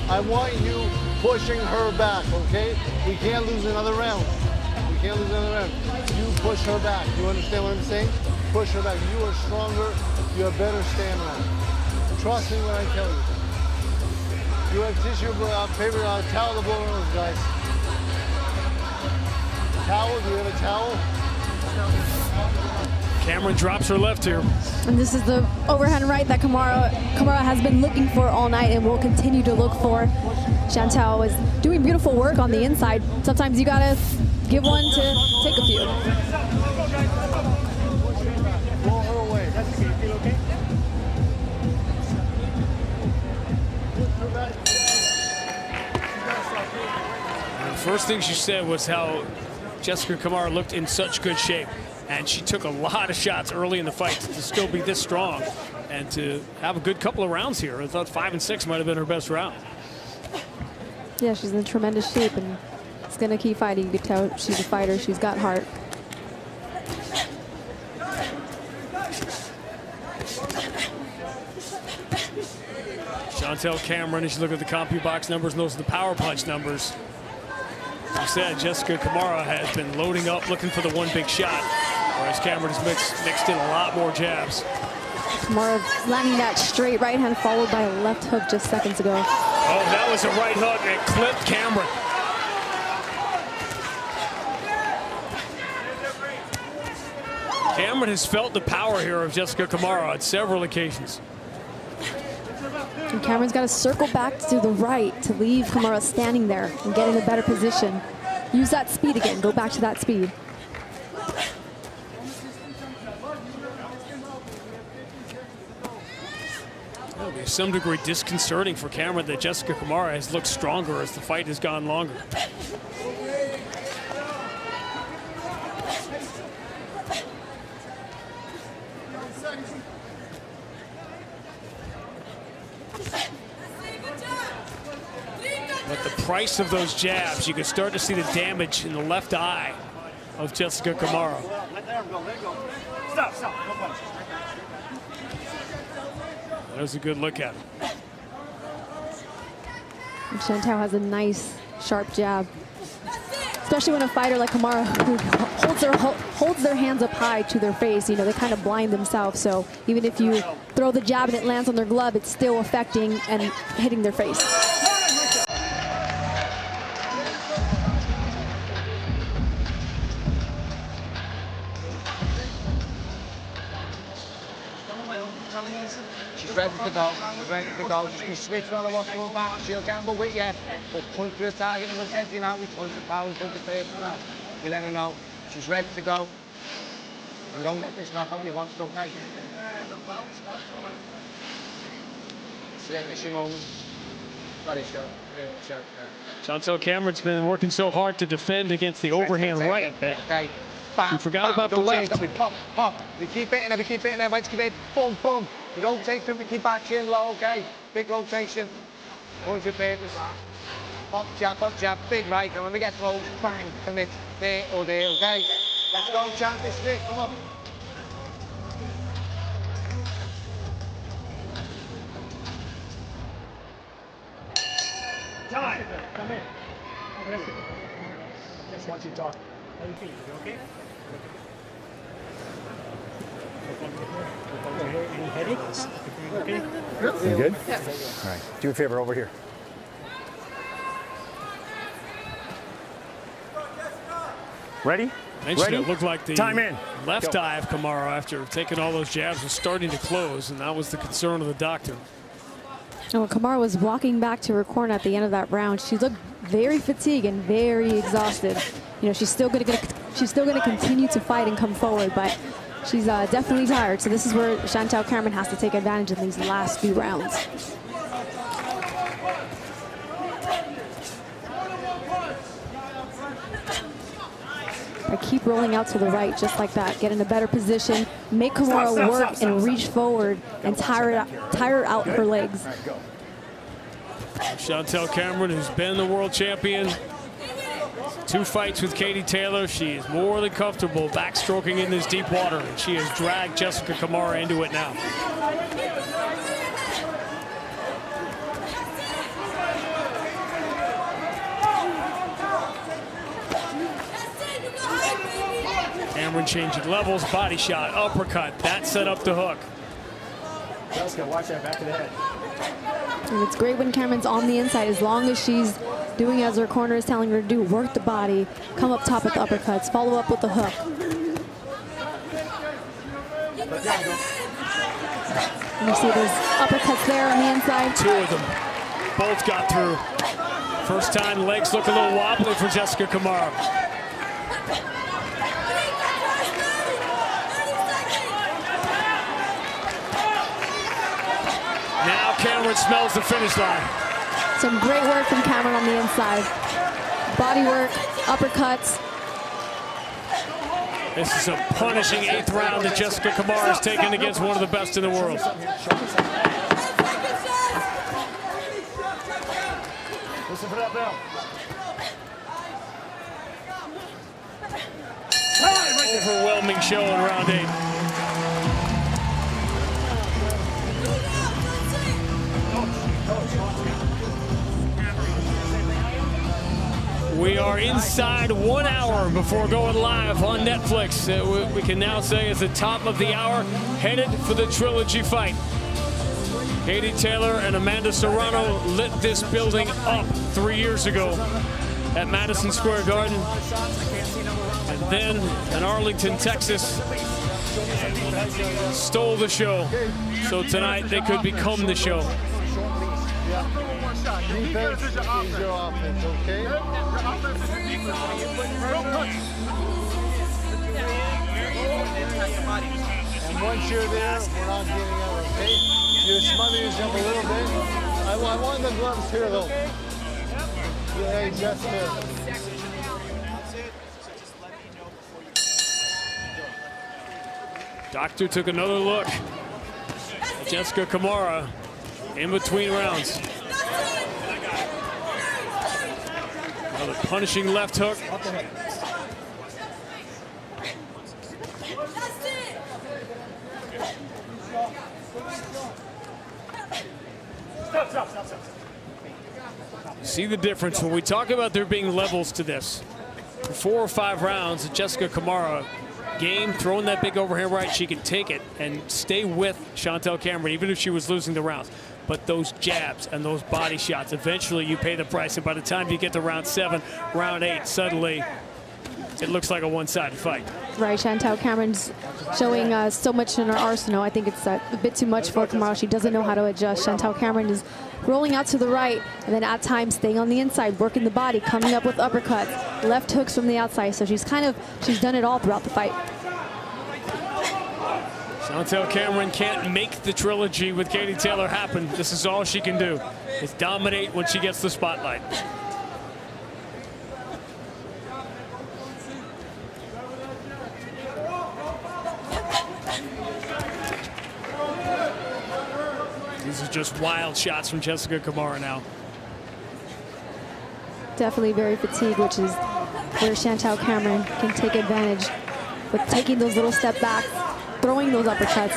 I want you pushing her back, okay? We can't lose another round. We can't lose another round. You push her back. You understand what I'm saying? Push her back. You are stronger. You have better stamina. Trust me when I tell you. You have tissue, paper, towel to blow on those guys. Towel? Do you have a towel? Cameron drops her left here. And this is the overhand right that Camara has been looking for all night and will continue to look for. Chantelle is doing beautiful work on the inside. Sometimes you gotta give one to take a few. Blow her away. That's okay. Feel okay? And the first thing she said was how Jessica Camara looked in such good shape. And she took a lot of shots early in the fight to still be this strong and to have a good couple of rounds here. I thought 5 and 6 might have been her best round. Yeah, she's in tremendous shape and is going to keep fighting. You can tell she's a fighter. She's got heart. Chantelle Cameron, as you look at the CompuBox numbers, and those are the power punch numbers. As you said, Jessica Camara has been loading up, looking for the one big shot, whereas Cameron has mixed in a lot more jabs. Camara landing that straight right hand followed by a left hook just seconds ago. Oh, that was a right hook and it clipped Cameron. Cameron has felt the power here of Jessica Camara on several occasions. And Cameron's got to circle back to the right to leave Camara standing there and get in a better position. Use that speed again. Go back to that speed. It'll be to some degree disconcerting for Camara that Jessica Camara has looked stronger as the fight has gone longer. But the price of those jabs, you can start to see the damage in the left eye of Jessica Camara. That was a good look at him. And Chantelle has a nice, sharp jab. Especially when a fighter like Camara who holds their hands up high to their face, you know, they kind of blind themselves. So even if you throw the jab and it lands on their glove, it's still affecting and hitting their face. She's ready to go. She's ready to go. She's going to switch on her what's going back. She'll gamble with you. But punch for a target number 10 now. We punch the pounds, punch the face now. We let her know. She's ready to go. And don't let this knock out you want to, okay? It's your moment. Ready, show. Chantelle Cameron's been working so hard to defend against the overhand right. Okay. You forgot about the left. Pop, pop. We keep hitting her, we keep hitting her. Right, keep it. Boom, boom. You don't take them, we keep back chin low, okay? Big rotation. 100 papers. Pop, jab, big right. And when we get close, bang, commit. There or there, okay? Let's go, champ, this stick, come on. Time. Come in. Just want you to talk. How are you feeling? You okay? Any headaches? Okay? You good? Yeah. All right. Do me a favor over here. Ready? Mentioned it looked like the Time in. left Go. eye of Camara after taking all those jabs was starting to close, and that was the concern of the doctor. And when Camara was walking back to her corner at the end of that round, she looked very fatigued and very exhausted. You know, she's still going to continue to fight and come forward, but she's definitely tired. So this is where Chantelle Cameron has to take advantage in these last few rounds. I keep rolling out to the right just like that. Get in a better position, make Camara work and reach forward and tire out her legs. Chantelle Cameron, who's been the world champion, 2 fights with Katie Taylor. She is more than comfortable backstroking in this deep water, and she has dragged Jessica Camara into it now. Cameron changing levels, body shot, uppercut. That set up the hook. Jessica, watch that back of the head. And it's great when Cameron's on the inside, as long as she's doing as her corner is telling her to do. Work the body, come up top with the uppercuts, follow up with the hook. And you see those uppercuts there on the inside. 2 of them, both got through. First time legs look a little wobbly for Jessica Camara. Now Cameron smells the finish line. Some great work from Cameron on the inside. Body work, uppercuts. This is a punishing 8th round that Jessica Camara has taken against one of the best in the world. Listen for that bell. Overwhelming show in round 8. We are inside 1 hour before going live on Netflix. We can now say it's the top of the hour, headed for the trilogy fight. Katie Taylor and Amanda Serrano lit this building up 3 years ago at Madison Square Garden. And then in Arlington, Texas, stole the show. So tonight they could become the show. Defense is your offense, okay? And once you're there, we're not getting out, okay? You're smothering yourself a little bit. I want the gloves here, though. Yeah, just Doctor took another look at Jessica Camara in between rounds. Another punishing left hook. See the difference when we talk about there being levels to this. For 4 or 5 rounds, Jessica Camara game, throwing that big overhand right, she can take it and stay with Chantelle Cameron, even if she was losing the rounds. But those jabs and those body shots, eventually you pay the price. And by the time you get to round 7, round 8, suddenly it looks like a one-sided fight. Right, Chantelle Cameron's showing so much in her arsenal. I think it's a bit too much for Camara. She doesn't know how to adjust. Chantelle Cameron is rolling out to the right, and then at times staying on the inside, working the body, coming up with uppercuts, left hooks from the outside. So she's done it all throughout the fight. Chantelle Cameron can't make the trilogy with Katie Taylor happen. This is all she can do, is dominate when she gets the spotlight. These are just wild shots from Jessica Camara now. Definitely very fatigued, which is where Chantelle Cameron can take advantage with taking those little step backs, throwing those uppercuts.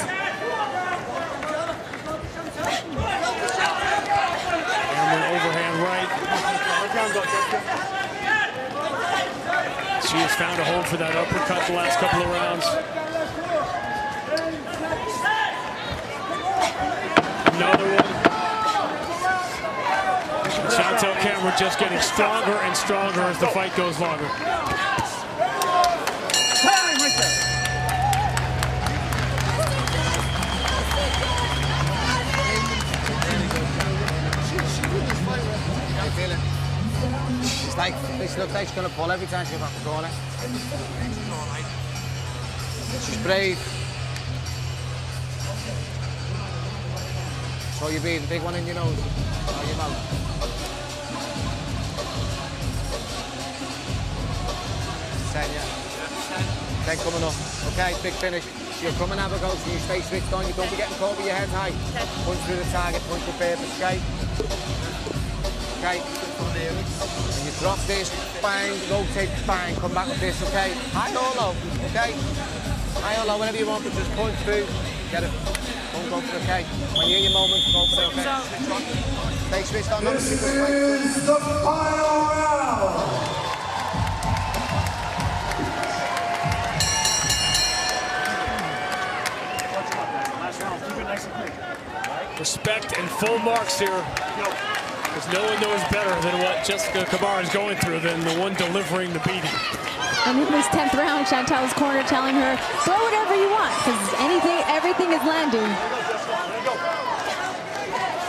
Cameron overhand right. She has found a home for that uppercut the last couple of rounds. Another one. Chantelle Cameron just getting stronger and stronger as the fight goes longer. This looks like she's going to pull every time she goes back the corner. She's brave. So you breathe, big one in your nose or your mouth. 10, yeah. 10 coming up. Okay, big finish. You'll come and have a go, so you stay switched on. You don't be getting caught with your head high. Punch through the target, punch with purpose, okay? Okay. And you drop this, bang, rotate, bang, come back with this, okay? High or low, okay? High or low, whenever you want, but just punch through, get it. Don't go for it, okay? When you hear your moment, go for it, okay? Stay switched on. This is the final round. Respect and full marks here, because no one knows better than what Jessica Camara is going through than the one delivering the beating. And in this 10th round, Chantelle's corner telling her, throw whatever you want, because everything is landing.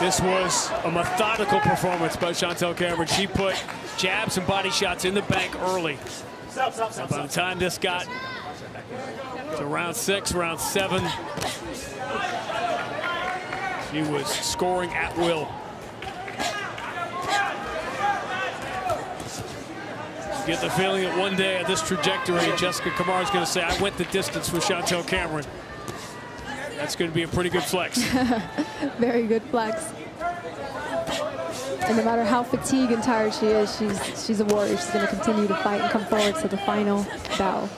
This was a methodical performance by Chantelle Cameron. She put jabs and body shots in the bank early. And by the time this got to round 6, round 7, she was scoring at will. You get the feeling that one day at this trajectory, Jessica Camara is going to say, I went the distance with Chantelle Cameron. That's going to be a pretty good flex. Very good flex. And no matter how fatigued and tired she is, she's a warrior. She's going to continue to fight and come forward to the final battle.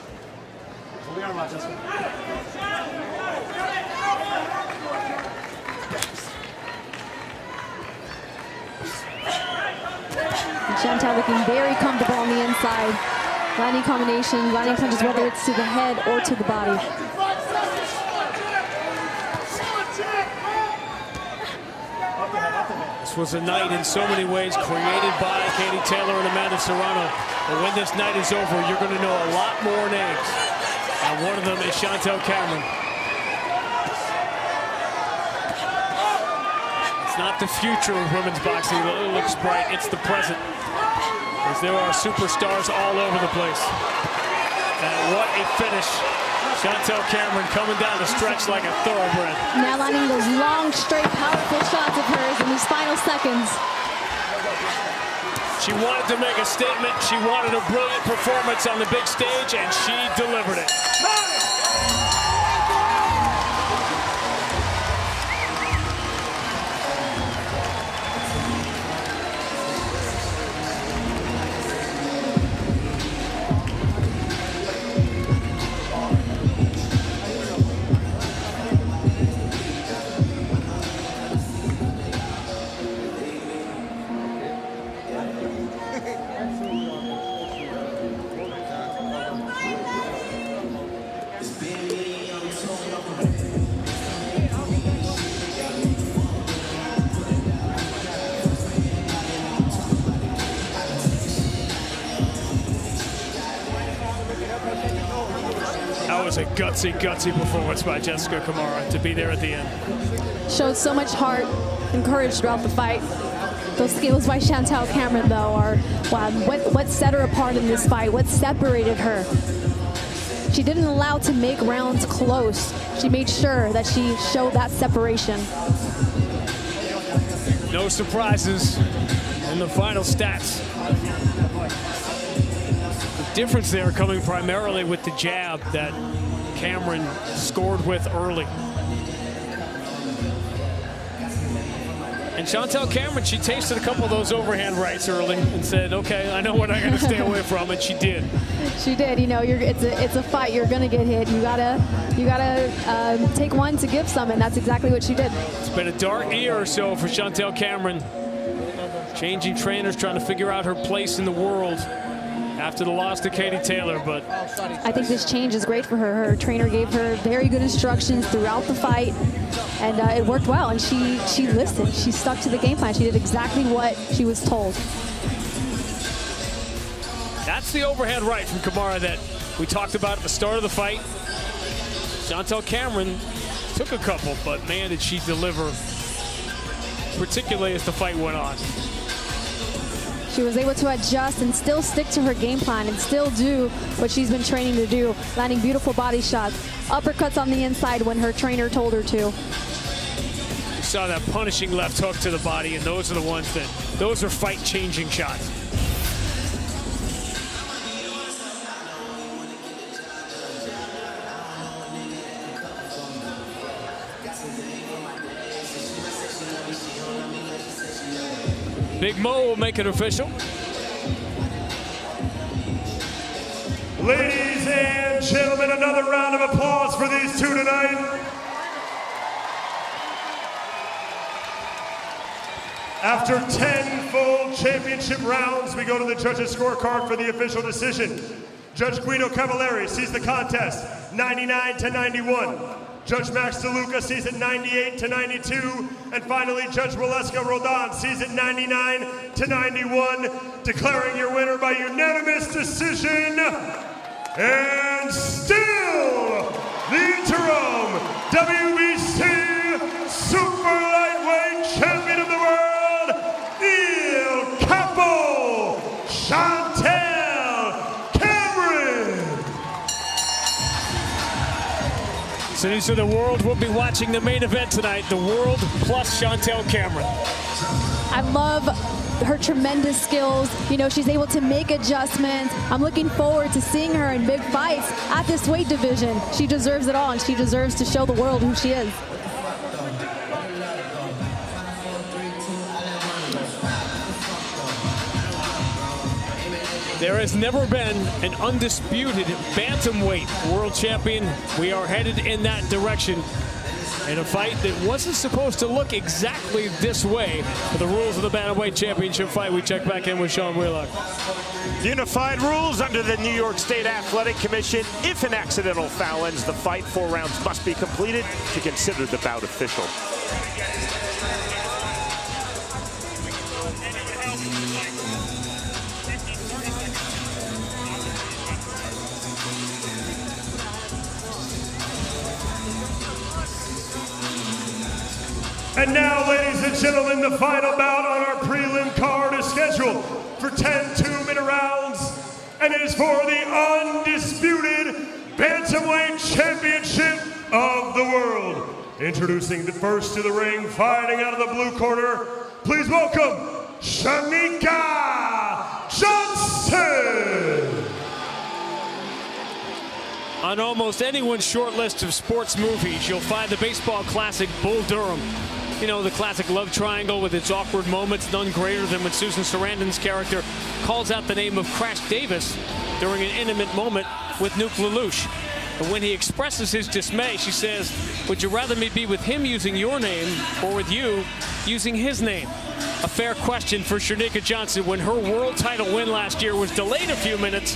Chantelle looking very comfortable on the inside. Landing combinations, landing punches, whether it's to the head or to the body. This was a night in so many ways created by Katie Taylor and Amanda Serrano. But when this night is over, you're going to know a lot more names. And one of them is Chantelle Cameron. It's not the future of women's boxing that looks bright, it's the present. As there are superstars all over the place. And what a finish. Chantelle Cameron coming down the stretch like a thoroughbred. Now landing those long straight powerful shots of hers in these final seconds. She wanted to make a statement. She wanted a brilliant performance on the big stage, and she delivered it. That was a gutsy performance by Jessica Camara to be there at the end. Showed so much heart and courage throughout the fight. Those skills by Chantelle Cameron, though, are wow, what set her apart in this fight, what separated her. She didn't allow to make rounds close. She made sure that she showed that separation. No surprises in the final stats. The difference there coming primarily with the jab that Cameron scored with early. And Chantelle Cameron, she tasted a couple of those overhand rights early and said, okay, I know what I gotta stay away from, and she did. She did. You know, it's a fight. You're gonna get hit. You gotta take one to give some, and that's exactly what she did. It's been a dark year or so for Chantelle Cameron. Changing trainers, trying to figure out her place in the world after the loss to Katie Taylor, but I think this change is great for her. Her trainer gave her very good instructions throughout the fight, and it worked well, and she listened. She stuck to the game plan. She did exactly what she was told. that's the overhand right from Camara that we talked about at the start of the fight. Chantelle Cameron took a couple, but man, did she deliver, particularly as the fight went on. She was able to adjust and still stick to her game plan and still do what she's been training to do, landing beautiful body shots, uppercuts on the inside when her trainer told her to. You saw that punishing left hook to the body, and those are the ones those are fight-changing shots. Big Mo will make it official. Ladies and gentlemen, another round of applause for these two tonight. After 10 full championship rounds, we go to the judges' scorecard for the official decision. Judge Guido Cavallari sees the contest 99-91. Judge Max DeLuca sees it 98-92. And finally, Judge Waleska Roldan sees it 99-91, declaring your winner by unanimous decision. And still, the interim WBC Super Lightweight Champion of the World, Il Capo, Chantelle Cameron. Cities of the world will be watching the main event tonight, the world plus Chantelle Cameron. I love her tremendous skills. You know, she's able to make adjustments. I'm looking forward to seeing her in big fights at this weight division. She deserves it all, and she deserves to show the world who she is. There has never been an undisputed bantamweight world champion. We are headed in that direction in a fight that wasn't supposed to look exactly this way. For the rules of the bantamweight championship fight, we check back in with Sean Wheelock. Unified rules under the New York State Athletic Commission. If an accidental foul ends the fight, 4 rounds must be completed to consider the bout official. And now, ladies and gentlemen, the final bout on our prelim card is scheduled for 10 two-minute rounds, and it is for the undisputed Bantamweight Championship of the World. Introducing the first to the ring, fighting out of the blue corner, please welcome Cherneka Johnson! On almost anyone's short list of sports movies, you'll find the baseball classic Bull Durham. You know, the classic love triangle with its awkward moments, none greater than when Susan Sarandon's character calls out the name of Crash Davis during an intimate moment with Nuke Lelouch. And when he expresses his dismay, she says, would you rather me be with him using your name or with you using his name? A fair question for Cherneka Johnson when her world title win last year was delayed a few minutes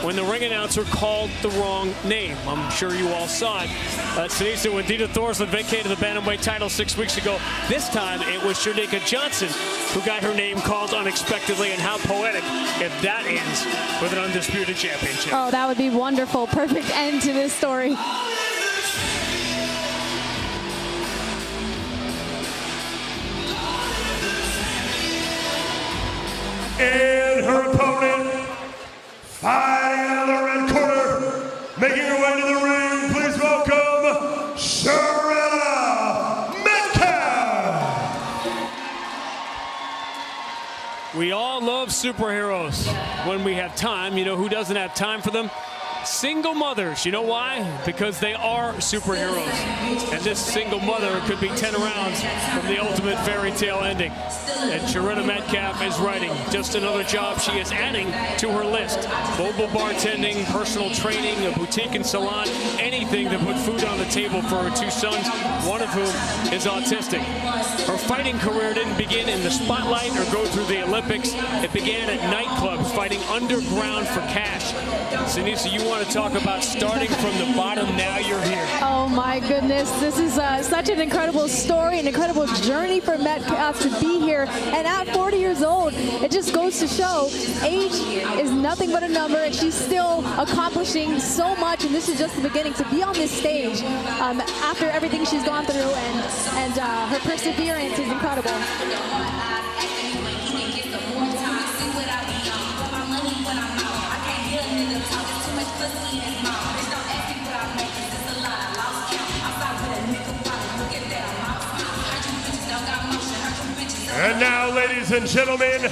when the ring announcer called the wrong name. I'm sure you all saw it. Shadasia, when Dita Thorson vacated the Bantamweight title 6 weeks ago, this time it was Cherneka Johnson who got her name called unexpectedly, and how poetic if that ends with an Undisputed championship. Oh, that would be wonderful. Perfect end to this story. And her opponent, fighting out of the red corner, making her way to the ring, please welcome Shurretta Metcalf! We all love superheroes when we have time. You know who doesn't have time for them? Single mothers. You know why? Because they are superheroes. And this single mother could be 10 rounds from the ultimate fairy tale ending. And Shurretta Metcalf is writing just another job she is adding to her list. Mobile bartending, personal training, a boutique and salon, anything to put food on the table for her 2 sons, one of whom is autistic. Her fighting career didn't begin in the spotlight or go through the Olympics. It began at nightclubs, fighting underground for cash. Shadasia, you want to talk about starting from the bottom, now you're here. Oh my goodness, this is such an incredible story, an incredible journey for Metcalf to be here. And at 40 years old, it just goes to show age is nothing but a number, and she's still accomplishing so much, and this is just the beginning. To be on this stage after everything she's gone through, and her perseverance is incredible. And now, ladies and gentlemen,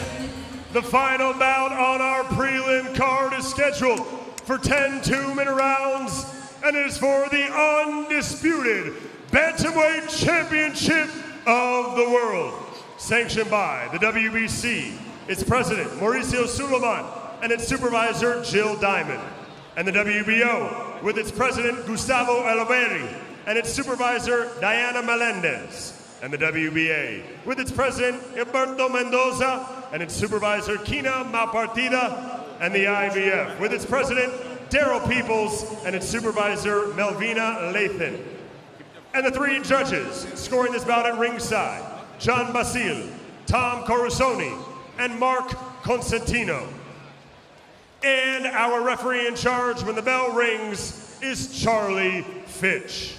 the final bout on our prelim card is scheduled for 10 2-minute rounds, and it is for the Undisputed Bantamweight Championship of the World. Sanctioned by the WBC, its president, Mauricio Suleiman, and its supervisor, Jill Diamond. And the WBO, with its president, Gustavo Oliveri, and its supervisor, Diana Melendez. And the WBA, with its president, Humberto Mendoza, and its supervisor, Kina Malpartida. And the IBF, with its president, Daryl Peoples, and its supervisor, Melvina Lathan. And the 3 judges scoring this bout at ringside, John Basile, Tom Corusoni, and Mark Constantino. And our referee in charge when the bell rings is Charlie Fitch.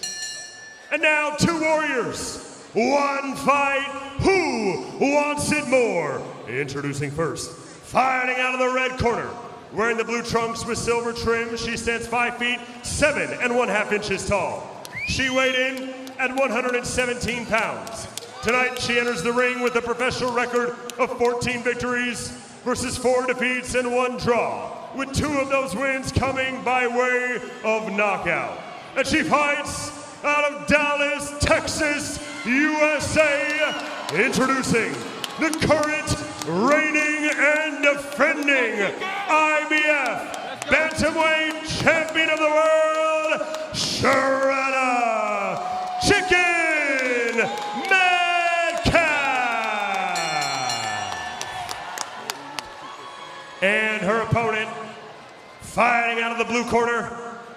And now 2 warriors, 1 fight, who wants it more? Introducing first, fighting out of the red corner, wearing the blue trunks with silver trim, she stands 5 feet 7 1/2 inches tall. She weighed in at 117 pounds. Tonight she enters the ring with a professional record of 14 victories versus 4 defeats and 1 draw, with 2 of those wins coming by way of knockout. And she fights out of Dallas, Texas, USA, introducing the current reigning and defending IBF Bantamweight Champion of the World, Shurretta Chicken Metcalf. And her opponent, fighting out of the blue corner,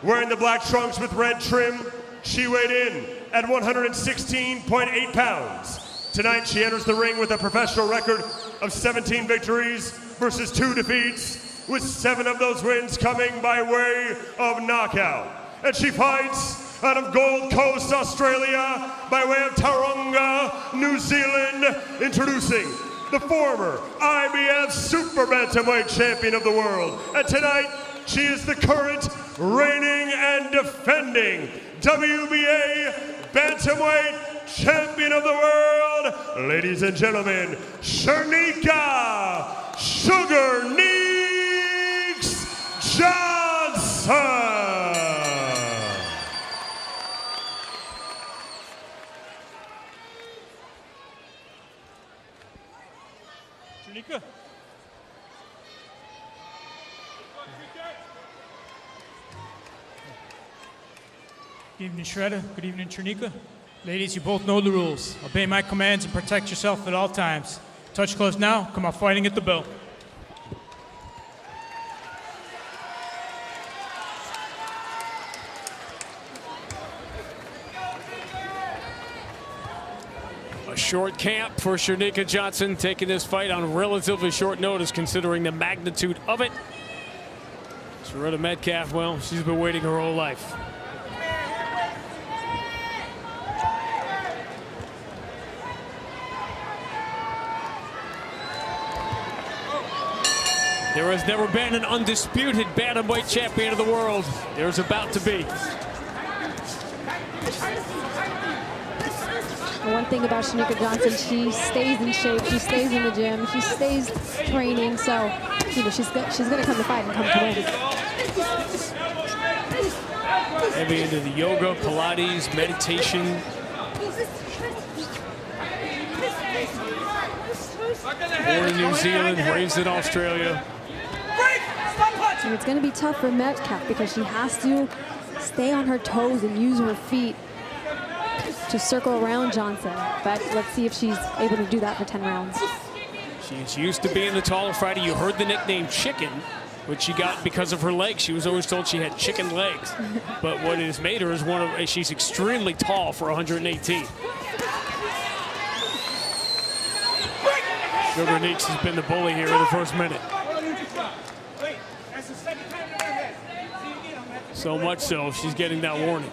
wearing the black trunks with red trim, she weighed in at 116.8 pounds. Tonight she enters the ring with a professional record of 17 victories versus 2 defeats, with 7 of those wins coming by way of knockout. And she fights out of Gold Coast, Australia, by way of Tauranga, New Zealand, introducing the former IBF Super Bantamweight Champion of the World. And tonight, she is the current reigning and defending WBA Bantamweight champion of the world, ladies and gentlemen, Cherneka Sugar Neeks Johnson. Cherneka. Good evening, Shurretta. Good evening, Cherneka. Ladies, you both know the rules. Obey my commands and protect yourself at all times. Touch close now. Come out fighting at the bell. A short camp for Cherneka Johnson, taking this fight on relatively short notice considering the magnitude of it. Shurretta Metcalf, well, she's been waiting her whole life. There has never been an undisputed Bantamweight champion of the world. There's about to be. One thing about Cherneka Johnson, she stays in shape, she stays in the gym, she stays training, so you know she's going to come to fight and come to win. Heavy into the yoga, Pilates, meditation. Born in New Zealand, raised in Australia. And it's going to be tough for Metcalf because she has to stay on her toes and use her feet to circle around Johnson. But let's see if she's able to do that for 10 rounds. She's used to being the taller fighter. You heard the nickname Chicken, which she got because of her legs. She was always told she had chicken legs. But what has made her is she's extremely tall for 118. Sugar Neeks has been the bully here in the first minute. So much so, she's getting that warning.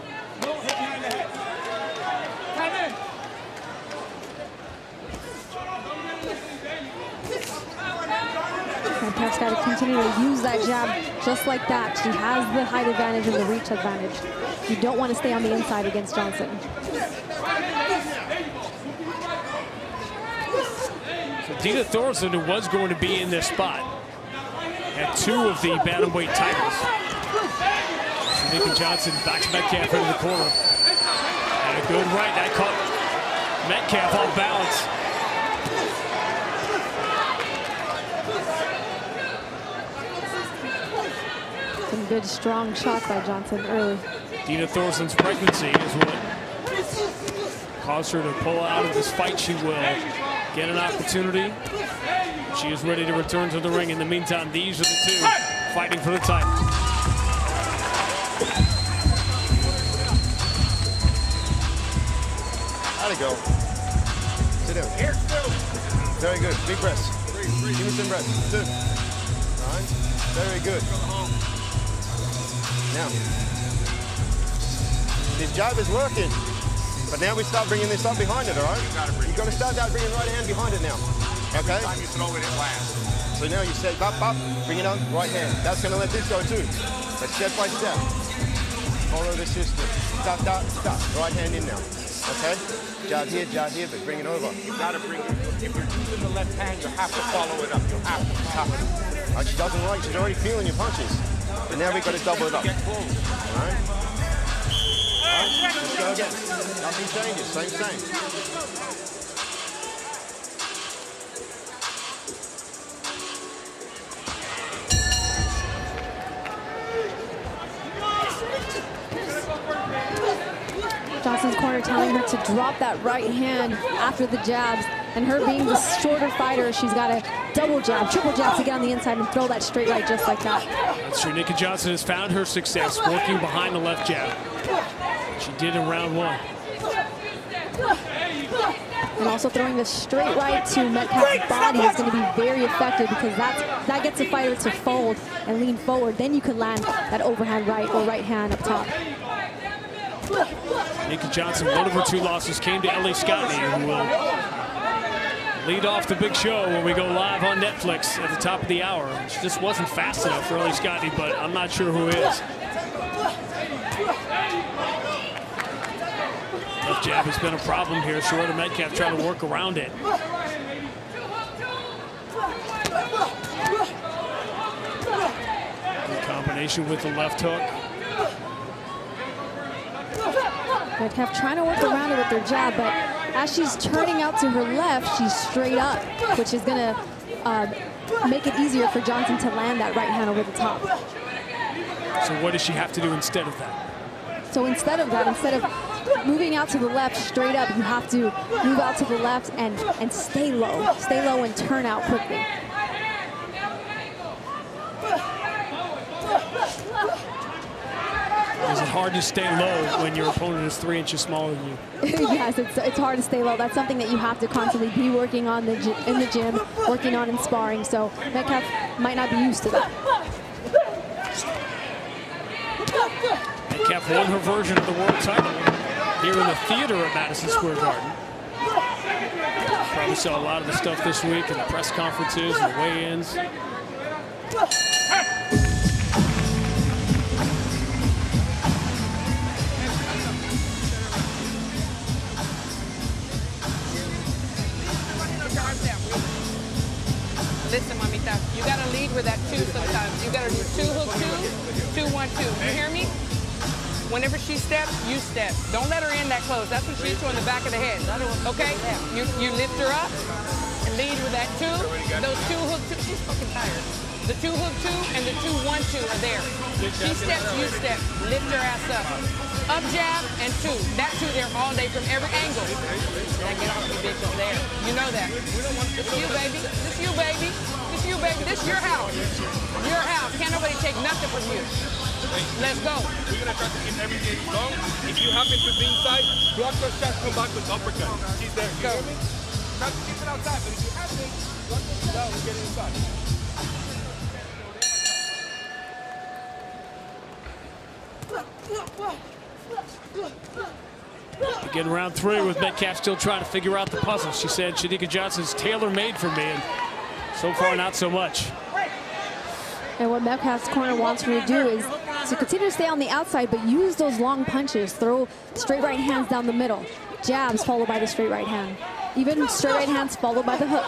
Metcalf's got to continue to use that jab just like that. She has the height advantage and the reach advantage. You don't want to stay on the inside against Johnson. So Dina Thorson, who was going to be in this spot, had 2 of the Bantamweight titles. Cherneka Johnson backs Metcalf into the corner. And a good right. That caught Metcalf off balance. Some good, strong shots by Johnson early. Dina Thorson's pregnancy is what caused her to pull out of this fight. She will get an opportunity. She is ready to return to the ring. In the meantime, these are the 2 fighting for the title. How'd it go? Sit down. Very good. Big breaths. Give me some breaths. 2. All right. Very good. Now, this jab is working. But now we start bringing this up behind it, all right? You've got to start out bringing right hand behind it now. Okay? Time you throw it, it lands. So now you say, up, bring it on, right hand. That's going to let this go too. But step by step. Follow the system. Stop, right hand in now. Okay? Jab here, but bring it over. You've got to bring it. If you're using the left hand, you have to follow it up. You have to. Right, she doesn't like, she's already feeling your punches. But now we've got to double it up. Get close. All right? Let's go again. Nothing changes, same. Johnson's corner telling her to drop that right hand after the jabs. And her being the shorter fighter, she's got to double jab, triple jab to get on the inside and throw that straight right just like that. Cherneka Johnson has found her success working behind the left jab. She did in round 1. And also throwing the straight right to Metcalf's body is going to be very effective because that gets the fighter to fold and lean forward. Then you can land that overhand right or right hand up top. Cherneka Johnson, one of her 2 losses came to Ellie Scotney, who will lead off the big show when we go live on Netflix at the top of the hour. She just wasn't fast enough for Ellie Scotney, but I'm not sure who is. Left jab has been a problem here. Shurretta Metcalf trying to work around it. In combination with the left hook. Metcalf trying to work around it with her jab, but as she's turning out to her left, she's straight up, which is going to make it easier for Johnson to land that right hand over the top. So what does she have to do instead of that? So instead of that, instead of moving out to the left straight up, you have to move out to the left and stay low and turn out quickly. Is it hard to stay low when your opponent is 3 inches smaller than you? Yes, it's hard to stay low. That's something that you have to constantly be working on in the gym, working on in sparring. So Metcalf might not be used to that. Metcalf won her version of the world title here in the theater at Madison Square Garden. Probably saw a lot of the stuff this week in the press conferences and the weigh-ins. Listen, mamita, you gotta lead with that 2 sometimes. You gotta do 2 hook 2, 2 1 2. You hear me? Whenever she steps, you step. Don't let her in that close. That's when she hits you on the back of the head. Okay? You lift her up and lead with that 2. Those 2 hook 2. She's fucking tired. The 2 hook 2 and the 2 1 2 are there. She steps, you step. Lift her ass up. Up jab and 2. That 2 there all day from every angle. Now get off the bitch over there. You know that. This you, baby. This you, baby. This you, baby. This your house. Your house. Can't nobody take nothing from you. Let's go. We're going to try to keep everything long. If you happen to be inside, block her shot, come back with uppercut. She's there. You hear me? Try to keep it outside, but if you have to, block her shot down and get it inside. Again, round 3 with Metcalf still trying to figure out the puzzle. She said Cherneka Johnson's tailor-made for me, and so far not so much. And what Metcalf's corner wants her to do is to continue to stay on the outside, but use those long punches. Throw straight right hands down the middle. Jabs followed by the straight right hand. Even straight right hands followed by the hook.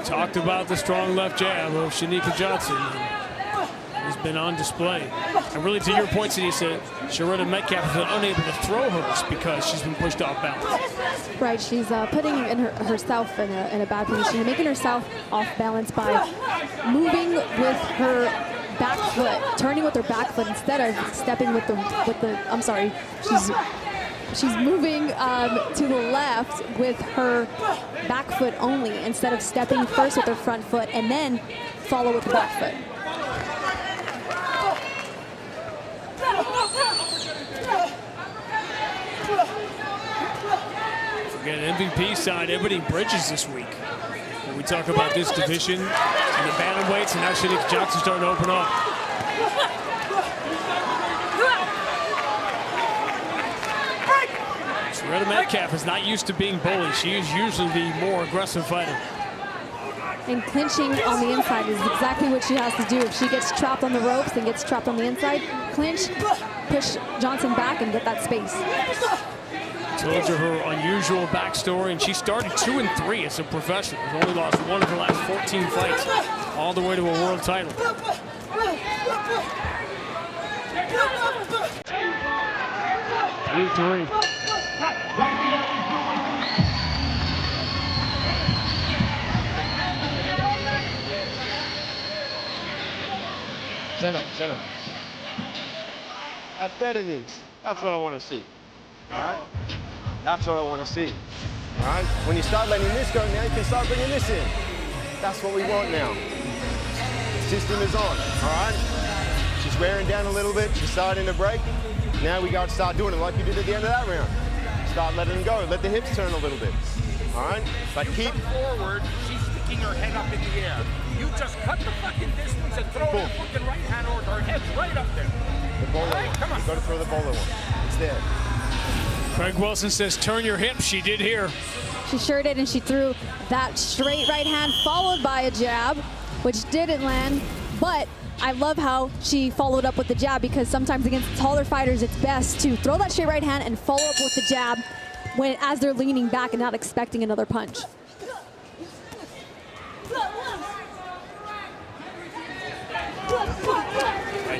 Talked about the strong left jab of Cherneka Johnson. Has been on display. And really, to your point, Cindy said, Shurretta Metcalf has been unable to throw hers because she's been pushed off balance. Right, she's putting herself in a bad position, making herself off balance by moving with her back foot, turning with her back foot instead of stepping with the. I'm sorry, she's moving to the left with her back foot only instead of stepping first with her front foot and then follow with the back foot. Again, MVP side, Ebony Bridges this week. When we talk about this division and the bantamweights, and now Cherneka Johnson starting to open up. Shurretta Metcalf is not used to being bullied. She is usually the more aggressive fighter. And clinching on the inside is exactly what she has to do. If she gets trapped on the ropes and gets trapped on the inside, clinch, push Johnson back and get that space. Told you her unusual backstory, and she started 2 and 3 as a professional. She's only lost 1 of her last 14 fights, all the way to a world title. Set up. Aesthetically, that's what I want to see. All right? That's what I want to see. All right? When you start letting this go now, you can start bringing this in. That's what we want now. The system is on, all right? She's wearing down a little bit. She's starting to break. Now we got to start doing it like you did at the end of that round. Start letting them go. Let the hips turn a little bit, all right? But keep forward. She's sticking her head up in the air. You just cut the fucking distance and throw that fucking right hand over her head's right up there. The bowler one. Come on. You've got to throw the bowler one. It's there. Craig Wilson says, turn your hips. She did here. She sure did, and she threw That straight right hand followed by a jab, which didn't land, but I love how she followed up with the jab, because sometimes against taller fighters, it's best to throw that straight right hand and follow up with the jab as they're leaning back and not expecting another punch.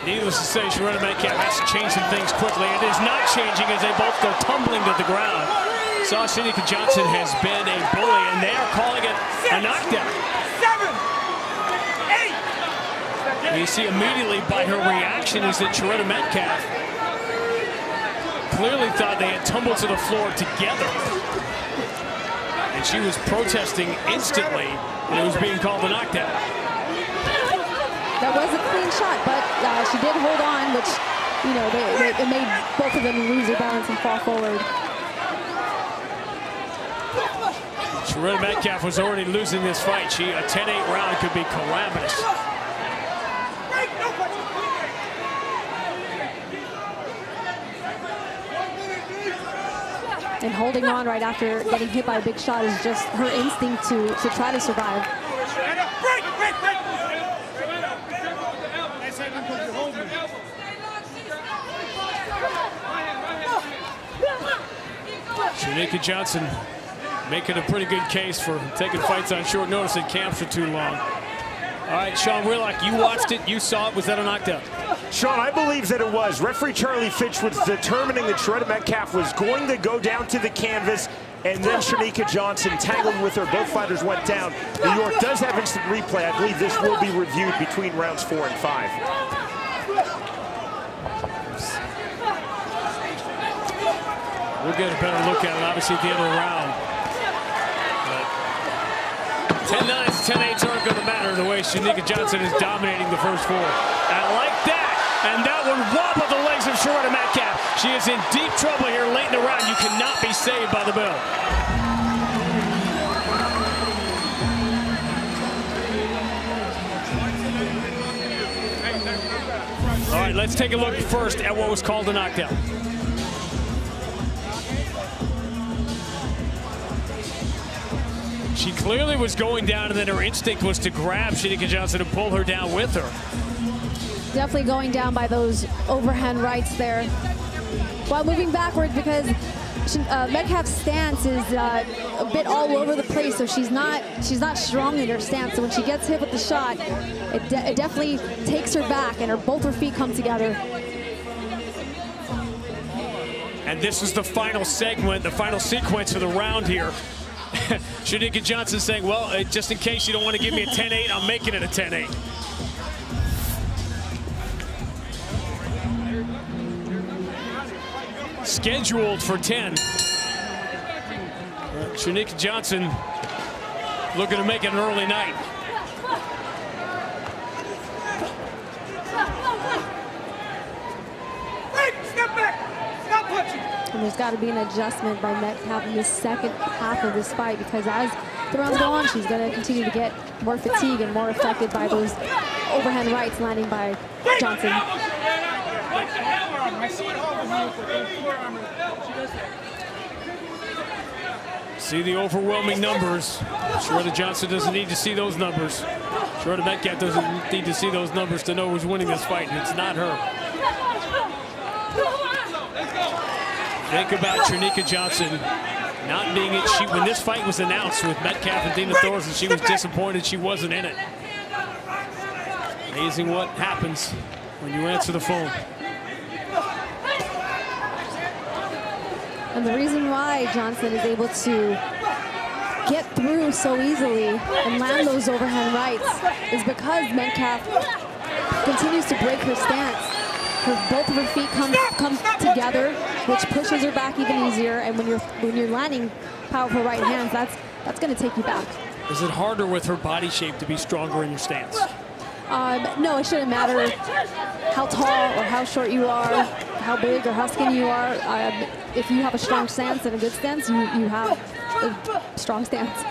Needless to say, Shurretta Metcalf has to change some things quickly. It is not changing as they both go tumbling to the ground. Cherneka Johnson has been a bully, and they are calling it a knockdown. 7, 8. You see immediately by her reaction is that Shurretta Metcalf clearly thought they had tumbled to the floor together. And she was protesting instantly when it was being called a knockdown. That was a clean shot, but she did hold on, which, you know, it made both of them lose their balance and fall forward. Shurretta Metcalf was already losing this fight. A 10-8 round could be calamitous. And holding on right after getting hit by a big shot is just her instinct to try to survive. Cherneka Johnson making a pretty good case for taking fights on short notice in camps for too long. All right, Sean Willock, you watched it, you saw it. Was that a knockdown? Sean, I believe that it was. Referee Charlie Fitch was determining that Shurretta Metcalf was going to go down to the canvas, and then Cherneka Johnson tangled with her. Both fighters went down. New York does have instant replay. I believe this will be reviewed between rounds 4 and 5. We'll get a better look at it, obviously, at the end of the round. But 10-9s, 10-8s aren't going to matter the way Cherneka Johnson is dominating the first 4. I like that. And that one wobbled the legs of Shurretta Metcalf. She is in deep trouble here late in the round. You cannot be saved by the bell. All right, let's take a look first at what was called a knockdown. She clearly was going down, and then her instinct was to grab Cherneka Johnson and pull her down with her. Definitely going down by those overhand rights there. While moving backwards, because Metcalf's stance is a bit all over the place, so she's not strong in her stance. So when she gets hit with the shot, it definitely takes her back, and both her feet come together. And this is the final segment, the final sequence of the round here. Cherneka Johnson saying, well, just in case you don't want to give me a 10-8, I'm making it a 10-8. Scheduled for 10. Cherneka Johnson looking to make it an early night. Step back! Stop punching! And there's got to be an adjustment by Metcalf in the second half of this fight, because as the rounds go on, she's going to continue to get more fatigue and more affected by those overhand rights landing by Johnson. See the overwhelming numbers. Shurretta Johnson doesn't need to see those numbers. Shurretta Metcalf doesn't need to see those numbers to know who's winning this fight, and it's not her. Think about Cherneka Johnson not being it. When this fight was announced with Metcalf and Dina Thorson, she was disappointed she wasn't in it. Amazing what happens when you answer the phone. And the reason why Johnson is able to get through so easily and land those overhand rights is because Metcalf continues to break her stance. Both of her feet come together, which pushes her back even easier. And when you're landing powerful right hands, that's going to take you back. Is it harder with her body shape to be stronger in your stance? No, it shouldn't matter how tall or how short you are, how big or how skinny you are. If you have a strong stance and a good stance, you have a strong stance.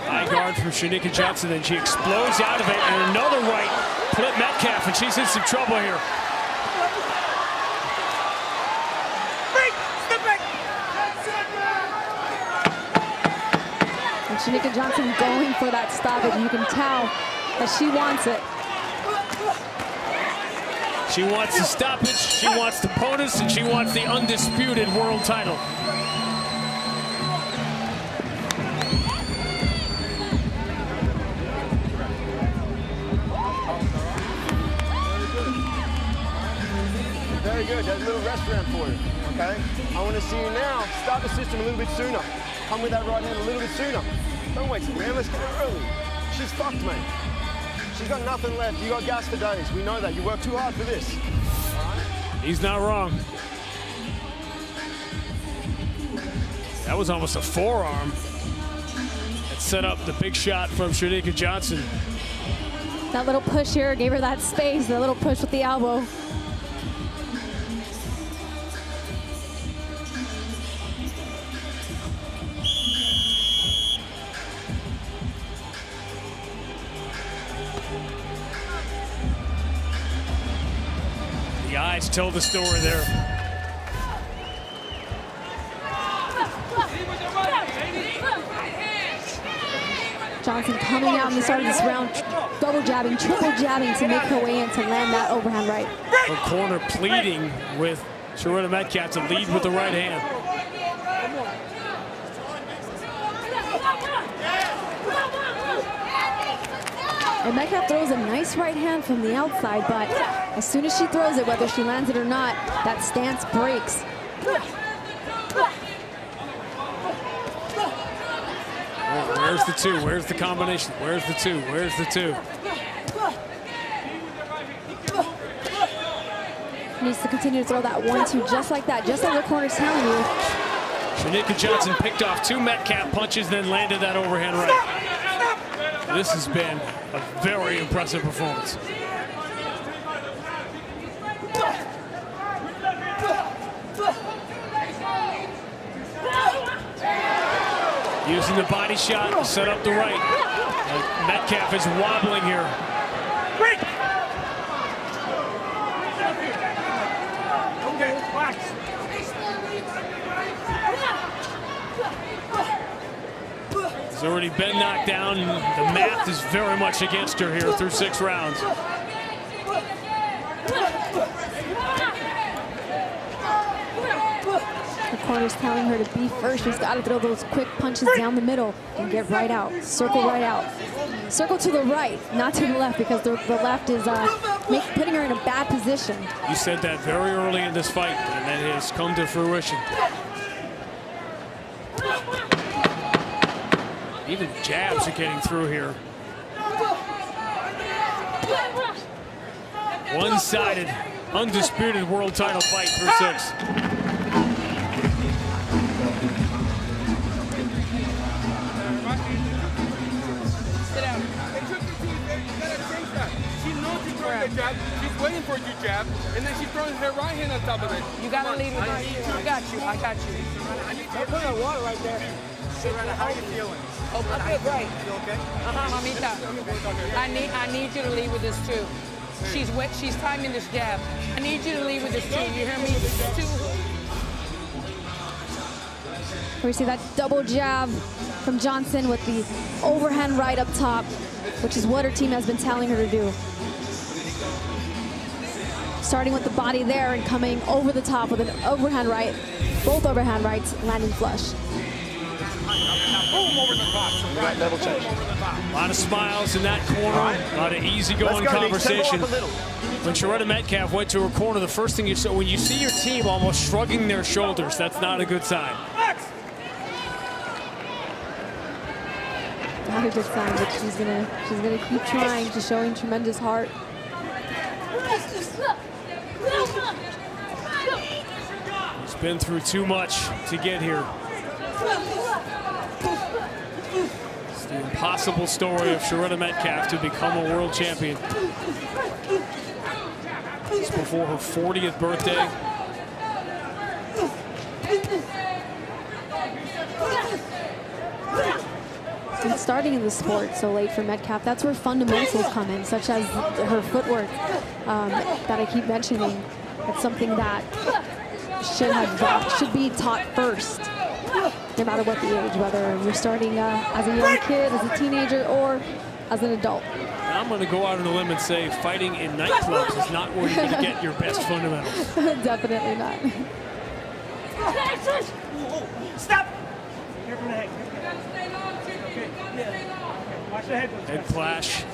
High guard from Cherneka Johnson, then she explodes out of it, and another right put Metcalf, and she's in some trouble here. Cherneka Johnson going for that stoppage. You can tell that she wants it. She wants the stoppage, she wants the POTUS, and she wants the undisputed world title. Very good. There's a little restaurant for you. Okay? I want to see you now. Start the system a little bit sooner. Come with that right hand a little bit sooner. Don't wait till man. Let's get her early. She's fucked, mate. She's got nothing left. You got gas for days. We know that. You work too hard for this. He's not wrong. That was almost a forearm. That set up the big shot from Cherneka Johnson. That little push here gave her that space, that little push with the elbow. The eyes tell the story there. Johnson coming out in the start of this round, double jabbing, triple jabbing to make her way in to land that overhand right. Her corner pleading with Shurretta Metcalf to lead with the right hand. And Metcalf throws a nice right hand from the outside, but as soon as she throws it, whether she lands it or not, that stance breaks. Where's the two? Where's the combination? Where's the two? Where's the two? Needs to continue to throw that 1-2 just like that, just like the corner's telling you. Cherneka Johnson picked off two Metcalf punches, then landed that overhand right. This has been a very impressive performance. Using the body shot to set up the right. Metcalf is wobbling here. He's already been knocked down, and the math is very much against her here through 6 rounds. The corner's telling her to be first. She's got to throw those quick punches down the middle and get right out. Circle right out. Circle to the right, not to the left, because the left is putting her in a bad position. You said that very early in this fight, and that has come to fruition. Even jabs are getting through here. One-sided, undisputed world title fight through 6. Sit down. She knows she's throwing the jab. She's waiting for your jab, and then she's throwing her right hand on top of it. You gotta lead with that. I got you. I got you. I'm putting on water right there. Serrano, how are you feeling? Oh, good, right. You okay? Mamita, I need you to lead with this too. She's timing this jab. I need you to lead with this too. You hear me? We see that double jab from Johnson with the overhand right up top, which is what her team has been telling her to do. Starting with the body there and coming over the top with an overhand right, both overhand rights landing flush. Boom over the top. Right, level change. A lot of smiles in that corner, a lot of easygoing conversation. When Shurretta Metcalf went to her corner, the first thing you saw, when you see your team almost shrugging their shoulders, that's not a good sign. Not a good sign, but she's gonna keep trying. She's showing tremendous heart. She's been through too much to get here. It's the impossible story of Shurretta Metcalf to become a world champion. It's before her 40th birthday. And starting in the sport so late for Metcalf, that's where fundamentals come in, such as her footwork that I keep mentioning. It's something that should be taught first. no matter what the age, whether you're starting as a young kid, as a teenager, or as an adult. I'm going to go out on a limb and say fighting in nightclubs is not where you're going to get your best fundamentals. Definitely not. Stop! Head clash.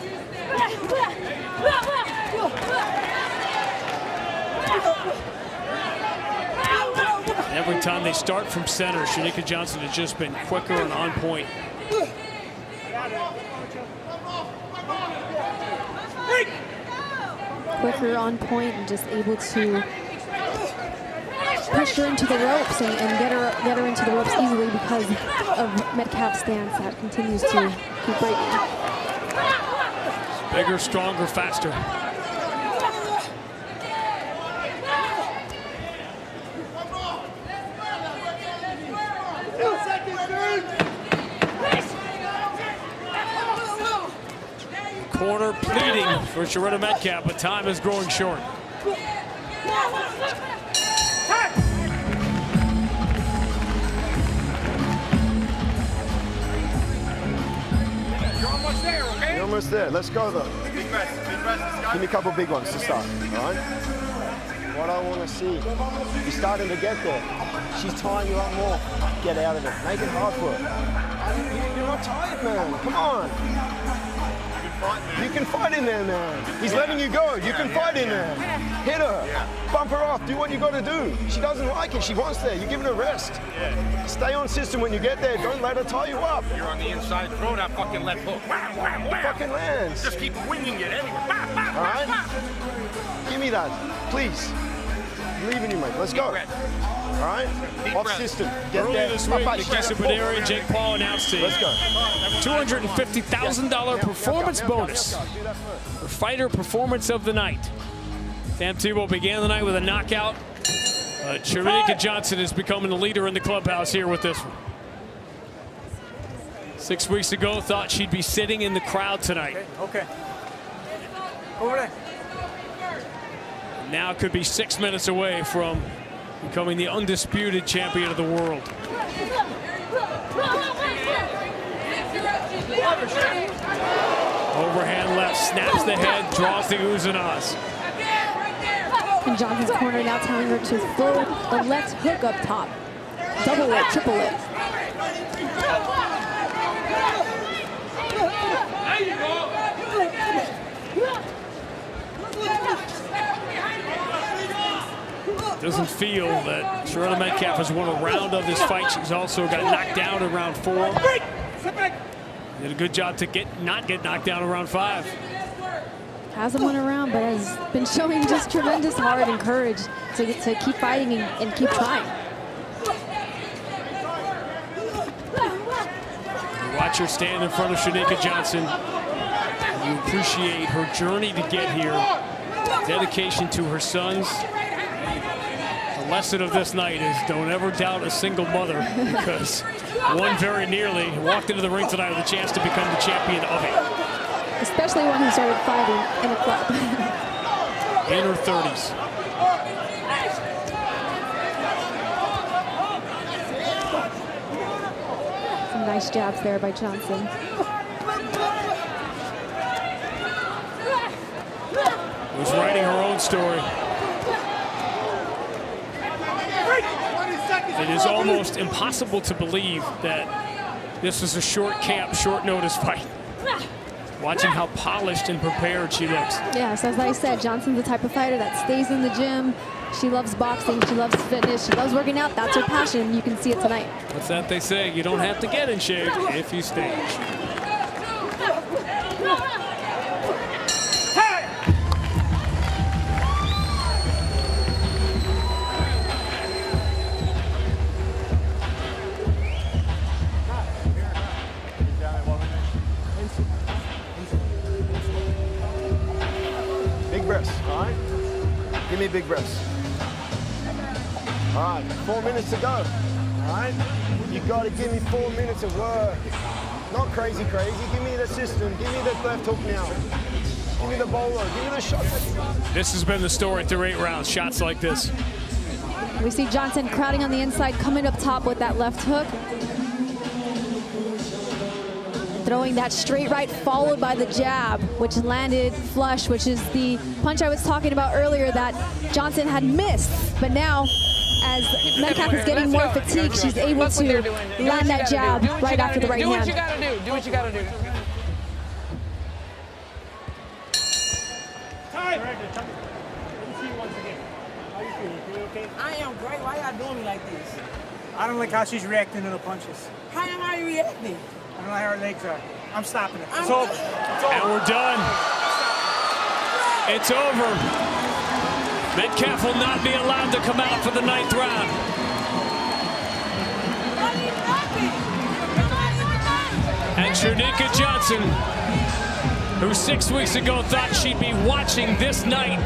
Every time they start from center, Cherneka Johnson has just been quicker and on point. Quicker, on point, and just able to push her into the ropes and get her into the ropes easily because of Metcalf's stance that continues to keep breaking. Bigger, stronger, faster. Corner pleading for Shurretta Metcalf, but time is growing short. You're almost there, okay? You're almost there. Let's go, though. Big breaths, big breaths. Give me a couple big ones to start, all right? What I want to see, you're starting to get there. She's tying you up more. Get out of it. Make it hard for her. You're not tired, man. Come on. You can fight in there, man. He's letting you go. You can fight in there. Hit her. Bump her off. Do what you got to do. She doesn't like it. She wants there. You're giving her rest. Stay on system when you get there. Don't let her tie you up. You're on the inside. Throw that fucking left hook. Wham, wham, wham. Fucking lands. Just keep winging it anyway. Bam, bam, all right? bam, bam. Give me that, please. Believe in you, mate. Let's go. All right? Off system. Get Earlier there. this week, Nikita Paderi and Jake Paul announced a Let's go. $250,000 performance bonus for fighter performance of the night. Tamm Tibbo began the night with a knockout. Cherneka Johnson is becoming the leader in the clubhouse here with this one. 6 weeks ago, thought she'd be sitting in the crowd tonight. Okay. Over there. Now could be 6 minutes away from becoming the undisputed champion of the world. Overhand left, snaps the head, draws the oohs and ahs. In Johnson's corner now telling her to throw the left hook up top. Double it, triple it. There you go. Doesn't feel that Shurretta Metcalf has won a round of this fight. She's also got knocked down in round 4. Did a good job to not get knocked down in round 5. Hasn't won a round, but has been showing just tremendous heart and courage to keep fighting and keep trying. You watch her stand in front of Cherneka Johnson. You appreciate her journey to get here. Dedication to her sons. The lesson of this night is don't ever doubt a single mother, because one very nearly walked into the ring tonight with a chance to become the champion of it. Especially one who started fighting in a club. In her 30s. Some nice jabs there by Johnson. Was writing her own story. It is almost impossible to believe that this was a short camp, short notice fight. Watching how polished and prepared she looks. Yes, as I said, Johnson's the type of fighter that stays in the gym. She loves boxing, she loves fitness, she loves working out. That's her passion. You can see it tonight. What's that they say? You don't have to get in shape if you stage. Big breaths, all right? Give me big breaths. All right, 4 minutes to go, all right? You got to give me 4 minutes of work. Not crazy. Give me the system. Give me the left hook now. Give me the bolo. Give me the shot. This has been the story through 8 rounds. Shots like this. We see Johnson crowding on the inside, coming up top with that left hook. Throwing that straight right followed by the jab, which landed flush, which is the punch I was talking about earlier that Johnson had missed. But now, as Metcalf is getting more fatigued, she's able to land that jab right after the right hand. Do what you gotta do. Do what you gotta do. I am great. Why y'all doing me like this? I don't like how she's reacting to the punches. How am I reacting? I don't like how her legs are. I'm stopping it. It's over. And we're done. It's over. Metcalf will not be allowed to come out for the 9th round. And Cherneka Johnson, who 6 weeks ago thought she'd be watching this night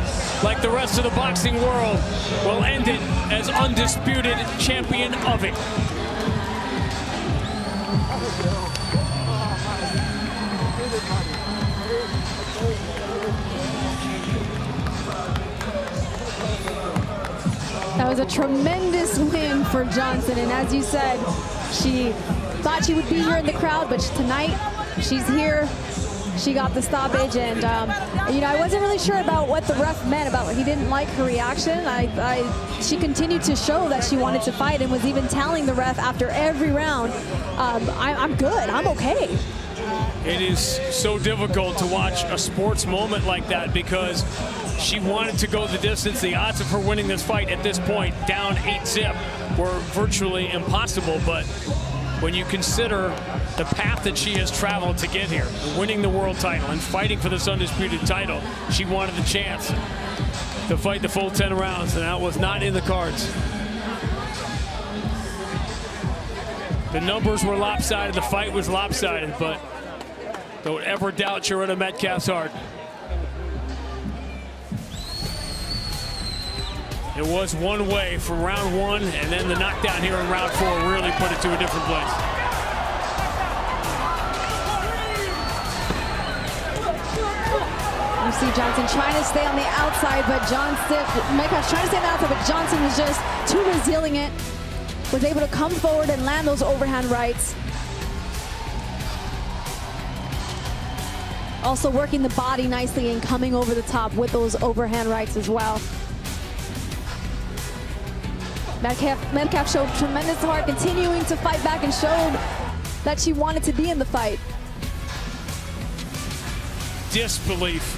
like the rest of the boxing world, will end it as undisputed champion of it. That was a tremendous win for Johnson, and as you said, she thought she would be here in the crowd, but tonight she's here. She got the stoppage, and you know, I wasn't really sure about what the ref meant about he didn't like her reaction. She continued to show that she wanted to fight and was even telling the ref after every round, I'm good, I'm okay. It is so difficult to watch a sports moment like that because she wanted to go the distance. The odds of her winning this fight at this point, down 8-zip, were virtually impossible. But when you consider the path that she has traveled to get here, winning the world title and fighting for this undisputed title, she wanted the chance to fight the full 10 rounds, and that was not in the cards. The numbers were lopsided, the fight was lopsided, but don't ever doubt Shurretta Metcalf's heart. It was one way from round 1, and then the knockdown here in round 4 really put it to a different place. You see Johnson trying to stay on the outside, but Metcalf's trying to stay on the outside, but Johnson was just too resilient, was able to come forward and land those overhand rights. Also working the body nicely and coming over the top with those overhand rights as well. Metcalf showed tremendous heart, continuing to fight back, and showed that she wanted to be in the fight. Disbelief.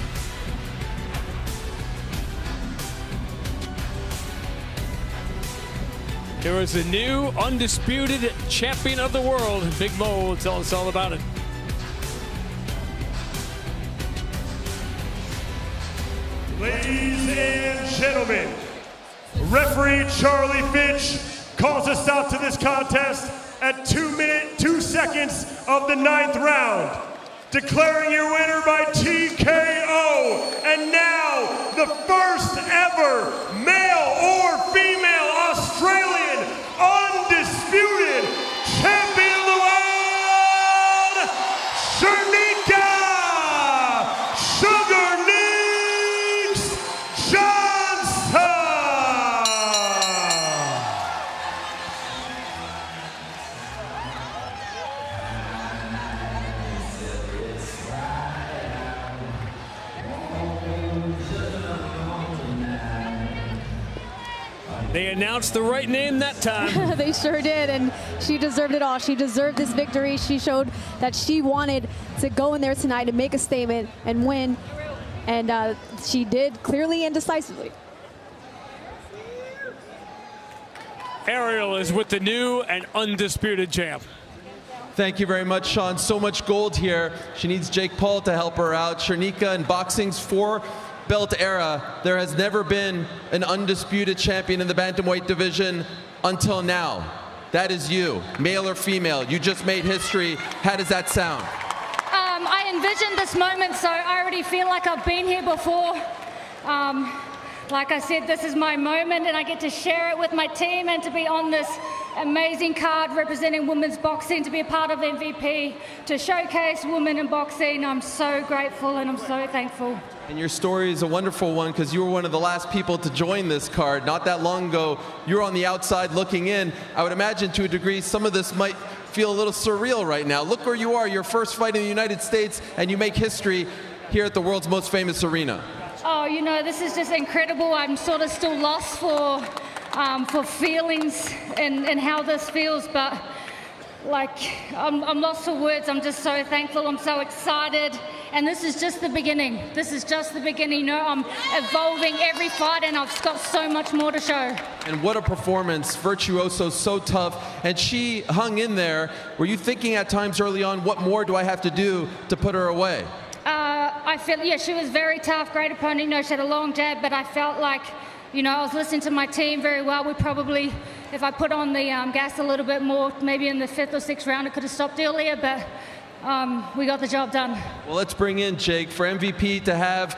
There is a new undisputed champion of the world. Big Mo will tell us all about it. Ladies and gentlemen, referee Charlie Finch calls us out to this contest at 2 minutes, 2 seconds of the 9th round. Declaring your winner by TKO. And now, the first ever male or female Australian undisputed champion of the world, Cherneka They announced the right name that time. They sure did, and she deserved it all. She deserved this victory. She showed that she wanted to go in there tonight and make a statement and win, and she did clearly and decisively. Ariel is with the new and undisputed champ. Thank you very much, Sean. So much gold here. She needs Jake Paul to help her out. Cherneka in boxing's 4-belt era, there has never been an undisputed champion in the bantamweight division until now. That is you, male or female. You just made history. How does that sound? I envisioned this moment, so I already feel like I've been here before. Like I said, this is my moment, and I get to share it with my team and to be on this amazing card representing women's boxing, to be a part of MVP, to showcase women in boxing. I'm so grateful and I'm so thankful. And your story is a wonderful one because you were one of the last people to join this card. Not that long ago, you were on the outside looking in. I would imagine to a degree some of this might feel a little surreal right now. Look where you are, your first fight in the United States, and you make history here at the world's most famous arena. Oh, you know, this is just incredible. I'm sort of still lost for feelings and how this feels, but like I'm lost for words. I'm just so thankful. I'm so excited. And this is just the beginning. This is just the beginning. You know, I'm evolving every fight and I've got so much more to show. And what a performance. Virtuoso, so tough. And she hung in there. Were you thinking at times early on, what more do I have to do to put her away? I felt, yeah, she was very tough, great opponent. You know, she had a long jab, but I felt like, you know, I was listening to my team very well. We probably, if I put on the gas a little bit more, maybe in the 5th or 6th round, it could have stopped earlier, but we got the job done. Well, let's bring in Jake for MVP to have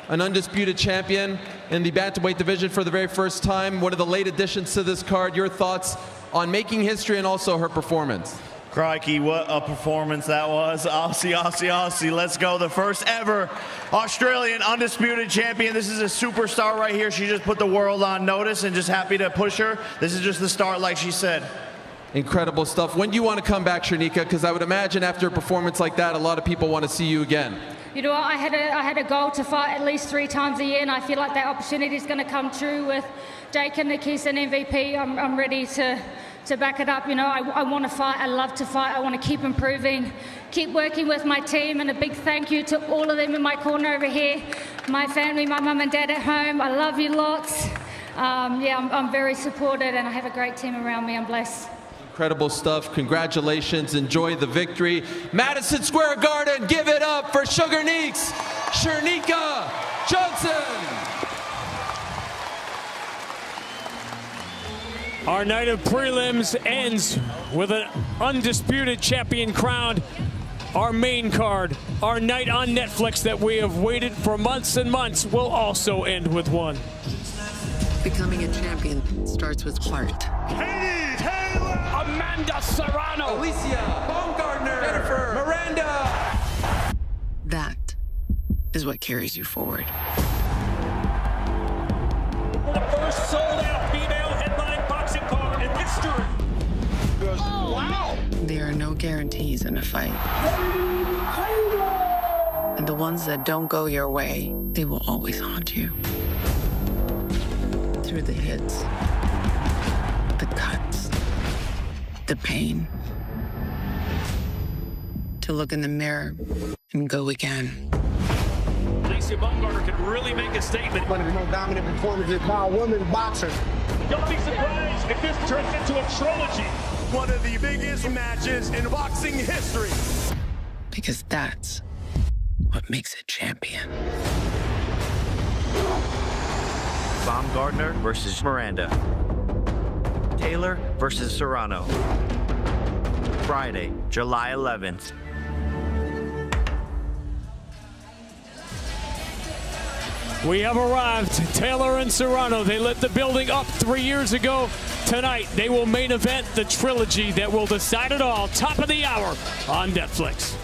an undisputed champion in the Bantamweight division for the very first time. One of the late additions to this card. Your thoughts on making history and also her performance? Crikey, what a performance that was. Aussie, Aussie, Aussie. Let's go. The first ever Australian undisputed champion. This is a superstar right here. She just put the world on notice and just happy to push her. This is just the start, like she said. Incredible stuff. When do you want to come back, Cherneka? Because I would imagine after a performance like that, a lot of people want to see you again. You know, I had a goal to fight at least 3 times a year, and I feel like that opportunity is going to come true with Jake and Nikis and MVP. I'm ready to back it up. You know, I want to fight. I love to fight. I want to keep improving, keep working with my team, and a big thank you to all of them in my corner over here, my family, my mum and dad at home. I love you lots. Yeah, I'm very supported, and I have a great team around me. I'm blessed. Incredible stuff. Congratulations. Enjoy the victory. Madison Square Garden, give it up for Sugarneeks, Cherneka Johnson. Our night of prelims ends with an undisputed champion crowned. Our main card, our night on Netflix that we have waited for months and months, will also end with one. Becoming a champion starts with heart. Amanda Serrano, Alycia, Baumgardner, Jennifer, Miranda. That is what carries you forward. The first sold-out female headline boxing card in history. Oh, wow. There are no guarantees in a fight. And the ones that don't go your way, they will always haunt you. Through the hits, the cuts, the pain. To look in the mirror and go again. Alycia Baumgardner can really make a statement. One of the most dominant performances by a woman boxer. Don't be surprised if this turns into a trilogy. One of the biggest matches in boxing history. Because that's what makes a champion. Baumgardner versus Miranda. Taylor versus Serrano. Friday, July 11th. We have arrived. Taylor and Serrano, they lit the building up 3 years ago. Tonight, they will main event the trilogy that will decide it all. Top of the hour on Netflix.